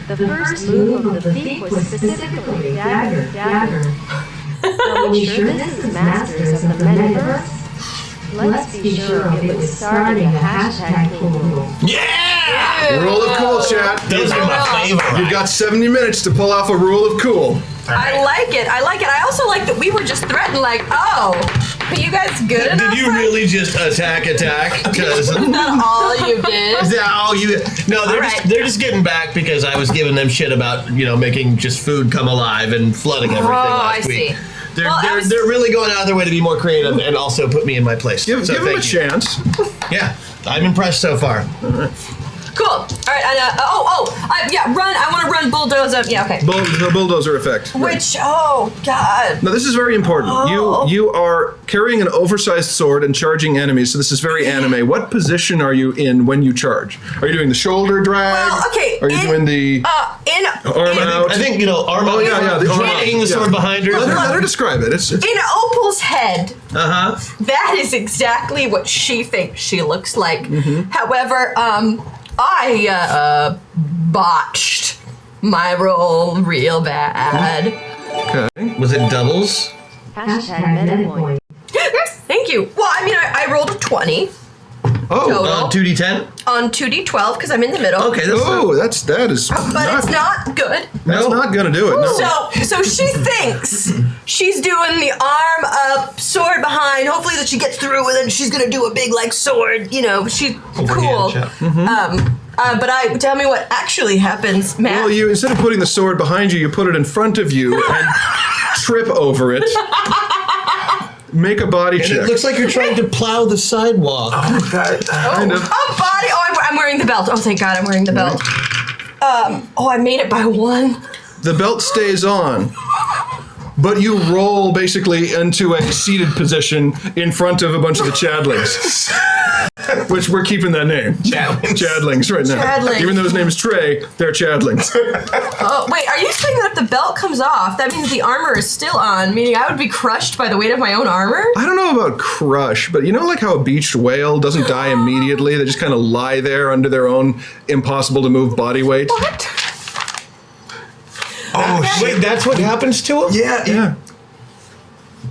The first move of the thief was specifically dagger, dagger. Are we sure this is Masters of the Metaverse? Let's be sure it was starting a hashtag cool. Yeah! Rule of cool, chat. Those are my favorite. You've got 70 minutes to pull off a rule of cool. I like it. I like it. I also like that we were just threatened, like, oh, are you guys good enough? Did you really just attack? Because Not all you did. is that all you? No, they're All just right. they're just getting back because I was giving them shit about making just food come alive and flooding everything last I week. see. They're, Well, I they're, was- they're really going out of their way to be more creative and also put me in my place. Give So them a thank you. chance. Yeah, I'm impressed so far. Cool. All right. And, yeah. Run. I want to run bulldozer. Yeah. Okay. The bulldozer effect. Which? Oh God. Now this is very important. You are carrying an oversized sword and charging enemies, so this is very anime. What position are you in when you charge? Are you doing the shoulder drag? Well, okay. Are you doing the arm out? I think arm out. Oh yeah, the arm out. Dragging the sword behind her. Let her describe it. It's In Opal's head, that is exactly what she thinks she looks like. However, I botched my role real bad. okay. Was it doubles? Hashtag meta point. Thank you. Well, I mean, I rolled a 20 Oh, total 2d10. on 2d12 because I'm in the middle. Okay, that's that is. But it's not good. That's not gonna do it. No. So she thinks she's doing the arm up, sword behind. Hopefully that she gets through with it. And she's gonna do a big sword. She's cool. shot. But tell me what actually happens, Matt. Well, you instead of putting the sword behind you, you put it in front of you and trip over it. Make a body And check. it looks like you're trying to plow the sidewalk. Oh, God. kind of. Oh, body. Oh, I'm wearing the belt. Oh, thank God, I'm wearing the belt. I made it by 1. The belt stays on, but you roll basically into a seated position in front of a bunch of the Chadlings. Which we're keeping that name. Chadlings right now. Chadlings. Even though his name is Trey, they're Chadlings. Oh, wait, are you saying that if the belt comes off, that means the armor is still on, meaning I would be crushed by the weight of my own armor? I don't know about crush, but you know like how a beached whale doesn't die immediately? They just kind of lie there under their own impossible to move body weight? What? Oh, Wait, that's what happens to him? Yeah.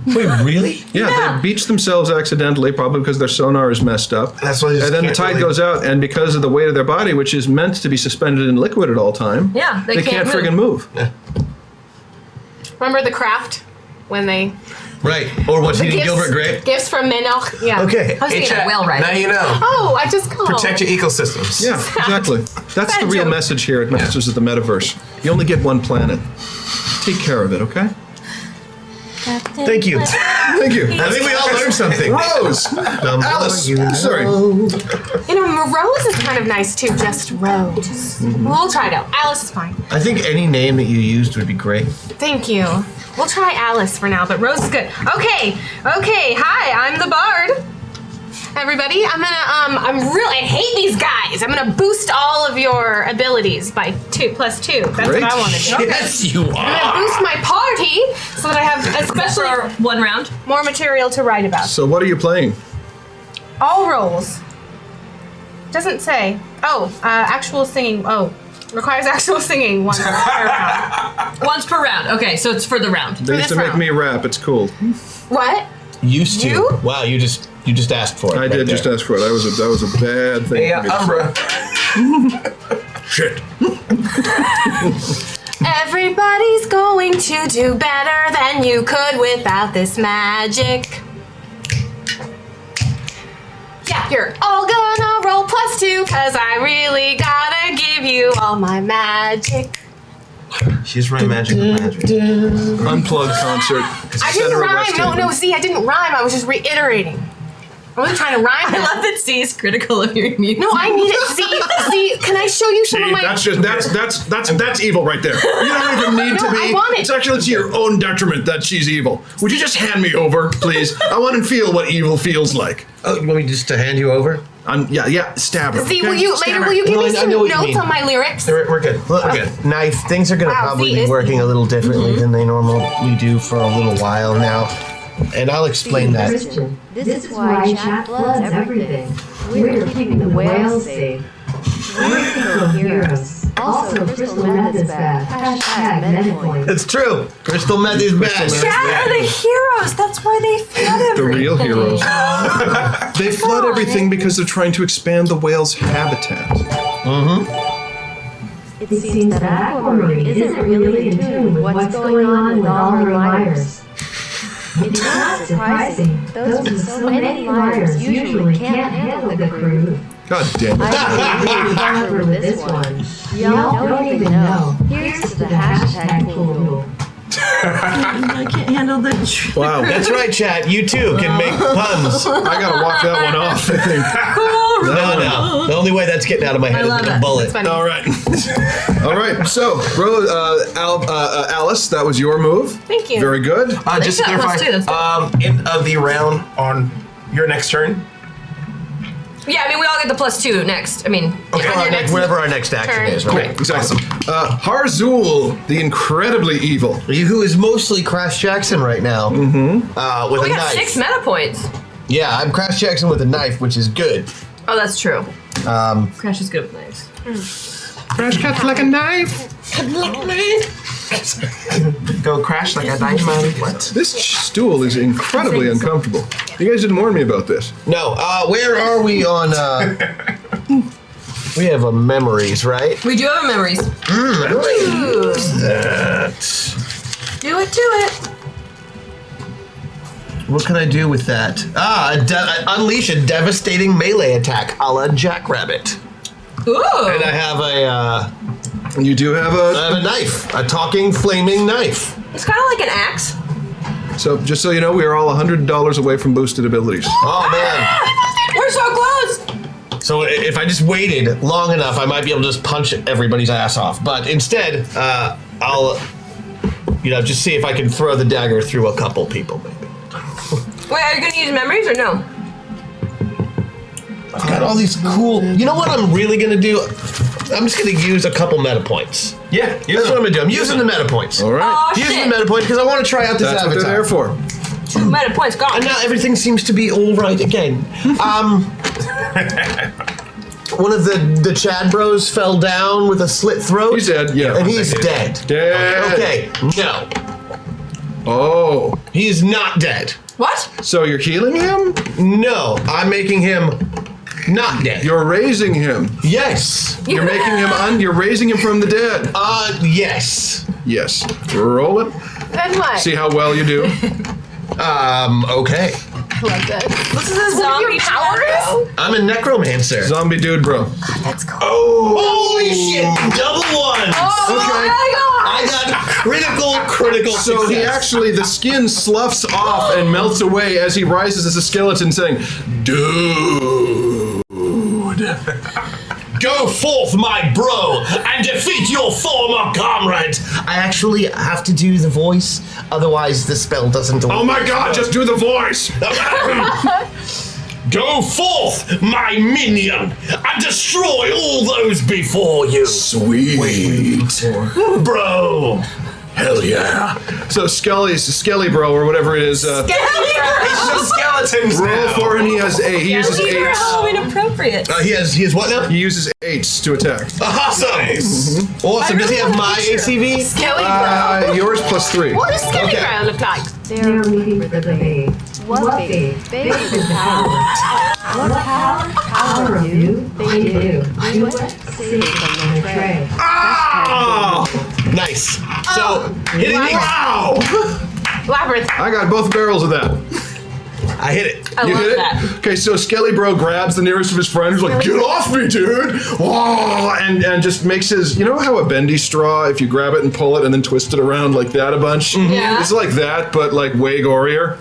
Wait, really? Yeah, they beach themselves accidentally, probably because their sonar is messed up. That's why they just And then the can't tide really- goes out, and because of the weight of their body, which is meant to be suspended in liquid at all time, Yeah, they can't friggin' move. Remember the craft when they Right. Or what's eating Gilbert Grape? Gifts from Minoch. Yeah. Okay. I was thinking chat, a whale, right? Now you know. Oh, I just called. Protect your ecosystems. Yeah, exactly. That's the real joke. message here at Masters of the Metaverse. You only get one planet. Take care of it, okay? Thank you. Thank you. I think we all learned something. Rose! Alice! Sorry. Rose is kind of nice too. Just Rose. We'll try it out. Alice is fine. I think any name that you used would be great. Thank you. We'll try Alice for now, but Rose is good. Okay. Hi, I'm the bard. Everybody, I hate these guys. I'm gonna boost all of your abilities by 2 + 2. That's Great. what I want to do. Yes, you I'm gonna boost my party so that I have especially For 1 round. more material to write about. So what are you playing? All rolls. Doesn't say. Actual singing. Requires actual singing once per round. Once per round. Okay, so it's for the round. They used this to make round. me rap. It's cool. What? Used to. You? Wow, you just asked for it. I right did there. just ask for it. That was a bad thing. Hey, for me to Umbra. Shit. Everybody's going to do better than you could without this magic. Yeah, you're all gonna roll +2, cause I really gotta give you all my magic. She's right magic with magic. Unplugged concert. I didn't rhyme. No, Z, I didn't rhyme. I was just reiterating. I wasn't trying to rhyme. I love that Z is critical of your music. No, I need it. Z, can I show you some of my... That's evil right there. You don't even need to No, be. I want it. It's actually to your own detriment that she's evil. Would you just hand me over, please? I want to feel what evil feels like. Oh, you want me just to hand you over? Stab her. Z, okay? will you Stab her. will you give Well, me I some know what you notes mean. on my lyrics? We're good. We're good. Knife, things are going to Wow, probably see, be it's- working a little differently than they normally do for a little while now. And I'll explain that. Christian, this is why chat floods everything. We're keeping the whales safe. We're the heroes. Also, crystal meth is bad. Hashtag Metacoin. It's true. Crystal meth is bad. Chat are the heroes. That's why they flood The everything. real heroes. They flood everything because they're trying to expand the whale's habitat. It seems that Aquamarine isn't really in tune with what's going on with all her liars. It's not surprising. Those with so many liars usually can't handle the crew. God damn it. I'm really with this one. Y'all don't even know. Here's to the hashtag cool. I can't handle the truth. Wow. That's right, chat. You too can make puns. I gotta walk that one off, I think. No. The only way that's getting out of my head is with a bullet. All right. All right. So, Alice, that was your move. Thank you. Very good. Just to got clarify, +2, that's in the round on your next turn. Yeah, I mean, we all get the +2 next. I mean, Okay, On your next whatever our next action turn. is, right? Exactly. Harzul, the incredibly evil. Who is mostly Crash Jackson right now. Mm-hmm. With we a got knife. 6 meta points. Yeah, I'm Crash Jackson with a knife, which is good. Oh, that's true. Crash is good with knives. Crash cuts like a knife. Go crash like a diamond. What? This stool is incredibly uncomfortable. You guys didn't warn me about this. No, where are we on, we have a memories, right? We do have memories. Do it. What can I do with that? Unleash a devastating melee attack a la Jackrabbit. Ooh. And I have You do have a knife, a talking flaming knife. It's kind of like an axe. So, just so you know, we are all $100 away from boosted abilities. Oh man. We're so close. So if I just waited long enough, I might be able to just punch everybody's ass off. But instead, I'll, just see if I can throw the dagger through a couple people, maybe. Wait, are you going to use memories or no? I've got all these cool. You know what I'm really gonna do? I'm just gonna use a couple meta points. Yeah, That's what I'm gonna do. I'm using the meta points. All right. Oh, Using shit. the meta point because I want to try out this That's what avatar. they're there for. 2 meta points gone. And now everything seems to be all right again. One of the Chad bros fell down with a slit throat. He's dead, yeah. And he's dead. Dead. Okay, no. Oh. He's not dead. What? So you're healing him? No, I'm making him not dead. You're raising him. Yes. You're making him you're raising him from the dead. Yes. Yes. Roll it. Then what? See how well you do. Okay. I love this. This is a zombie powers? I'm a necromancer. Zombie dude, bro. That's cool. Oh, holy shit! Double ones. Okay. I got critical So success. he actually, the skin sloughs off and melts away as he rises as a skeleton saying, dude. Go forth, my bro, and defeat your former comrades. I actually have to do the voice, otherwise the spell doesn't work. Oh my god, just do the voice. Go forth, my minion, and destroy all those before you. Sweet. Bro. Hell yeah. So Skelly bro, or whatever it is, It's just skeletons roll now. for and he uses These are 8s. how inappropriate. He has what now? He uses 8s to attack. Awesome. Awesome. Does he have my ACV? Skelly Bro. Yours plus 3. What does Skelly Okay. Bro look like? They're waiting for the babe. What babe? Babe is power. What power? Power, dude. They do. Do what? Save them on a tray. Oh! Nice. So, hitting me. Wow! Labyrinth. I got both barrels of that. I hit it. I You love hit it? that. Okay, so Skelly Bro grabs the nearest of his friends, who's like, get off me, dude! Whoa! And just makes his, you know how a bendy straw, if you grab it and pull it and then twist it around like that a bunch? Yeah. It's like that, but like way gorier.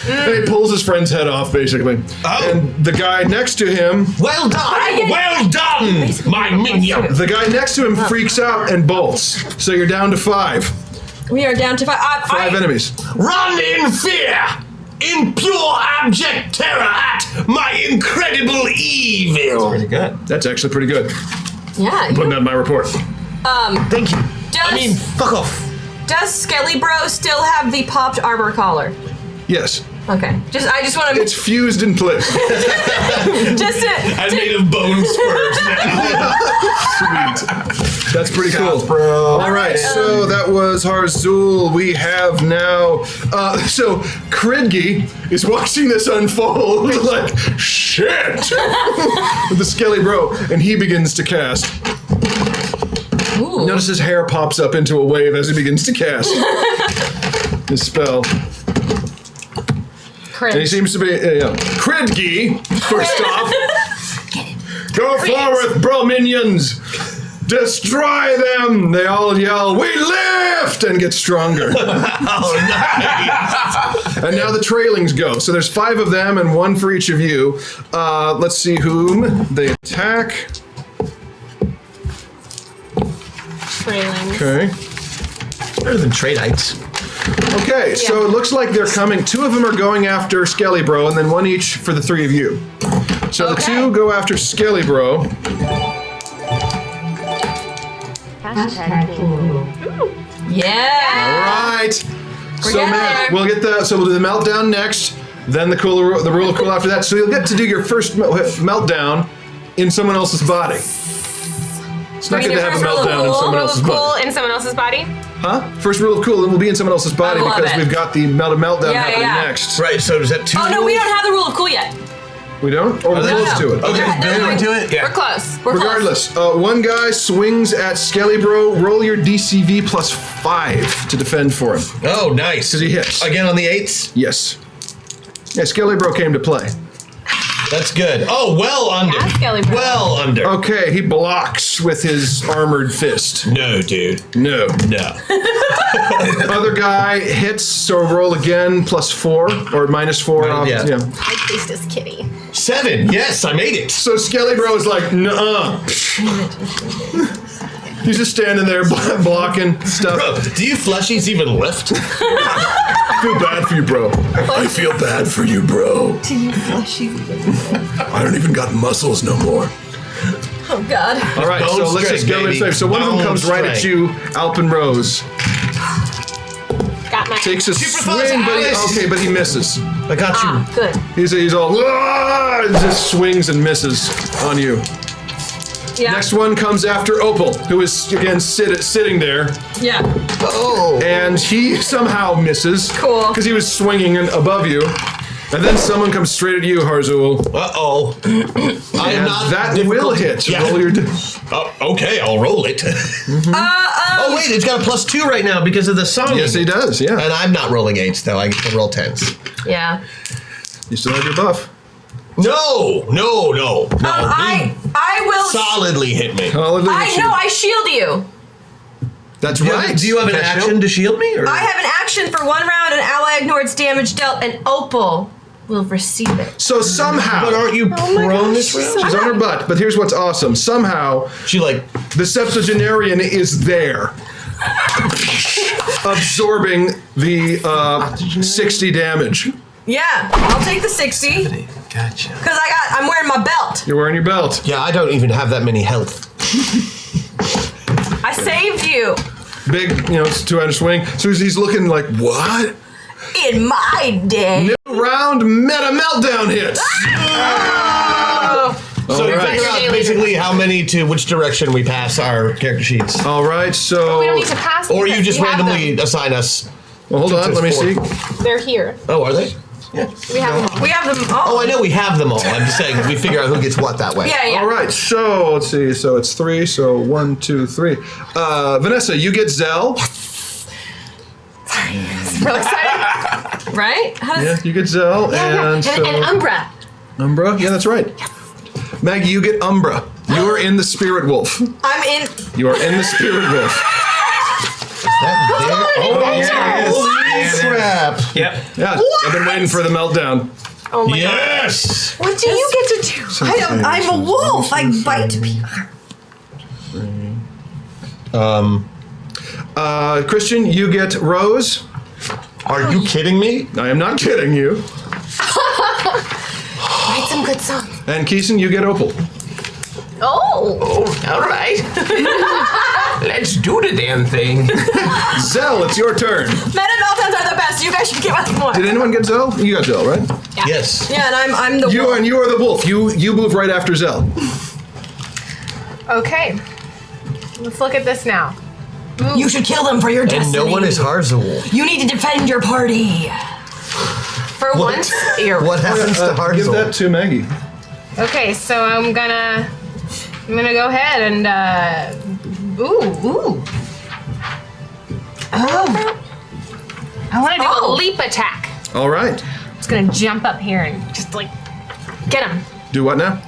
And he pulls his friend's head off, basically. Oh. And the guy next to him, Well done! Well done, my minion! the guy next to him freaks out and bolts. So you're down to 5. We are down to 5. 5 enemies. Run in fear! In pure abject terror at my incredible evil! Pretty good. That's actually pretty good. Yeah. Putting that in my report. Thank you. Does, I mean, fuck off. does Skelly Bro still have the popped armor collar? Yes. Okay. I just want to. It's fused in place. I'm made of bone spurs now. Sweet. That's pretty cool. Bro. All right, so that was Harzul. We have now. So Kridgi is watching this unfold like shit with the skelly bro, and he begins to cast. Ooh. Notice his hair pops up into a wave as he begins to cast his spell. And he seems to be Kridgi, first off. Go forward, bro minions! Destroy them! They all yell, we lift! And get stronger. Oh, nice. And now the trailings go. So there's 5 of them and 1 for each of you. Let's see whom they attack. Trailings. Okay. Better than Tradites. Okay, so it looks like they're coming. 2 of them are going after Skelly Bro, and then 1 each for the 3 of you. So the 2 go after Skelly Bro. Hashtag cool. Yeah. All right. So getting Matt, there. we'll do the meltdown next, then the rule of cool after that. So you'll get to do your first meltdown in someone else's body. It's not good to have a meltdown in someone else's body. Cool in someone else's body. Huh? First rule of cool, it will be in someone else's body I love because it. we've got the meltdown happening yeah. next. Right, so is that 2? Oh no, we don't have the rule of cool yet. We don't? Or we're No, close no. to it. Okay, Yeah, then no, into it? We're close. We're Regardless, one guy swings at Skelly Bro. Roll your DCV plus 5 to defend for him. Oh, nice. Because he hits. Again on the 8s? Yes. Yeah, Skelly Bro came to play. That's good. Oh, well under. Yeah, Skelly Bro. Well under. Okay, he blocks with his armored fist. No, dude. No. No. Other guy hits, so roll again plus 4 or minus 4. Yeah. Hi, priestess kitty. 7. Yes, I made it. So Skelly Bro is like, nuh-uh. He's just standing there blocking stuff. Bro, do you fleshies even lift? I feel bad for you, bro. I feel bad for you, bro. I don't even got muscles no more. Oh God. All right, Bone so let's just strength, go baby. inside. So one of them Bone comes right at you, Alpenrose. Got my. Takes a Superfast swing, Alice. but he misses. I got you. Good. He's all and just swings and misses on you. Yeah. Next one comes after Opal, who is again sitting there, Yeah. Oh. and he somehow misses. Cool. Because he was swinging above you. And then someone comes straight at you, Harzul. Uh-oh. I am And not that difficult. will hit. Yeah. Roll your Okay, I'll roll it. Oh, wait, it's got a plus 2 right now because of the song. Yes, he does, yeah. And I'm not rolling 8s, though. I get to roll 10s. Yeah. You still have your buff. No. I will. Solidly hit me. I shield you. That's right. Do you have an Can I action shield? to shield me? Or? I have an action for 1 round. An ally ignores damage dealt, and Opal will receive it. So somehow. But aren't you prone this round? She's on her butt, but here's what's awesome. Somehow, She like, the septuagenarian is there. Absorbing the 60 damage. Yeah, I'll take the 60 gotcha. because I'm wearing my belt. You're wearing your belt. Yeah, I don't even have that many health. I saved you Big, it's a 200 swing. So he's looking like, what? in my day. New round meta meltdown hits. So you right. figure out basically how many to which direction we pass our character sheets. All right, so. We don't need to pass. Or you because just we have randomly them. assign us. Well, hold on, let me see. They're here. Oh, are they? We have them all. We have them all. Oh, I know we have them all. I'm just saying we figure out who gets what that way. Yeah. All right, so let's see. So it's 3. So 1, 2, 3. Vanessa, you get Zell. Real excited. Right? How does, Yeah, you get Zell, and so and Umbra. Umbra. Yeah, that's right. Maggie, you get Umbra. You are in the Spirit Wolf. I'm in. You are in the Spirit Wolf. That there? Oh, yeah, yeah, crap. Yep. Yeah, I've been waiting for the meltdown. Oh my Yes. What do you get to do? I'm a wolf. I bite people. Christian, you get Rose. Are you kidding me? I am not kidding you. Write some good songs. And Keeson, you get Opal. Oh. All right. Let's do the damn thing. Zell, it's your turn. Meta-meltdowns are the best. You guys should give us more. Did anyone get Zell? You got Zell, right? Yeah. Yes. Yeah, and I'm the You wolf. and you are the wolf. You move right after Zell. Okay. Let's look at this now. You should kill them for your And destiny. no one is Harzul. You need to defend your party. For once, you're What happens to Harzul? Give that to Maggie. Okay, so I'm gonna go ahead and Ooh. Oh. I want to do a leap attack. All right. I'm just gonna jump up here and just like get him. Do what now?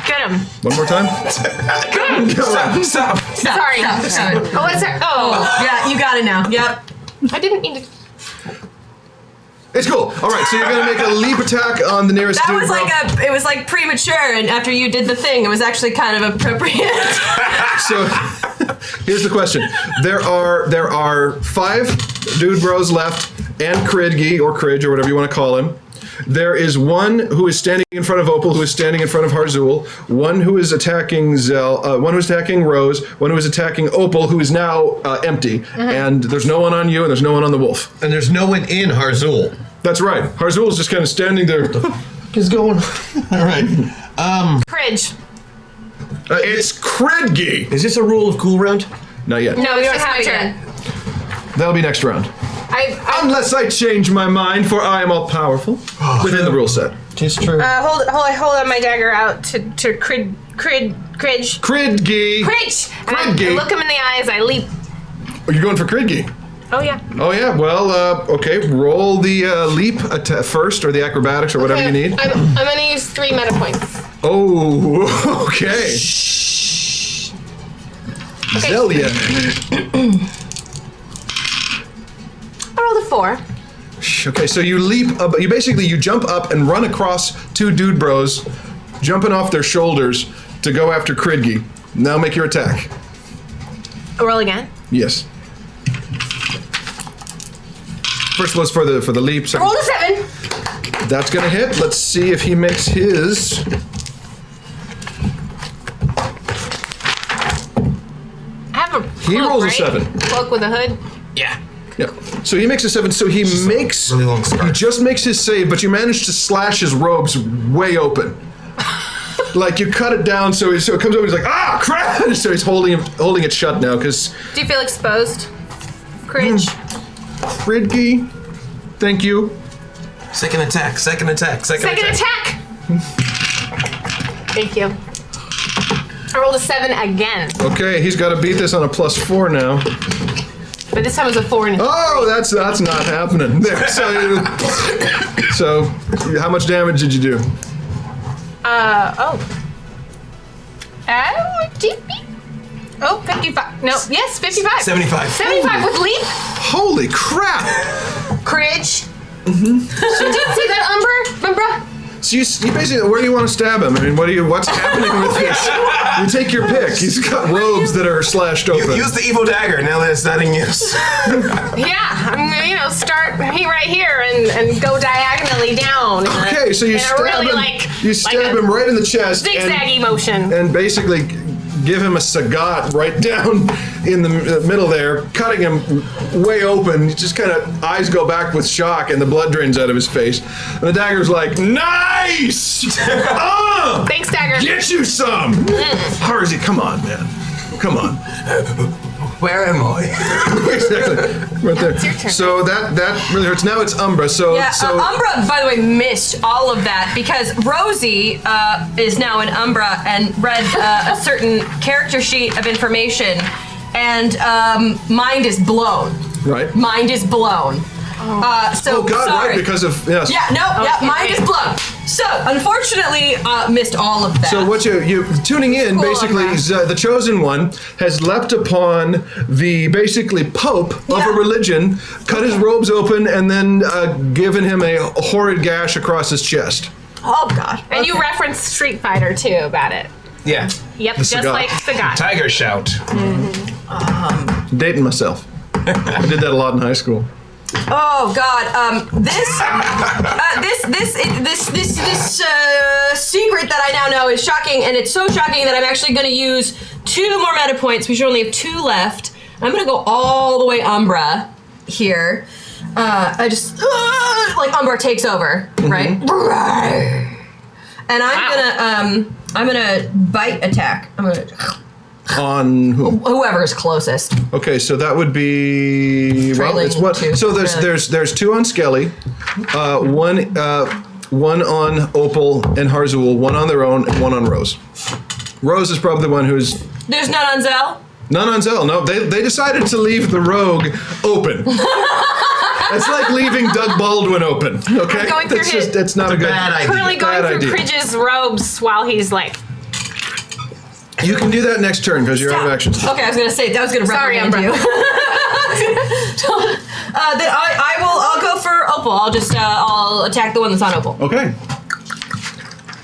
Get him. One more time. Stop. Sorry. Oh, what's her? Oh, Yeah, you got it now. Yep. I didn't mean to. It's cool. All right, so you're gonna make a leap attack on the nearest That dude. was it was like premature, and after you did the thing, it was actually kind of appropriate. So here's the question: there are 5 dude bros left, and Kridgi or Kridge or whatever you want to call him. There is one who is standing in front of Opal, who is standing in front of Harzul, one who is attacking Zell, one who is attacking Rose, one who is attacking Opal, who is now empty, and there's no one on you, and there's no one on the wolf. And there's no one in Harzul. That's right. Harzul's just kind of standing there. He's going. All right. Cridge. It's Kridgi. Is this a rule of cool round? Not yet. No, we don't It's have my it turn. yet. That'll be next round. Unless I change my mind, for I am all powerful within the rule set. It's true. Hold on my dagger out to Cridge. Kridgi. Cridge. And I Kridgi. look him in the eyes. I leap. Are you going for Kridgi? Oh yeah. Oh yeah. Well, okay. Roll the leap first, or the acrobatics, or whatever you need. I'm gonna use 3 meta points. Oh, okay. Zelia. I rolled a 4. Okay, so you leap up. You jump up and run across 2 dude bros, jumping off their shoulders to go after Kridgi. Now make your attack. Roll again. Yes. First was for the leap. I rolled a 7. That's gonna hit. Let's see if he makes his. I have a He cloak, rolls a right? 7. Cloak with a hood. Yeah. Yeah. So he makes a 7. So he makes. really long scarf. He just makes his save, but you manage to slash his robes way open. Like you cut it down, so it comes over. He's like, ah, crap! So he's holding it shut now, because Do you feel exposed? Cridge. Kridgi, thank you. Second attack. Second attack. Thank you. I rolled a 7 again, Okay, he's got to beat this on a +4 now. but this time it was a 4 and a Oh, that's not happening. There. So how much damage did you do? Oh, 55. No, yes, 55. 75. 75 with leap. Holy crap! Cridge. Did you see that, Umbra? So you basically, where do you want to stab him? I mean, what's happening with this? You take your pick. He's got robes that are slashed open. Use the evil dagger now that it's not in use. Yeah, I'm gonna, start right here and go diagonally down. Okay, so you stab really him. You stab him right in the chest. Zigzaggy motion. And basically give him a sagat right down in the middle there, cutting him way open. He just kind of eyes go back with shock, and the blood drains out of his face. And the dagger's like, nice! Thanks, dagger. Get you some! Harzy, come on, man. Come on. Where am I? Exactly. Right there. It's your turn. So that really hurts. Now it's Umbra. Yeah, So Umbra, by the way, missed all of that because Rosie is now an Umbra and read a certain character sheet of information, and mind is blown. right. Mind is blown. So Oh God! sorry. Right, because of yes. Yeah, no, yeah, mind is blown. So unfortunately, missed all of that. So what you tuning in Cool, basically Umbra. is the chosen one has leapt upon the basically pope of Yeah. a religion, cut his robes open, and then given him a horrid gash across his chest. Oh God. And you referenced Street Fighter too about it. Yeah. Yep, just Sagat. like Sagat. Tiger shout. Dating myself. I did that a lot in high school. Oh God! This secret that I now know is shocking, and it's so shocking that I'm actually going to use 2 more meta points. We should only have 2 left. I'm going to go all the way Umbra here. I just like Umbra takes over, right? And I'm gonna bite attack. I'm gonna On who? whoever's closest. Okay, so that would be it's what? So there's 2 on Skelly, one on Opal and Harzul, 1 on their own, and 1 on Rose. Rose is probably the one who's There's none on Zell. none on Zell. No, they decided to leave the rogue open. It's like leaving Doug Baldwin open. Okay, I'm going through it's not a good bad idea. Currently going Bad through idea. Pridge's robes while he's like. You can do that next turn because you're out of actions. Okay, I was gonna say that was gonna Sorry, reprimand Umbra. you. Then I'll go for Opal. I'll attack the one that's on Opal. Okay.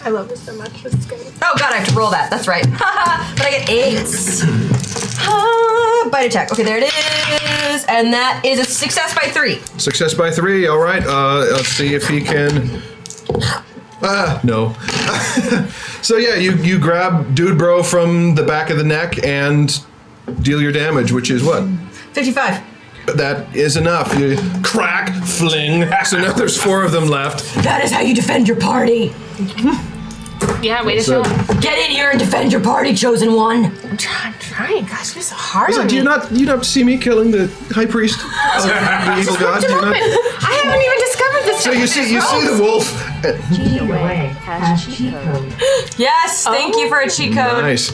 I love this so much. This is good. Oh God, I have to roll that. That's right. But I get 8s. Bite attack. Okay, there it is, and that is a success by 3. Success by 3. All right. Let's see if he can. No. So yeah, you grab Dude Bro from the back of the neck and deal your damage, which is what? 55. That is enough. You crack, fling. So now there's 4 of them left. That is how you defend your party. Yeah, way to So- show him. Get in here and defend your party, chosen one. I'm trying. Gosh, you're so hard So on do me. you not see me killing the high priest of the evil god? Do you not? I haven't even discovered this. So you see the wolf. Cheat away has cheat code. Yes, thank you for a cheat code. Nice.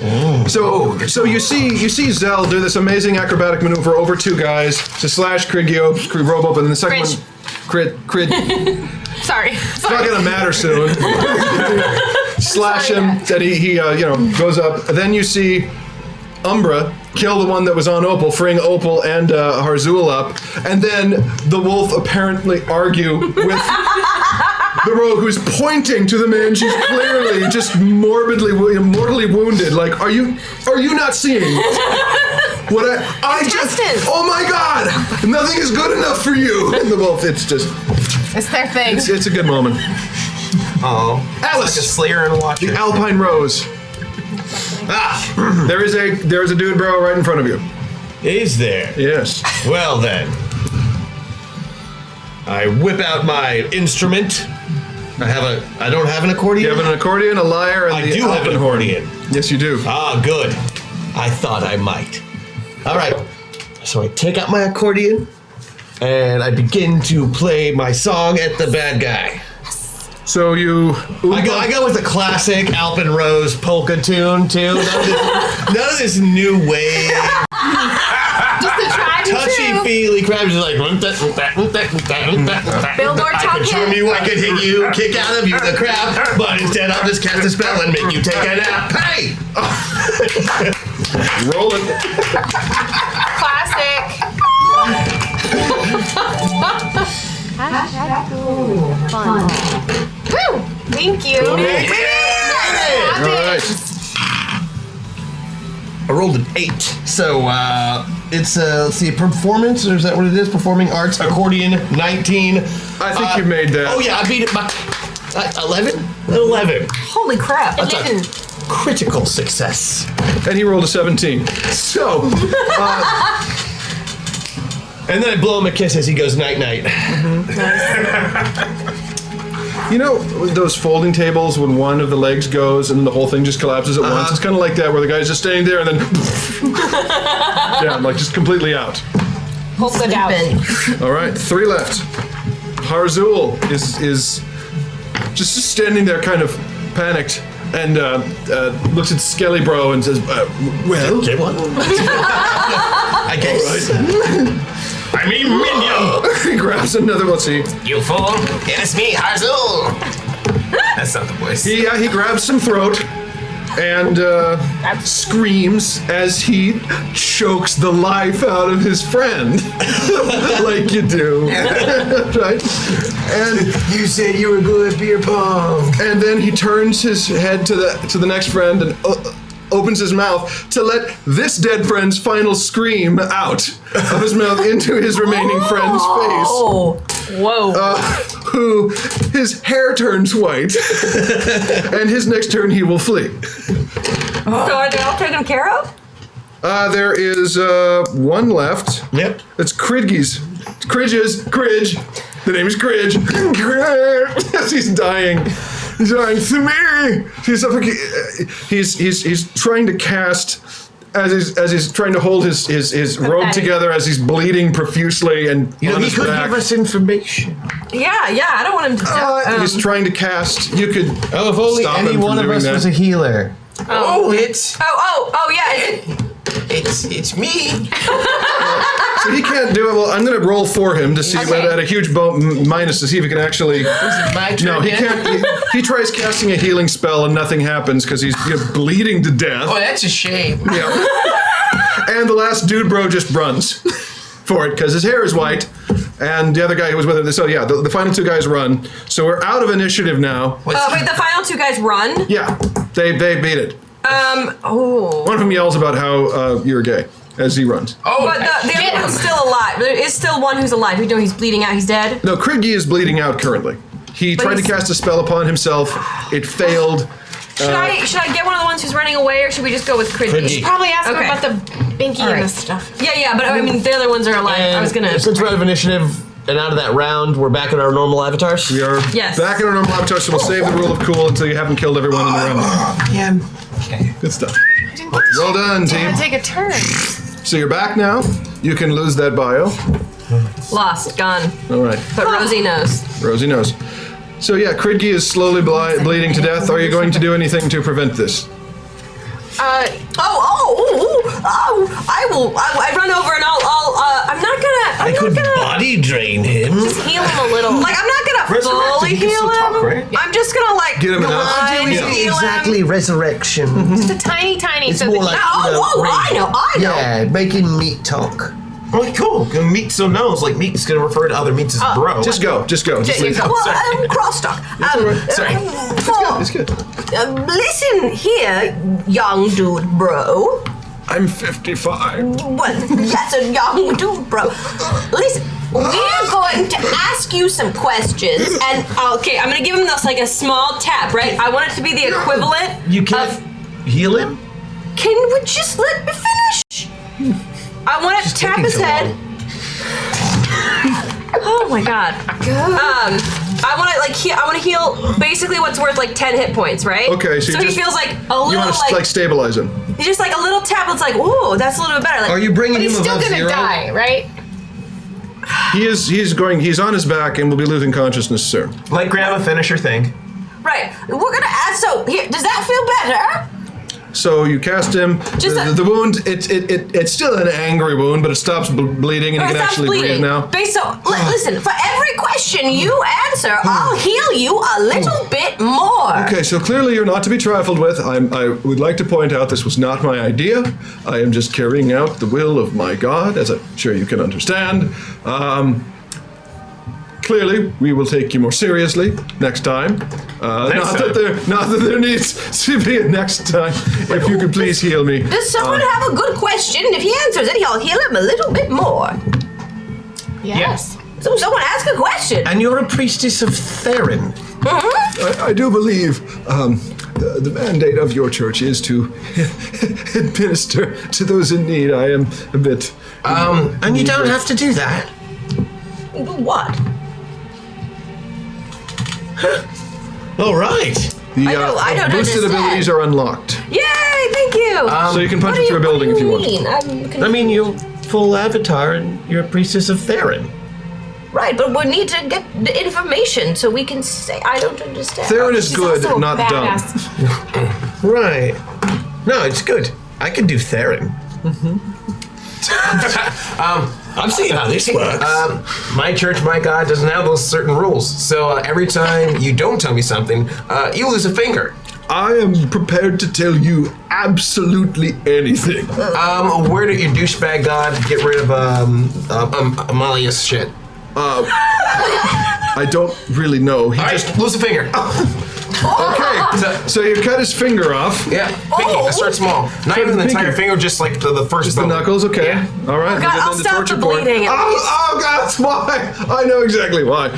So you see Zell do this amazing acrobatic maneuver over 2 guys to slash Krigio, robe open, and the second Cringe. one, crit. Sorry. It's not gonna matter soon. Slash him, and he goes up. Then you see Umbra kill the one that was on Opal, freeing Opal and Harzul up, and then the wolf apparently argue with the rogue who's pointing to the man she's clearly just mortally wounded. Like, are you not seeing what I just? Oh my God! Nothing is good enough for you. And the wolf, it's their thing. it's a good moment. Oh, Alice, like a Slayer and Watcher. the Alpine Rose. There is a Dude Bro right in front of you. Is there? Yes. Well then, I whip out my instrument. I don't have an accordion. You have an accordion, a lyre, and I the do have an accordion. Yes, you do. Ah, good. I thought I might. All right. So I take out my accordion, and I begin to play my song at the bad guy. So you. I go with the classic Alpine Rose polka tune too. None of this new wave. Just the tried and Touchy true. feely crap is like Billboard I top could charm hit. you, I could hit you, kick out of you the crap, but instead I'll just cast a spell and make you take a nap. Hey! Roll it. Classic. Hashtag cool. Fun. Woo! Thank you. All right. I rolled an 8. So it's let's see, performance, or is that what it is? Performing arts, accordion, 19. I think you made that. Oh yeah, I beat it by 11? 11. Holy crap. That's a critical success. And he rolled a 17. So, And then I blow him a kiss as he goes night night. you know those folding tables when one of the legs goes and the whole thing just collapses at once? It's kind of like that, where the guy's just standing there and then down, like just completely out. Polka down. All right, 3 left. Harzul is just standing there, kind of panicked, and looks at Skelly Bro and says, "Well, Okay, what? I guess. I mean, minion! he grabs another. Let's see. You fool! It is me, Harzul! That's not the voice. He grabs some throat and screams as he chokes the life out of his friend, like you do, right? And You said you were good at beer pong. and then he turns his head to the next friend and opens his mouth to let this dead friend's final scream out of his mouth into his remaining friend's face. Oh, whoa. Who his hair turns white, and his next turn he will flee. So are they all taken care of? There is one left. Yep. It's Cridge's. Cridge. The name is Cridge. As he's dying. He's dying to me. He's trying to cast as he's trying to hold his robe together as he's bleeding profusely and He on his could back. give us information. Yeah, I don't want him to. He's trying to cast. You could. Oh, if only stop any him from one of doing us that. was a healer. It's Oh, yeah. it's me. So he can't do it. Well, I'm going to roll for him to see at a huge minus to see if he can actually. My turn. No, he can't. He tries casting a healing spell and nothing happens because he's bleeding to death. Oh, that's a shame. Yeah. And the last dude bro just runs for it because his hair is white, and the other guy who was with him. So yeah, the final two guys run. So we're out of initiative now. Wait, the final two guys run? Yeah, they beat it. Oh. One of them yells about how you're gay as he runs. Oh, But the other one's still alive. There is still one who's alive. We know he's bleeding out. He's dead. No, Kriggy is bleeding out currently. He tried to cast a spell upon himself. It failed. Should I get one of the ones who's running away, or should we just go with Cridgy? Probably ask him Okay. about the binky and the stuff. Yeah, but I mean, the other ones are alive. I was gonna. Since we're out of initiative and out of that round, we're back in our normal avatars. We are Yes. back in our normal avatar, so we'll save the rule of cool until you haven't killed everyone in the round. man. Okay. Good stuff. Well done, team. Take a turn. So you're back now. You can lose that bio. Lost, gone. All right. But Rosie knows. Rosie knows. So yeah, Kridgy is slowly bleeding to death. Are you going to do anything to prevent this? I will. I run over and I'm not gonna. I could body drain him. Heal him a little. Like I'm not gonna fully heal him. I'm just gonna like Get him enough. blind heal him. Exactly, resurrection. Just a tiny. It's so more that like I know. Yeah, making meat talk. Oh, cool. Meat so knows. Like meat is going to refer to other meats as bro. Just go. Just leave. Well, crosstalk. Sorry. It's good. Listen here, young dude, bro. I'm 55. Well, that's a young dude, bro. Listen, we're going to ask you some questions, and Okay, I'm gonna give him this like a small tap, right? I want it to be the equivalent. You can't heal him? can we just let me finish? I want to tap his head. Oh my god. I want to I want to heal basically what's worth like 10 hit points, right? Okay, so he just- feels like a You little want to like stabilize him. just like a little tap. It's like, ooh, that's a little bit better. Like, Are you bringing But him he's still above gonna zero? die, right? He's on his back and will be losing consciousness soon. Let Grandma finish her thing. Right, we're gonna ask. So here, does that feel better? So you cast him. The wound, it's still an angry wound, but it stops bleeding and Or you it can stops actually breathe bleeding. now. Listen, for every question you answer, I'll heal you a little bit more. Okay, so clearly you're not to be trifled with. I would like to point out this was not my idea. I am just carrying out the will of my God, as I'm sure you can understand. Clearly, we will take you more seriously next time. Not that there needs to be a next time. If you could please heal me. Does someone have a good question? If he answers it, I'll heal him a little bit more. Yes. So someone ask a question. And you're a priestess of Theron. I do believe the mandate of your church is to administer to those in need. I am a bit. And you don't have to do that. What? All right. The I don't boosted understand. abilities are unlocked. Yay! Thank you. So you can punch it through a building if you want. I mean, you're full avatar and you're a priestess of Theron. Right, but we need to get the information so we can say. I don't understand. Theron is She's good, also not badass. dumb. Right. No, it's good. I can do Theron. I'm seeing how this works. My church, my God, doesn't have those certain rules. So every time you don't tell me something, you lose a finger. I am prepared to tell you absolutely anything. Where did your douchebag God get rid of Amalia's shit? I don't really know. He All right, just lose a finger. Okay, so you cut his finger off. Yeah, pinky. I start small. Not even the entire pinky. finger, just like the first Just the bone. knuckles, okay. Yeah. All right. Oh, God, I'll stop the bleeding. Oh, God, that's why. I know exactly why.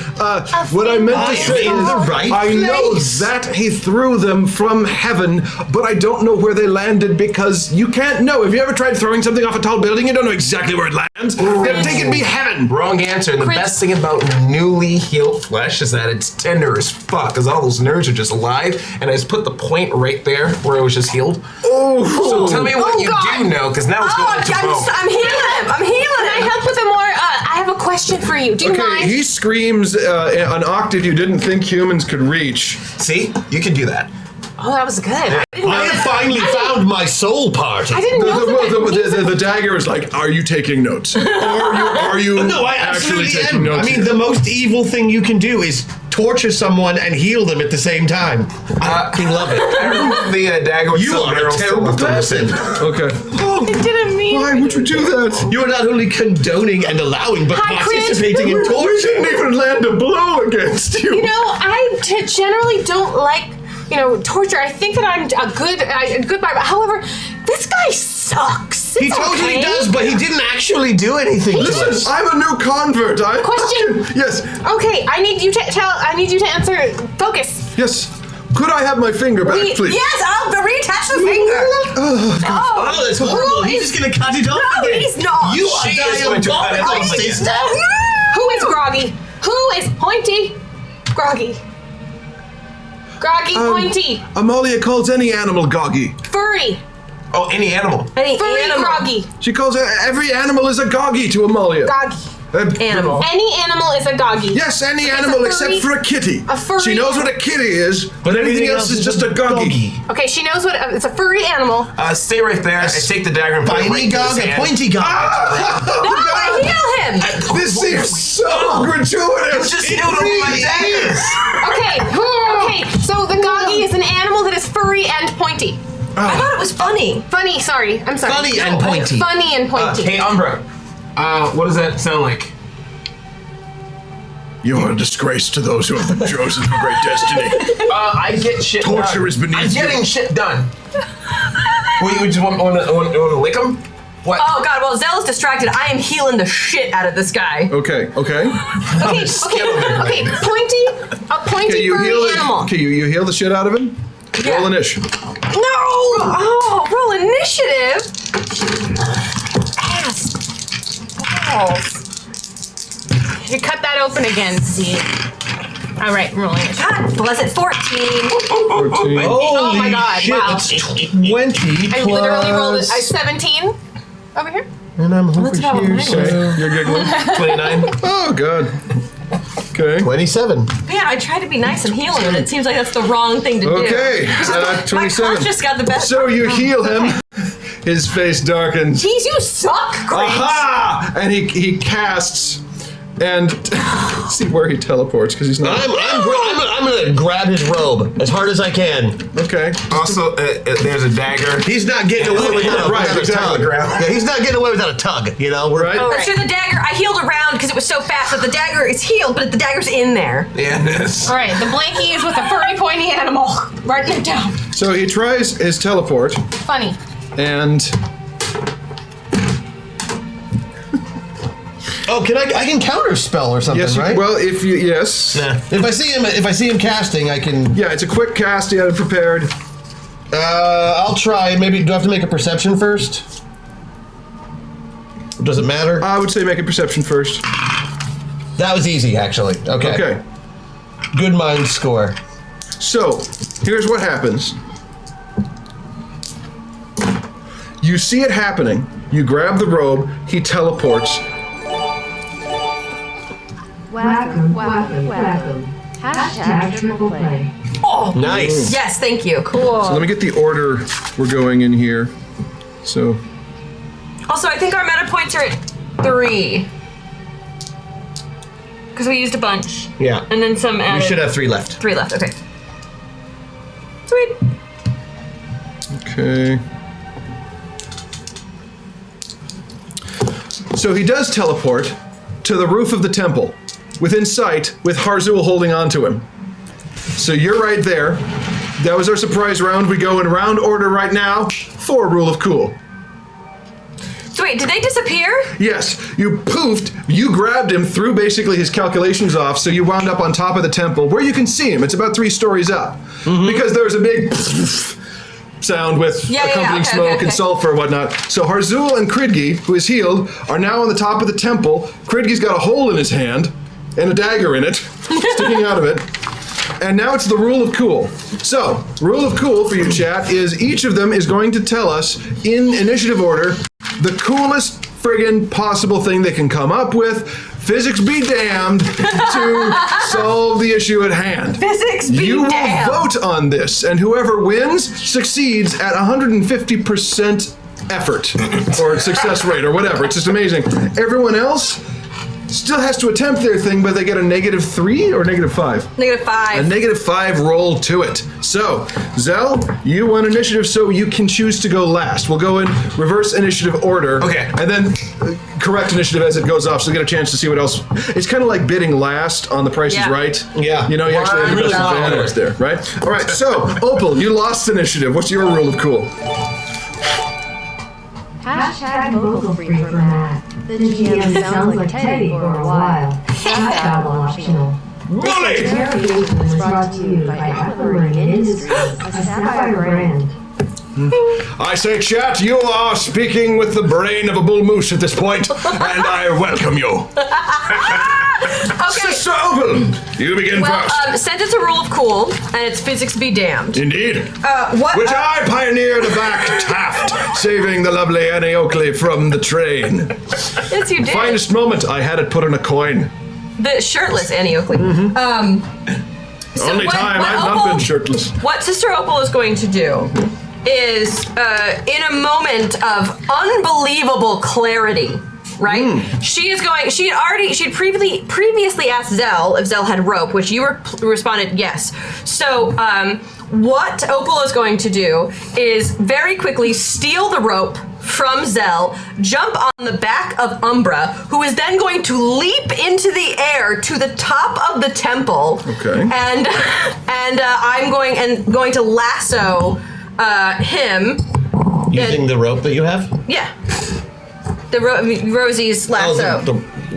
What I meant to say is, I know that he threw them from heaven, but I don't know where they landed because you can't know. Have you ever tried throwing something off a tall building? You don't know exactly where it lands. You'd think it'd be heaven. Wrong answer. And the best thing about newly healed flesh is that it's tender as fuck, because all those nerves are just alive. And I just put the point right there where it was just healed. Oh. So tell me what you do know, because now it's going into bone. I'm healing him. I'm healing Can I him. help with a more? I have a question for you. Do you Okay, mind? he screams an octave you didn't think humans could reach. See? You can do that. Oh, that was good. I didn't know I have that. finally found my soul party. I didn't know that. The dagger is like, are you taking notes? Are you No, I actually absolutely taking am. notes? I mean, the most evil thing you can do is torture someone and heal them at the same time. I fucking love it. I remove the dagger with You some are a arrows terrible still left on the person. Okay. I didn't mean. Why would you do that? You are not only condoning and allowing, but Hi, Chris. participating in We torture. didn't even land a blow against you. You know, I generally don't like, torture. I think that I'm a good barber. However, this guy sucks. He It's totally okay. does, but he didn't actually do anything to us. Listen, I'm a new convert. Question. Yes. Okay, I need you to answer. Focus. Yes. Could I have my finger back, please? Yes, I'll reattach the finger. Oh, that's horrible. He's just gonna cut it off No, again. he's not. You are She is going to cut it diabolical, off again. sister. Who is Groggy? Who is Pointy? Groggy. Groggy, Pointy. Amalia calls any animal goggy. Furry. Oh, any animal. Any Furry animal. Groggy. She calls every animal is a goggy to Amalia. Goggy. Animal. Any animal is a goggy. Yes, any It's a animal furry- except for a kitty. a furry She knows what a kitty is, but everything else is just a goggy. Okay, she knows what it's a furry animal. Stay right there. I take the dagger and put it Tiny right to gog, his a hand. pointy gog. No, I heal him. This seems so gratuitous. Just healed him with my daggers. Okay, so the goggy is an animal that is furry and pointy. I thought it was funny. Funny, sorry. I'm sorry. Funny and pointy. Funny and pointy. Hey, Umbra. What does that sound like? You are a disgrace to those who have been chosen for great destiny. I get shit Torture done. is beneath I'm getting you. shit done. Well, you just want to lick him? What? Oh God! Well, Zell is distracted. I am healing the shit out of this guy. Okay. Okay, pointy You furry heal animal. Okay, you heal the shit out of him. Yeah. Roll initiative. No! Oh, roll initiative. Ass. Balls. You cut that open again, see. All right, rolling it. God bless it. 14. 14. Oh my God! Shit, Wow. that's 20 I literally rolled it. 17 over here. And I'm over That's about here, mine. so... You're giggling. 29. Oh, God. Okay. 27. Man, I tried to be nice and heal him, and it seems like that's the wrong thing to do. Okay. My 27. conscience got the best. So you heal him. His face darkens. Jeez, you suck, Grace. Aha! And he casts, and see where he teleports because he's not. I'm gonna grab his robe as hard as I can. Okay. Also, there's a dagger. He's not getting away without Right, a exactly. tug. Yeah, he's not getting away without a tug. You know, Right. Oh, But sure, the dagger, I healed around because it was so fast that the dagger is healed, but the dagger's in there. Yeah, it is. All right, the blankie is with a furry, pointy animal. Writing it down. So he tries his teleport, Funny. and oh, I can counter spell or something, yes, right? well, if you yes, Nah. If I see him casting, I can. yeah, it's a quick cast. He had it prepared. I'll try. Maybe do I have to make a perception first? Does it matter? I would say make a perception first. That was easy, actually. Okay. Okay. Good mind score. So here's what happens. You see it happening. You grab the robe. He teleports. Welcome. Hashtag triple play. Oh, Nice. yes, thank you. So let me get the order we're going in here. So Also, I think our meta points are at 3. Because we used a bunch. Yeah. And then some We added. should have 3 left. 3 left, okay. Sweet. okay. So he does teleport to the roof of the temple, within sight, with Harzul holding on to him. So you're right there. That was our surprise round. We go in round order right now for Rule of Cool. So wait, did they disappear? Yes, you poofed, you grabbed him, threw basically his calculations off, so you wound up on top of the temple where you can see him. It's about 3 stories up. Because there's a big sound with accompanying smoke and sulfur and whatnot. So Harzul and Kridgi, who is healed, are now on the top of the temple. Kridgi's got a hole in his hand and a dagger in it, sticking out of it. And now it's the Rule of Cool. So, Rule of Cool for you, chat, is each of them is going to tell us, in initiative order, the coolest friggin' possible thing they can come up with, physics be damned, to solve the issue at hand. Physics be You damned. will vote on this, and whoever wins succeeds at 150% effort, or success rate, or whatever. It's just amazing. Everyone else still has to attempt their thing, but they get a -3 or -5? -5. A -5 roll to it. So, Zell, you won initiative, so you can choose to go last. We'll go in reverse initiative order. Okay. And then correct initiative as it goes off, so you get a chance to see what else. It's kind of like bidding last on The Price is Right. Yeah. You know, you actually have the Really best follow advantage it. there, right? All right, so, Opal, you lost initiative. What's your rule of cool? Hashtag vocal free for Matt. The GM sounds like Teddy for a while. That's battle optional. Bully! Interrogation was brought to you by Aquamarine Industries, a Sapphire brand. I say, chat, you are speaking with the brain of a bull moose at this point, and I welcome you. Okay. Sister Opal, you begin Well, first. since it's a rule of cool and it's physics be damned. Indeed. What? Which I pioneered back Taft, saving the lovely Annie Oakley from the train. Yes, you did. Finest moment, I had it put in a coin. The shirtless Annie Oakley. So Only what- time what I've not Opal- been shirtless. What Sister Opal is going to do is, in a moment of unbelievable clarity, right? She is going. She'd previously asked Zell if Zell had rope, which you responded yes. So, what Opal is going to do is very quickly steal the rope from Zell, jump on the back of Umbra, who is then going to leap into the air to the top of the temple. Okay. And I'm going to lasso him. Using the rope that you have? Yeah. Rosie's lasso. The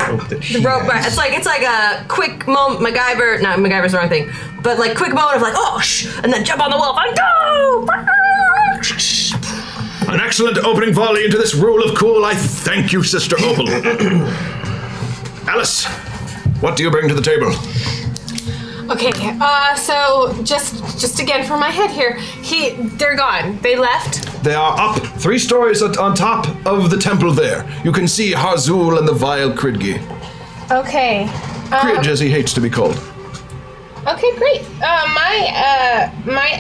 rope that she The rope. has. It's like a quick moment. MacGyver. No, MacGyver's the wrong thing. But like quick moment of like, oh, shh, and then jump on the wall. Like, go! An excellent opening volley into this rule of cool. I thank you, Sister Opal. Alice, what do you bring to the table? Okay, so just again for my head here, they're gone. They left. They are up 3 stories on top of the temple there. You can see Harzul and the vile Kridgi. Okay. Kridge, as he hates to be called. Okay, great. My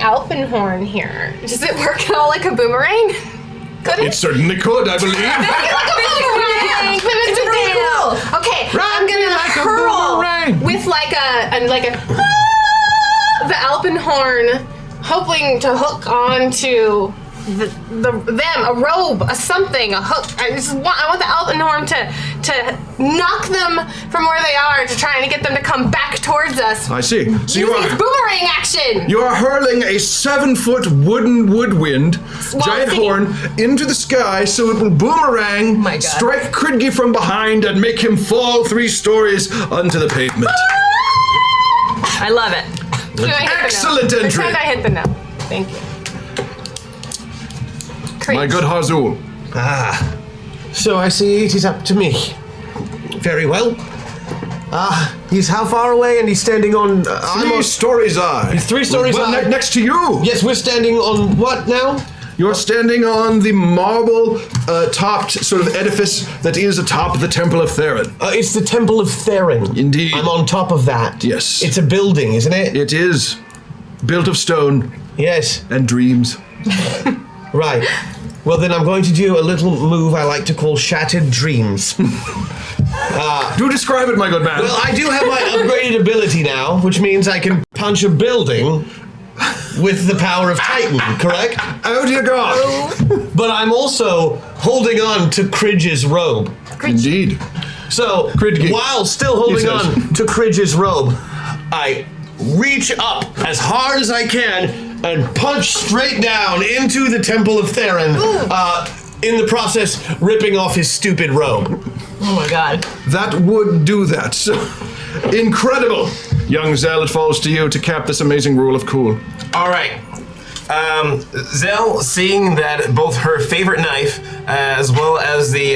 Alpenhorn here. Does it work at all like a boomerang? Could It certainly could, I believe. But it's really cool. Okay, I'm gonna like a hurl boomerang. with like a the Alpenhorn, hoping to hook onto them, a robe, a something, a hook. I want the Alpenhorn to knock them from where they are, to trying to get them to come back towards us. I see. So Using boomerang action. You are hurling a 7-foot wooden woodwind giant thinking- horn into the sky so it will boomerang, my God. strike Kridgi from behind, and make him fall 3 stories onto the pavement. I love it. Should I hit the note? Excellent entry. Pretend I hit the note. Thank you. My good Harzul. So I see it is up to me. Very well. He's how far away, and he's standing on... 3 stories high. He's 3 stories well, high. next to you. Yes, we're standing on what now? You're standing on the marble topped sort of edifice that is atop the Temple of Theron. It's the Temple of Theron. Indeed. I'm on top of that. Yes. It's a building, isn't it? It is built of stone Yes. and dreams. Right. Well, then I'm going to do a little move I like to call Shattered Dreams. Do describe it, my good man. Well, I do have my upgraded ability now, which means I can punch a building with the power of Titan, correct? Oh dear God. But I'm also holding on to Kridge's robe. Indeed. So, Kridge. while still holding He says. on to Kridge's robe, I reach up as hard as I can and punch straight down into the Temple of Theron, in the process ripping off his stupid robe. Oh my god. That would do that. So, incredible. Young Zell, it falls to you to cap this amazing rule of cool. All right. Zell, seeing that both her favorite knife as well as the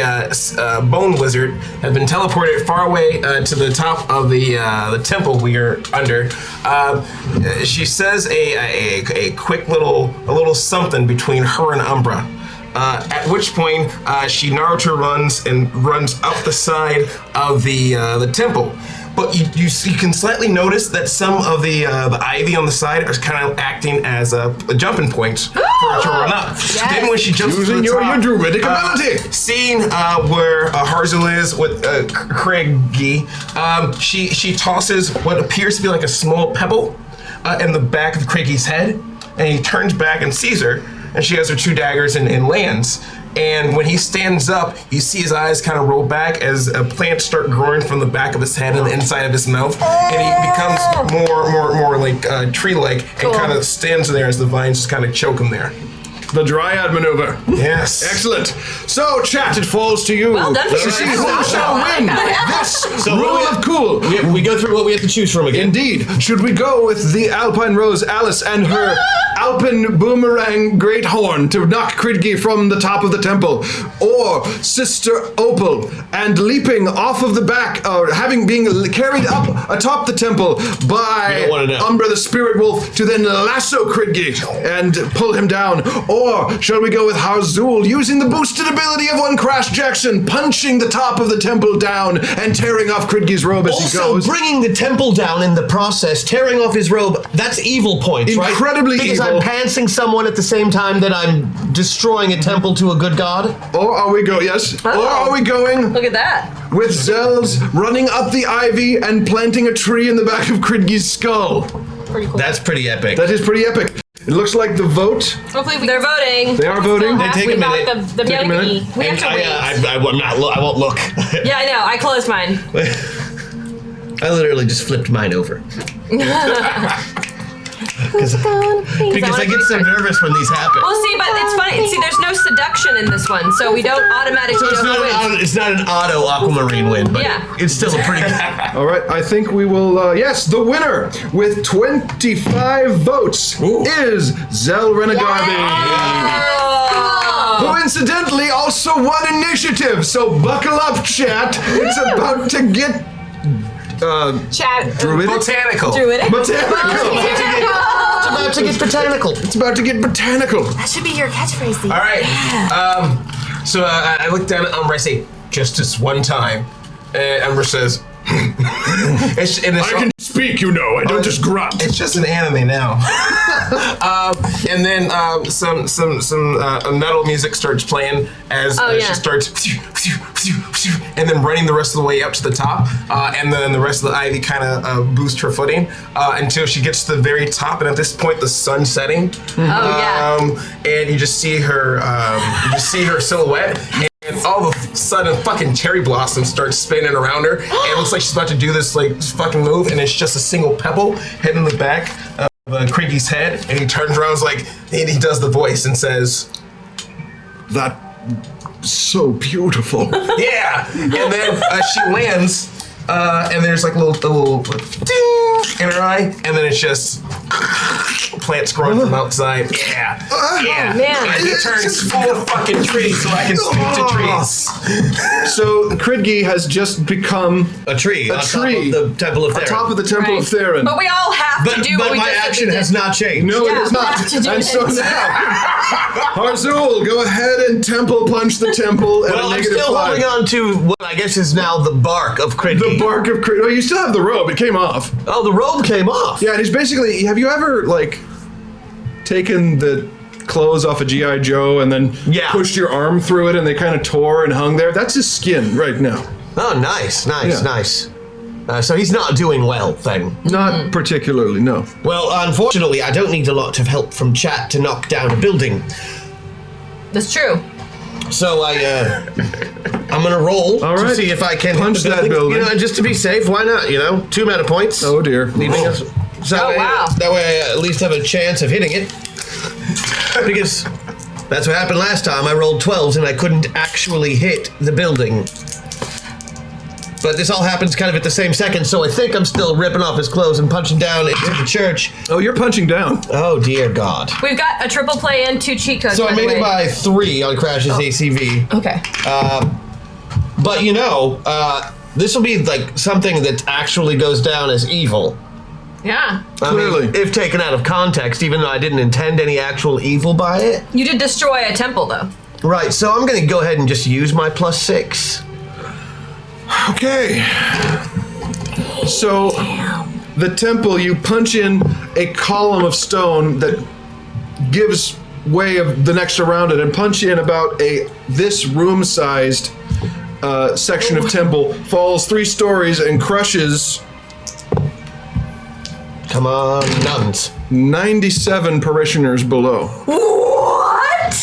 bone wizard have been teleported far away to the top of the temple we are under, she says a quick little something between her and Umbra. At which point she Naruto runs up the side of the temple. But you can slightly notice that some of the ivy on the side are kind of acting as a jumping points for her to run up. Yes. Then when she jumps to the Using top, your druidic ability. seeing where Harzul is with Craigie, she tosses what appears to be like a small pebble in the back of Craigie's head, and he turns back and sees her, and she has her 2 daggers and lands. And when he stands up, you see his eyes kind of roll back as plants start growing from the back of his head and the inside of his mouth, and he becomes more like tree-like, and kind of stands there as the vines just kind of choke him there. The Dryad maneuver. Yes. Excellent. So, chat, it falls to you. Well done for to see who yourself. shall win this rule of cool. We go through what we have to choose from again. Indeed. Should we go with the Alpine Rose Alice and her Alpine Boomerang Great Horn to knock Cridgi from the top of the temple? Or Sister Opal and leaping off of the back, having being carried up atop the temple by Umbra the Spirit Wolf to then lasso Cridgi and pull him down? Or shall we go with Harzul using the boosted ability of one Crash Jackson, punching the top of the temple down and tearing off Cridgi's robe as he goes? Also, bringing the temple down in the process, tearing off his robe, that's evil points, right? Incredibly because evil. I'm pantsing someone at the same time that I'm destroying a temple to a good god? Or are we going, yes? Or are we going Look at that. with Zell's running up the ivy and planting a tree in the back of Cridgi's skull? Pretty cool. That's pretty epic. That is pretty epic. It looks like the vote. Hopefully they're voting. They are voting. They take a minute. The Take a minute. We have to wait. I won't look. Yeah, I know. I closed mine. I literally just flipped mine over. Because I get so nervous when these happen. Well, see, but it's funny. See, there's no seduction in this one, so we don't automatically So it's know who wins. it's not an auto Aquamarine win, but Yeah. it's still a pretty good. All right, I think we will, yes, the winner with 25 votes is Zell Renegarbi. Who incidentally also won initiative, so buckle up, chat. It's about to get Chat. druidic. Botanical. Botanical. It's about to get botanical. It's about to get botanical. That should be your catchphrase. Steve. All right. So I look down at Umbra. I say, "Just this one time," and Umbra says, I can speak, you know. I don't just grunt. It's just an anime now. And then some metal music starts playing as she starts, and then running the rest of the way up to the top. And then the rest of the ivy kind of boosts her footing until she gets to the very top. And at this point, the sun's setting. And you just see her, silhouette. And all of a sudden, fucking cherry blossoms start spinning around her, and it looks like she's about to do this like fucking move, and it's just a single pebble hitting the back of Craigie's head, and he turns around, and he does the voice and says, "That so beautiful." Yeah, and then she lands, and there's like a little ding in her eye, and then it's just plants growing from outside. Yeah. Man. And he turns full fucking trees so I can speak to trees. So Cridgi has just become a tree. A tree. Top of the Temple of Theron. Atop of the Temple of Theron. But we all have to do what we my just action did. has not changed. No, it has we not. have to do And it. so now, Harzul, go ahead and temple punch the temple at Well, a I'm negative still 5. holding on to what I guess is now the bark of Cridgi. The bark of Cridgi. Oh, you still have the robe. It came off. Oh, the robe came off. Yeah, and he's basically. Have you ever taken the clothes off a G.I. Joe and then pushed your arm through it and they kind of tore and hung there? That's his skin right now. Oh, nice. So he's not doing well, then? Not particularly, no. Well, unfortunately, I don't need a lot of help from chat to knock down a building. That's true. So I'm gonna roll to see if I can punch hit the that building. You know, and just to be safe, why not? 2 meta points. Oh dear. Leaving us So that way I at least have a chance of hitting it. Because that's what happened last time. I rolled 12s and I couldn't actually hit the building. But this all happens kind of at the same second, so I think I'm still ripping off his clothes and punching down into the church. Oh, you're punching down. Oh, dear God. We've got a triple play and 2 cheat codes. So I made it by 3 on Crash's ACV. Okay. But you know, this will be like something that actually goes down as evil. Yeah. Clearly. I mean, if taken out of context, even though I didn't intend any actual evil by it. You did destroy a temple, though. Right, so I'm going to go ahead and just use my +6. Okay. So, the temple, you punch in a column of stone that gives way of the next around it, and punch in about this room-sized section of temple, falls 3 stories and crushes. Come on, nuns. 97 parishioners below. What?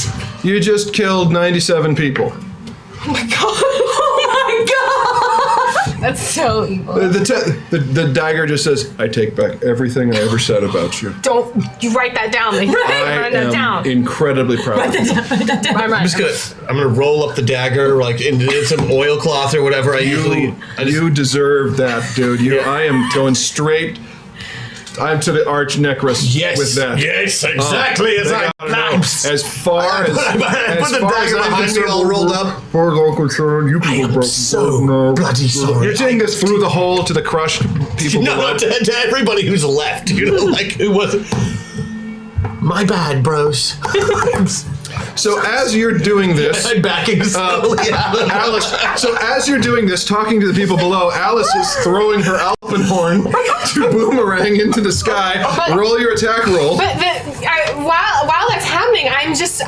You just killed 97 people. Oh my god. That's so evil. The dagger just says, I take back everything I ever said about you. Don't you write that down? Like, write that down. Incredibly proud of you. I'm gonna roll up the dagger like into some oilcloth or whatever. You deserve that, dude. I am going straight. I'm to the arch necklace with that. Yes, exactly as I planned. As far as I put the dagger behind me all rolled up. As far as I'm concerned, you can go broke. So bloody sorry. You're saying this through the hole to the crushed people below? No, to everybody who's left. You know, like who wasn't. My bad, bros. So as you're doing this, I'm backing slowly Alice. So as you're doing this, talking to the people below, Alice is throwing her alpenhorn to boomerang into the sky. Roll your attack roll. But while that's happening, I'm just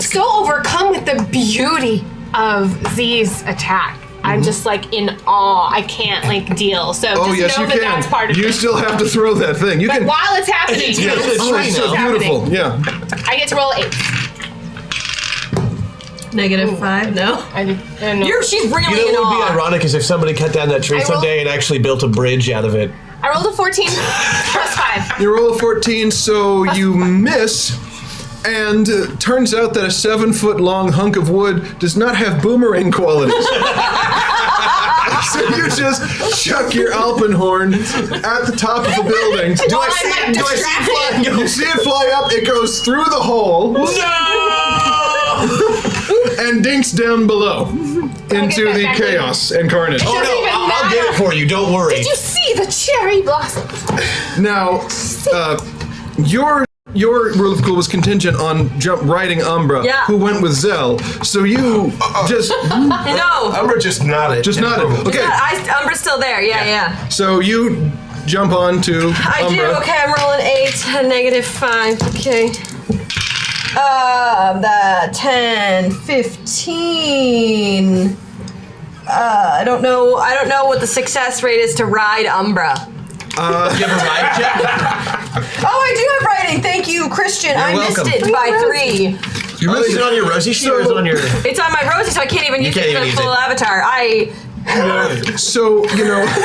so overcome with the beauty of Z's attack. I'm just like in awe. I can't like deal. So just know that that's part of it. You still have to throw that thing. You but can. While it's happening, it's so beautiful. Yeah. I get to roll 8. -5, no. She's really You know what would be ironic is if somebody cut down that tree someday and actually built a bridge out of it. I rolled a 14 +5. You roll a 14, so you miss. And turns out that a 7-foot-long hunk of wood does not have boomerang qualities. So you just chuck your alpenhorn at the top of the building. Do I see it flying? You see it fly up. It goes through the hole. No! And dinks down below into the chaos and carnage. Oh no! I'll get it for you. Don't worry. Did you see the cherry blossoms? Now, your rule of cool was contingent on riding Umbra, who went with Zell. So you just no. Umbra just nodded. Just nodded. Okay. Umbra's still there. Yeah. So you jump on to I Umbra. do. Okay, I'm rolling 8, -5. Okay. The 10, 15. I don't know what the success rate is to ride Umbra. You have a ride check? Oh, I do have riding. Thank you, Christian. You're welcome. Missed it by 3. Is it on your Rosie sheet or is it on your... It's on my Rosie, so I can't even use it for the full avatar. So,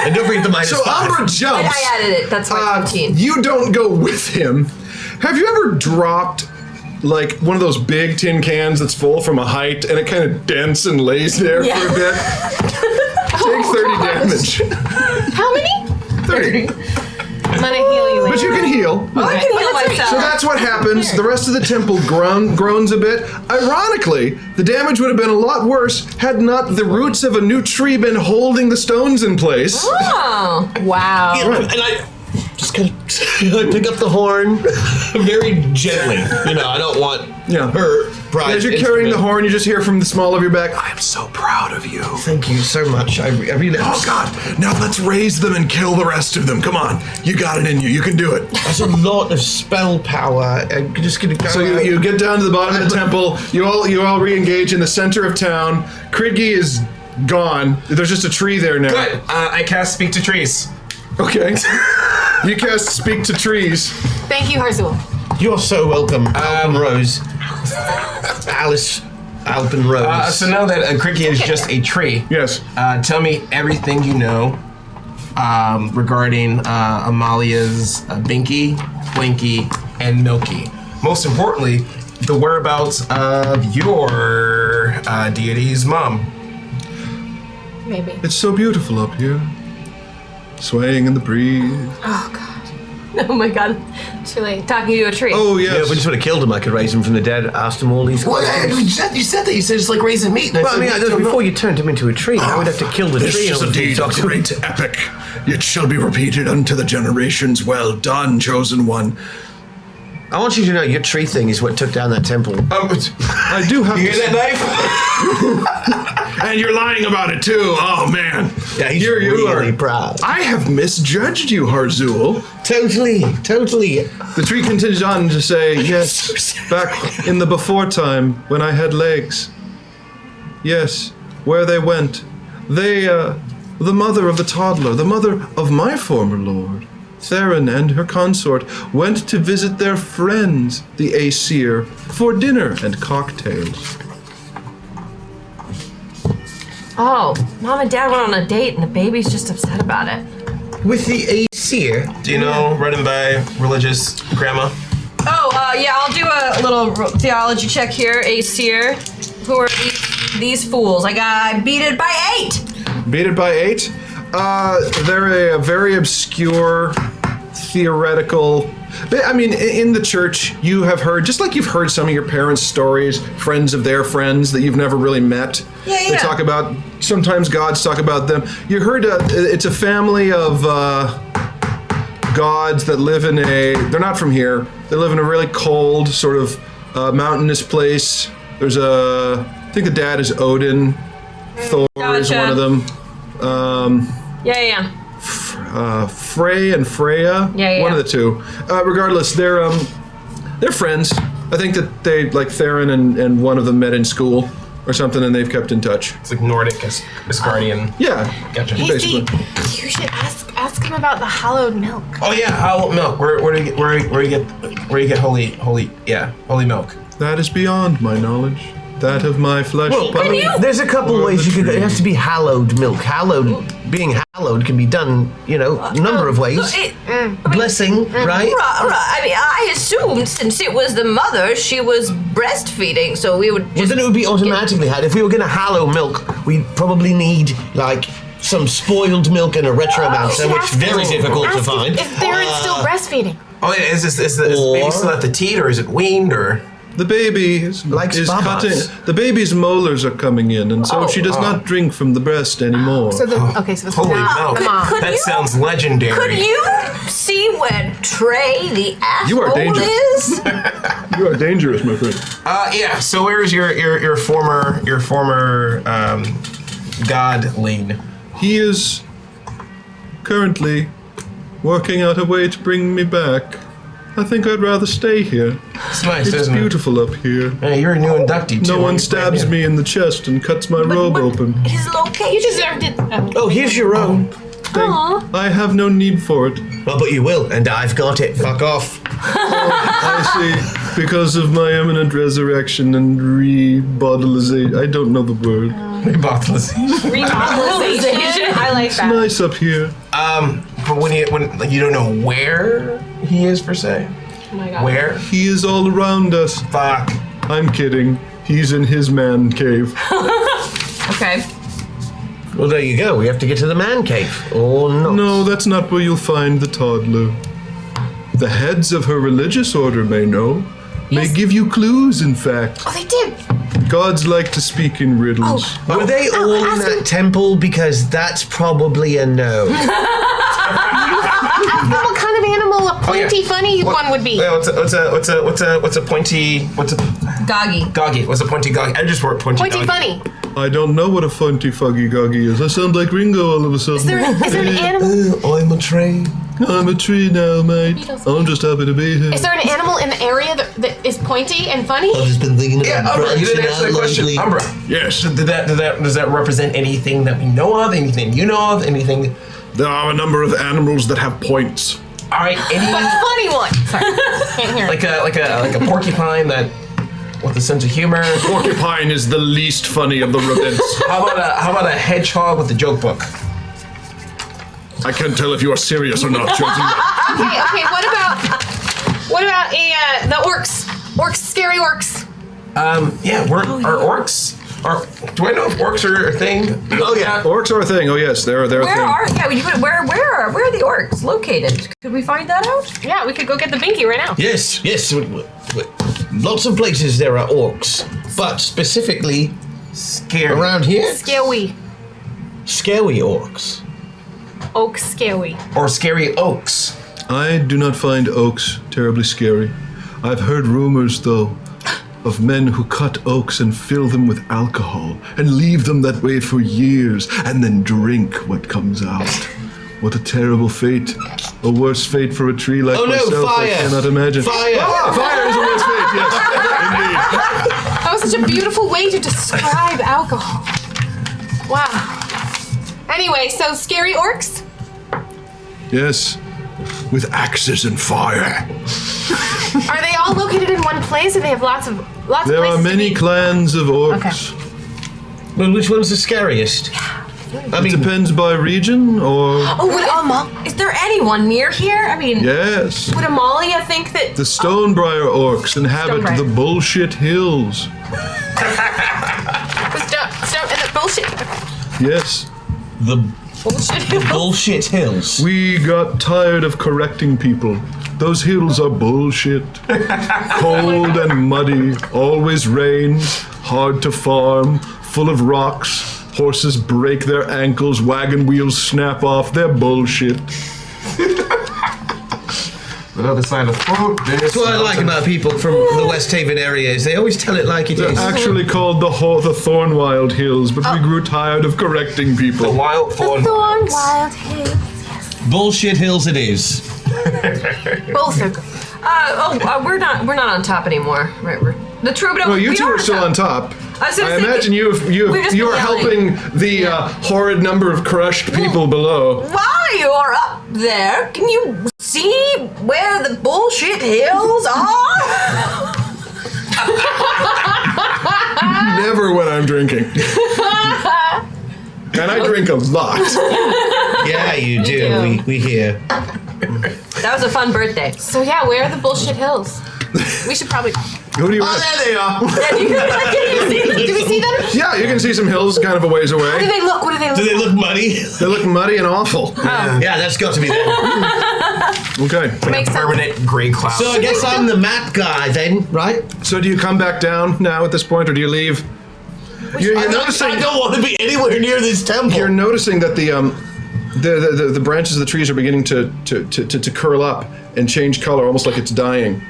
And don't forget the -5. So Umbra jumps. I added it. That's my 15. You don't go with him. Have you ever dropped like one of those big tin cans that's full from a height and it kind of dents and lays there for a bit? Take 30 damage. How many? 30. I'm gonna heal you later. But you can heal. I can heal myself. So that's what happens. The rest of the temple groans a bit. Ironically, the damage would have been a lot worse had not the roots of a new tree been holding the stones in place. Oh, wow. And I just kind of pick up the horn very gently. I don't want her pride. As you're carrying the horn, you just hear from the small of your back, I am so proud of you. Thank you so much. I really... Oh, God. Now let's raise them and kill the rest of them. Come on. You got it in you. You can do it. That's a lot of spell power. I'm just going to go... So you get down to the bottom of the temple. You all re-engage in the center of town. Kriggy is gone. There's just a tree there now. Good. I cast Speak to Trees. Okay. You cast Speak to Trees. Thank you, Harzul. You're so welcome, Alpenrose. Alice Alpenrose. So now that Cricky is just a tree. Yes. Tell me everything you know regarding Amalia's Binky, Blinky, and Milky. Most importantly, the whereabouts of your deity's mom. Maybe. It's so beautiful up here, swaying in the breeze. Oh God. Oh my god. Too late. Talking to a tree. Oh Yeah, yes. if we just would have killed him, I could raise him from the dead, asked him all these questions. You said that. You said it's like raising meat. Well, I mean, that was before you turned him into a tree. Now we'd have to kill the This tree. is in order to indeed a talk to him. great epic. It shall be repeated unto the generations. Well done, chosen one. I want you to know your tree thing is what took down that temple. I do have You to hear that knife? And you're lying about it too. Oh man. Yeah, he's Here you really are. proud. I have misjudged you, Harzul. Totally. The tree continues on to say, yes, back in the before time when I had legs. Yes, where they went. They, the mother of the toddler, the mother of my former lord, Theron and her consort, went to visit their friends, the Aesir, for dinner and cocktails. Oh, mom and dad went on a date and the baby's just upset about it. With the Aesir. Do you know, running by religious grandma? Oh, yeah, I'll do a little theology check here. Aesir. Who are these fools? I beat it by 8. Beat it by 8? They're a very obscure, theoretical... I mean, in the church, you have heard, just like you've heard some of your parents' stories, friends of their friends that you've never really met. Yeah. They talk about, sometimes gods talk about them. You heard it's a family of gods that live in they're not from here, they live in a really cold, sort of mountainous place. There's I think the dad is Odin, Thor is one of them. Yeah. Frey and Freya. Yeah. One of the two. Regardless, they're friends. I think that they, like Theron and one of them met in school or something, and they've kept in touch. It's like Nordic Asgardian. Yeah. Gotcha. Basically. You should ask him about the hallowed milk. Oh yeah, hallowed milk. Where do you get holy milk? That is beyond my knowledge. That of my flesh. Well, bone. there's a couple ways you could. It has to be hallowed milk. Being hallowed can be done, a number of ways. Blessing, right? Right. I mean, I assumed since it was the mother, she was breastfeeding, so we would Well, just... then it would be automatically had. If we were going to hallow milk, we'd probably need, some spoiled milk and a retromancer, which is very difficult to find. If they're still breastfeeding. Oh yeah, is the baby still at the teat, or is it weaned, or? The baby is cutting. The baby's molars are coming in, and so she does not drink from the breast anymore. So this is Holy not milk! the mom. That sounds legendary. Could you see where Trey the asshole You are dangerous. is? You are dangerous, my friend. Yeah. So where is your former godling? He is currently working out a way to bring me back. I think I'd rather stay here. It's nice, It's isn't beautiful up here. it? Hey, you're a new inductee too. No one stabs me in the chest and cuts my robe open. His location. You deserved it. Oh, here's your own. I have no need for it. Oh, but you will, and I've got it. Fuck off. I see. Because of my imminent resurrection and rebodilization. I don't know the word. Revitalization. I like It's that. nice up here. But when you don't know where he is per se. Oh my God. Where? He is all around us. Fuck. I'm kidding. He's in his man cave. Okay. Well, there you go. We have to get to the man cave, or not. No, that's not where you'll find the toddler. The heads of her religious order may know. May give you clues, in fact. Oh, they did. Gods like to speak in riddles. Were they all in that temple? Because that's probably a no. Ask them what kind of animal a pointy, funny one would be. Yeah, what's a pointy? What's a Goggy. goggy? What's a pointy goggy? I just wrote pointy. Pointy, goggy. funny. I don't know what a funty fuggy goggy is. I sound like Ringo all of a sudden. Is there an animal? I'm a tree. I'm a tree now, mate. I'm just happy to be here. Is there an animal in the area that is pointy and funny? I've just been thinking about Yeah, Umbra, you didn't branching answer the out question. lately. Umbra. Yes. Does that represent anything that we know of? Anything you know of? Anything? There are a number of animals that have points. All right. Any But funny one. Sorry, can't hear. like a porcupine that with a sense of humor. Porcupine is the least funny of the rodents. How about a hedgehog with a joke book? I can't tell if you are serious or not, chosen one. Okay, what about the orcs? Orcs, scary orcs. Yeah, are orcs? Do I know if orcs are a thing? Oh yeah, orcs are a thing. Oh yes, they're a thing. Where are the orcs located? Could we find that out? Yeah, we could go get the binky right now. Yes. Lots of places there are orcs, but specifically Scary. around here, Scary. scary orcs. Oak scary. Or scary oaks. I do not find oaks terribly scary. I've heard rumors, though, of men who cut oaks and fill them with alcohol and leave them that way for years and then drink what comes out. What a terrible fate. A worse fate for a tree like myself, fire! I cannot imagine. Fire! Fire is a worse fate, yes. Indeed. That was such a beautiful way to describe alcohol. Wow. Anyway, so scary orcs? Yes, with axes and fire. Are they all located in one place, or they have lots of places? There are many to be? clans of orcs. Well, which one's the scariest? It depends by region, or... Is there anyone near here? I mean, Yes. Would Amalia think that? The Stonebriar orcs inhabit Stonebriar. the bullshit hills. Stop and the bullshit. Yes. The Bullshit. bullshit hills. We got tired of correcting people. Those hills are bullshit. Cold and muddy, always rains, hard to farm, full of rocks. Horses break their ankles, wagon wheels snap off. They're bullshit. The other side of That's what I like about people from the West Haven area is they always tell it like it They're is. actually called the Thornwild Hills, but we grew tired of correcting people. the wild thorn. Wild hills. Bullshit hills it is. Both are good. we're not on top anymore. Right, the troubadour. Well, you two are still on top. I was gonna I say, imagine we've just you been are yelling. helping the horrid number of crushed people below. While you're up there, can you see where the bullshit hills are? Never when I'm drinking. And I drink a lot. Yeah, you do. We hear. That was a fun birthday. So yeah, where are the bullshit hills? We should probably. Who do you Oh, want? there they are. Do we see them? Yeah, you can see some hills kind of a ways How do away. they look? What do they look? Do they look muddy? They look muddy and awful. Yeah, that's got to be them. Okay. Makes sense. Permanent gray cloud. So I guess I'm the map guy then, right? So do you come back down now at this point, or do you leave? You're I noticing. don't want to be anywhere near this temple. You're noticing that the branches of the trees are beginning to curl up and change color, almost like it's dying.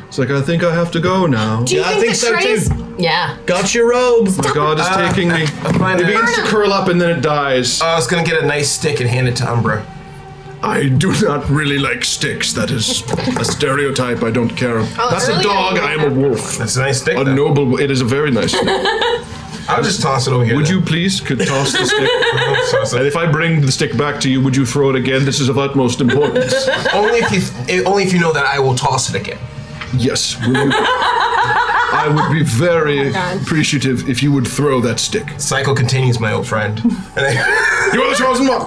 It's like, I think I have to go now. Do you Yeah, I think think the so trees? too. Yeah. Got your robe. My God is taking me. find It it. begins to curl up and then it dies. I was gonna get a nice stick and hand it to Umbra. I do not really like sticks. That is a stereotype I don't care. That's a earlier dog. you I am a wolf. That's a nice stick. A though. noble. It is a very nice stick. I'll just toss it over here. Would then. you please could toss the stick? Toss it. And if I bring the stick back to you, would you throw it again? This is of utmost importance. only if you know that I will toss it again. Yes. Will you? I would be very appreciative if you would throw that stick. Cycle continues, my old friend. And I, You are the chosen one.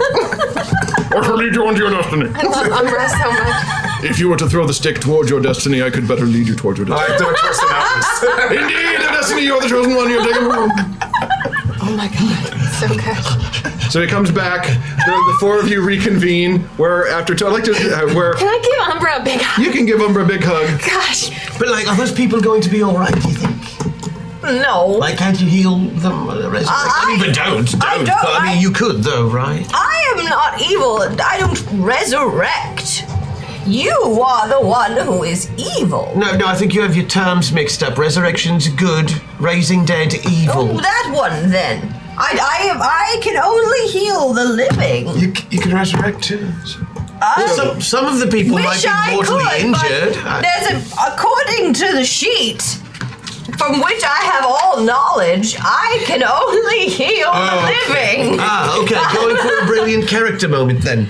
Or to lead you onto your destiny. I love Umbra so much. If you were to throw the stick toward your destiny, I could better lead you toward your destiny. I throw it towards the mountains. Indeed, the destiny, you're the chosen one. You're taking home. Oh my god, so good. So he comes back. The four of you reconvene. Where after I'd like to where Can I give Umbra a big hug? you can give Umbra a big hug. Gosh. But like, are those people going to be all right? Do you think? No. Like, can't you heal them? But don't. But I mean, you could though, right? I am not evil and I don't resurrect. You are the one who is evil. No, I think you have your terms mixed up. Resurrection's good. Raising dead, evil. Oh, that one then. I can only heal the living. You can resurrect too. Some of the people might Wish be I mortally could, injured. but according to the sheet, from which I have all knowledge, I can only heal the living. Okay, going for a brilliant character moment then.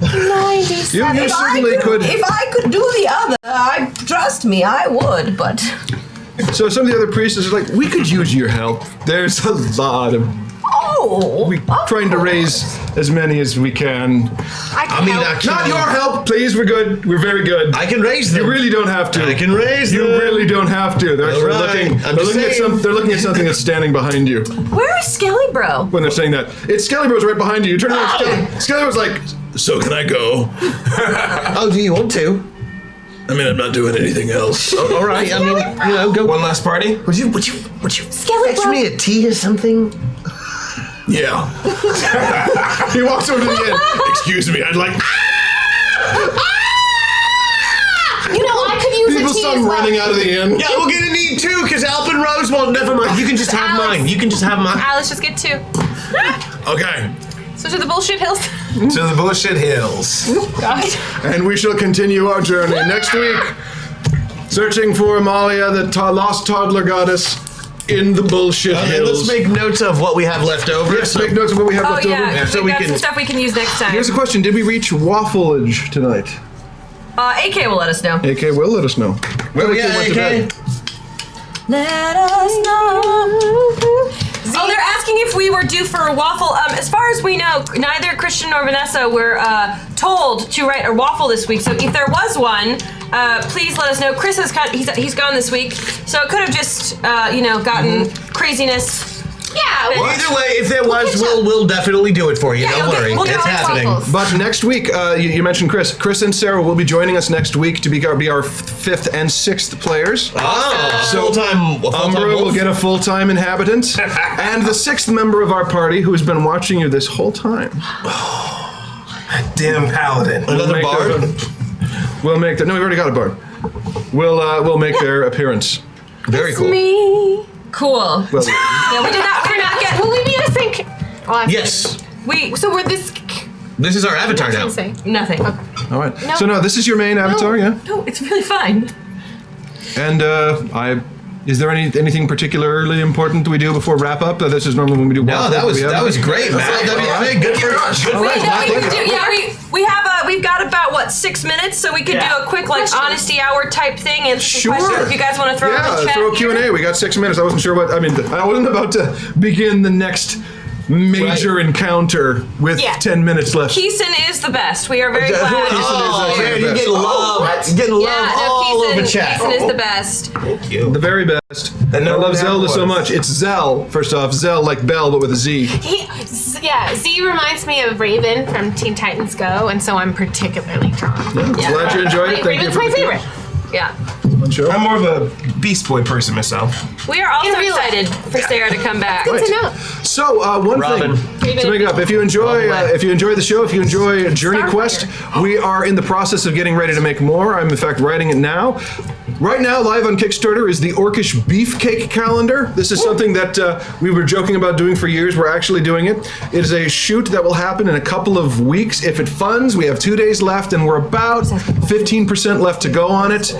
97. You certainly could. If I could do the other, trust me, I would, but... So some of the other priests are like, we could use your help. There's a lot of Oh, We're trying to raise as many as we can. I mean, Not your help, please. We're good. We're very good. I can raise them. You really don't have to. I can raise them. You really don't have to. They're looking. They're looking at something that's standing behind you. Where is Skelly Bro? When they're saying that, it's Skelly Bro's right behind you. You turn around. Skelly Bro's like, "So can I go?" Oh, do you want to? I mean, I'm not doing anything else. All right. I mean, go. One last party? Would you Skelly fetch Bro. me a tea or something? Yeah. He walks over to the end. Excuse me, I'd like. I could use People a tea start as well. running out of the inn. Yeah, we're gonna need two because Alp and Rose won't. Never mind. You can just have mine. You can just have mine. Let's just get 2. Okay. So to the bullshit hills. To the bullshit hills. Gosh. And we shall continue our journey next week, searching for Amalia, the lost toddler goddess, in the bullshit hills. Let's make notes of what we have left over. Yes, make notes of what we have left over. So we we got can. some stuff we can use next time. Here's a question: did we reach waffleage tonight? AK will let us know. AK will let us know. Where we at, went to AK? bed. Let us know. Oh, they're asking if we were due for a waffle. As far as we know, neither Christian nor Vanessa were told to write a waffle this week. So if there was one, please let us know. Chris has he's gone this week, so it could have just gotten craziness. Yeah. Either way, if there was, we'll definitely do it for you. Don't worry, we'll do it's our happening. waffles. But next week, you mentioned Chris. Chris and Sarah will be joining us next week to be our 5th and 6th players. So full-time Umbra will wolf. get a full-time inhabitant, and the 6th member of our party who has been watching you this whole time. Damn paladin. Another bard. We'll make that. No, we've already got a bard. We'll make their appearance. Very cool. Me. Cool. Well, Yeah, we did not. We're not getting. Will we be a sync? Yes. So we're this. This is our avatar now. Nothing. all right. So no, this is your main avatar, yeah. No, it's really fine. And is there anything particularly important we do before wrap up? This is normally when we do. No, that was great, man. Good for us. We've got about 6 minutes, so we could do a quick honesty hour type thing and some questions if you guys want to throw in the chat. Throw a Q&A. We got 6 minutes. I wasn't sure what. I mean, I wasn't about to begin the next major encounter with 10 minutes left. Keeson is the best. We are very glad. Oh, man, you're getting love. You're getting love all over chat. Keeson is the best. Thank you. The very best. And I no love one Zelda ever so was. much. It's Zell, first off. Zell like Bell, but with a Z. Z reminds me of Raven from Teen Titans Go, and so I'm particularly drawn. Glad you enjoyed it. Thank you Raven's for my the favorite. Yeah. fun show. I'm more of a Beast Boy person myself. We are also In real life. excited for Sarah to come back. Good to know. So one Robin. thing to make up: if you enjoy the show, if you enjoy Journey Quest, we are in the process of getting ready to make more. I'm in fact writing it now. Right now, live on Kickstarter is the Orcish Beefcake Calendar. This is something that we were joking about doing for years. We're actually doing it. It is a shoot that will happen in a couple of weeks. If it funds, we have 2 days left, and we're about 15% left to go on it.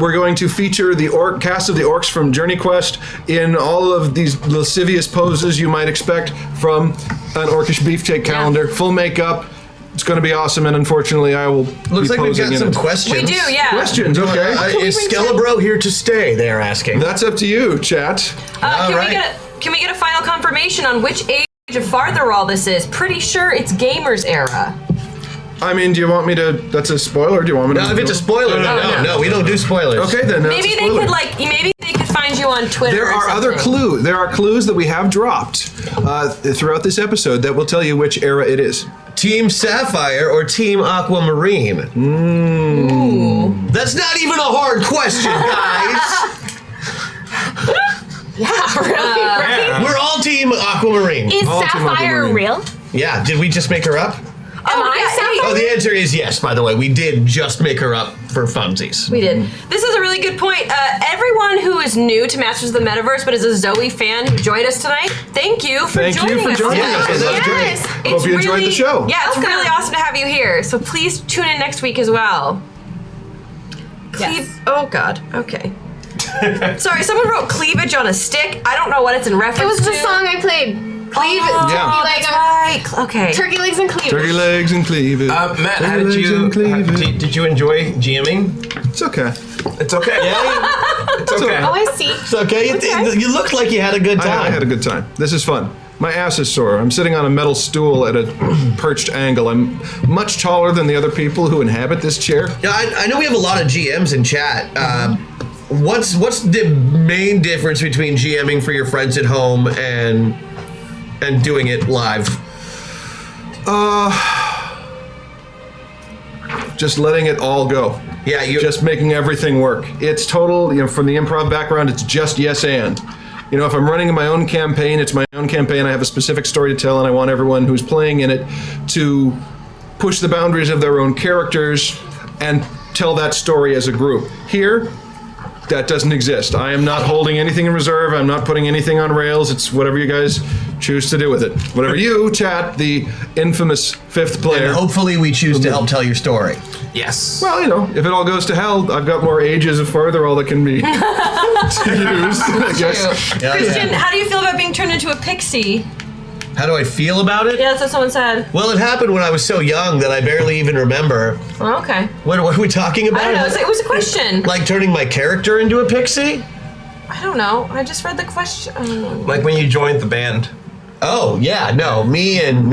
We're going to feature the cast of the orcs from Journey Quest in all of these lascivious poses you might expect from an Orcish Beefcake Calendar. Full makeup. It's going to be awesome, and unfortunately, I will. Looks like we've posing got in some it. questions. We do, yeah. Questions, okay. Is Skelebro here to stay? They're asking. That's up to you, chat. Can we get a final confirmation on which age of Fartherall this is? Pretty sure it's Gamers era. I mean, do you want me to? That's a spoiler. Do you want me to? No, if it's a spoiler, no, we don't do spoilers. Okay, then. that's Maybe a they spoiler. could maybe they could find you on Twitter. There are other clues. There are clues that we have dropped throughout this episode that will tell you which era it is. Team Sapphire or Team Aquamarine? That's not even a hard question, guys. Right? We're all Team Aquamarine. Is All Team Sapphire Aquamarine. real? Yeah, did we just make her up? Am I Sapphire? Oh, the answer is yes, by the way. We did just make her up for funsies. We did. This is a really good point. Everyone who is new to Masters of the Metaverse but is a Zoe fan who joined us tonight, thank you for joining us. Yeah, today. that was great. Yes. Hope you enjoyed the show. Yeah, it's really awesome to have you here. So please tune in next week as well. Oh God. Okay. Sorry, someone wrote cleavage on a stick. I don't know what it's in reference to. It was the song I played. Cleave Yeah. turkey Right. Okay. turkey legs and cleavage. Turkey legs and cleavage. Matt, how Turkey did legs you and cleavage. did you enjoy GMing? It's okay. It's okay. It's okay. Oh, I see. It's okay. You looked like you had a good time. I had a good time. This is fun. My ass is sore. I'm sitting on a metal stool at a perched angle. I'm much taller than the other people who inhabit this chair. Yeah, I know we have a lot of GMs in chat. What's the main difference between GMing for your friends at home and doing it live? Just letting it all go. Yeah, just making everything work. It's total, from the improv background, it's just yes and. If I'm running my own campaign, it's my own campaign. I have a specific story to tell, and I want everyone who's playing in it to push the boundaries of their own characters and tell that story as a group. Here, that doesn't exist. I am not holding anything in reserve. I'm not putting anything on rails. It's whatever you guys choose to do with it. Whatever you, chat, the infamous fifth player. And hopefully we choose to help tell your story. Yes. Well, if it all goes to hell, I've got more ages of Fartherall that can be used, I guess. Christian, how do you feel about being turned into a pixie? How do I feel about it? Yeah, that's what someone said. Well, it happened when I was so young that I barely even remember. Oh, okay. What are we talking about? I don't know. It was a question. Like turning my character into a pixie? I don't know. I just read the question. Like when you joined the band. Oh yeah, no, me and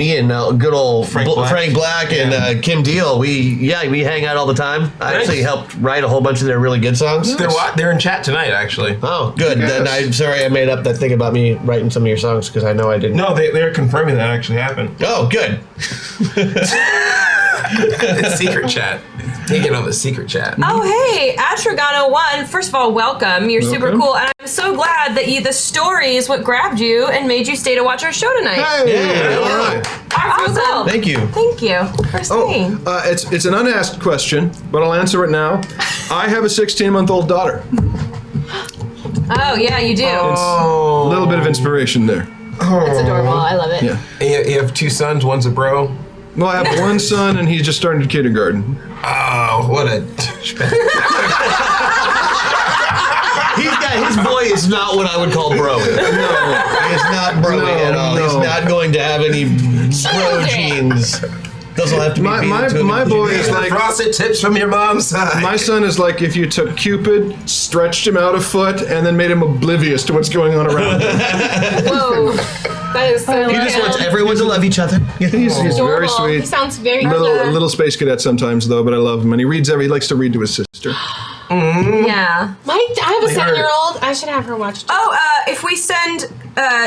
good old Frank Black and Kim Deal. We hang out all the time. I actually helped write a whole bunch of their really good songs. They're in chat tonight, actually. Oh, good. Yes. Then I'm sorry I made up that thing about me writing some of your songs because I know I didn't. No, they're confirming that actually happened. Oh, good. It's secret chat. You get on the secret chat. Oh, hey, Atragano1. First of all, welcome. You're super cool, and I'm so glad that the story is what grabbed you and made you stay to watch our show tonight. Hey, all right. Awesome. Thank you. Thank you for staying. It's an unasked question, but I'll answer it now. I have a 16-month-old daughter. Oh, yeah, you do. A little bit of inspiration there. It's adorable. I love it. Yeah. And you have two sons. One's a bro. Well, I have one son, and he's just starting kindergarten. Oh, what a His boy is not what I would call broy. No, he is not broy at all. He's not going to have any bro genes. Doesn't have to be my boy is like frosted tips from your mom's side. My son is like if you took Cupid, stretched him out a foot, and then made him oblivious to what's going on around him. Whoa. That is so He just wants everyone to love each other. He's very sweet. He sounds very little space cadet sometimes though, but I love him, and he likes to read to his sister. Yeah. I have a 7-year-old. I should have her watch. Oh, if we send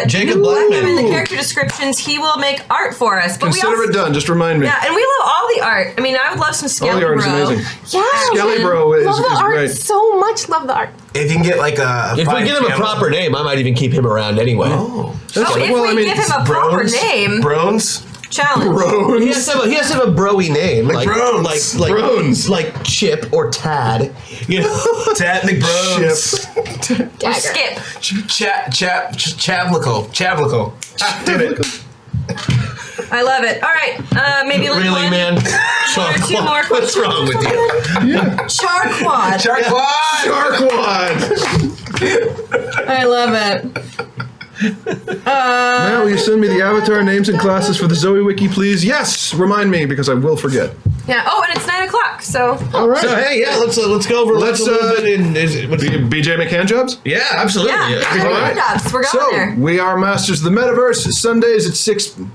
Jacob Blackman in the character descriptions, he will make art for us. But Consider it done. Just remind me. Yeah, and we love all the art. I mean, I would love some Skelly All the art is Bro. amazing. Yeah. Skelly Bro is love the art great. so much. Love the art. If you can get like a If we give him a proper name, I might even keep him around anyway. If we give him a proper name, Brones. challenge. He has to have a broy name, like Brones. like Brones. like Chip or Tad. You know, Tad McBrones. Or Skip. Chavlical. Did it. I love it. All right, maybe like really, one, man? one or two more What's questions. wrong with you? Charquad. Sharkwad. I love it. Matt, will you send me the avatar names and classes for the Zoe Wiki, please? Yes! Remind me, because I will forget. Yeah. Oh, and it's 9:00. So. All right. So hey, yeah, let's go over. Let's a little bit in. BJ McCann jobs? Yeah, absolutely. Yeah. All right. We're going So, there. we are Masters of the Metaverse, Sundays at 6... Mondays.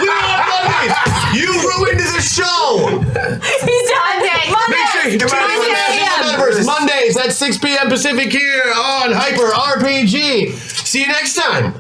We want Mondays. You ruined the show. He's done. Make sure you tune in for Masters of the Metaverse Mondays at 6 p.m. Pacific here on Hyper RPG. See you next time.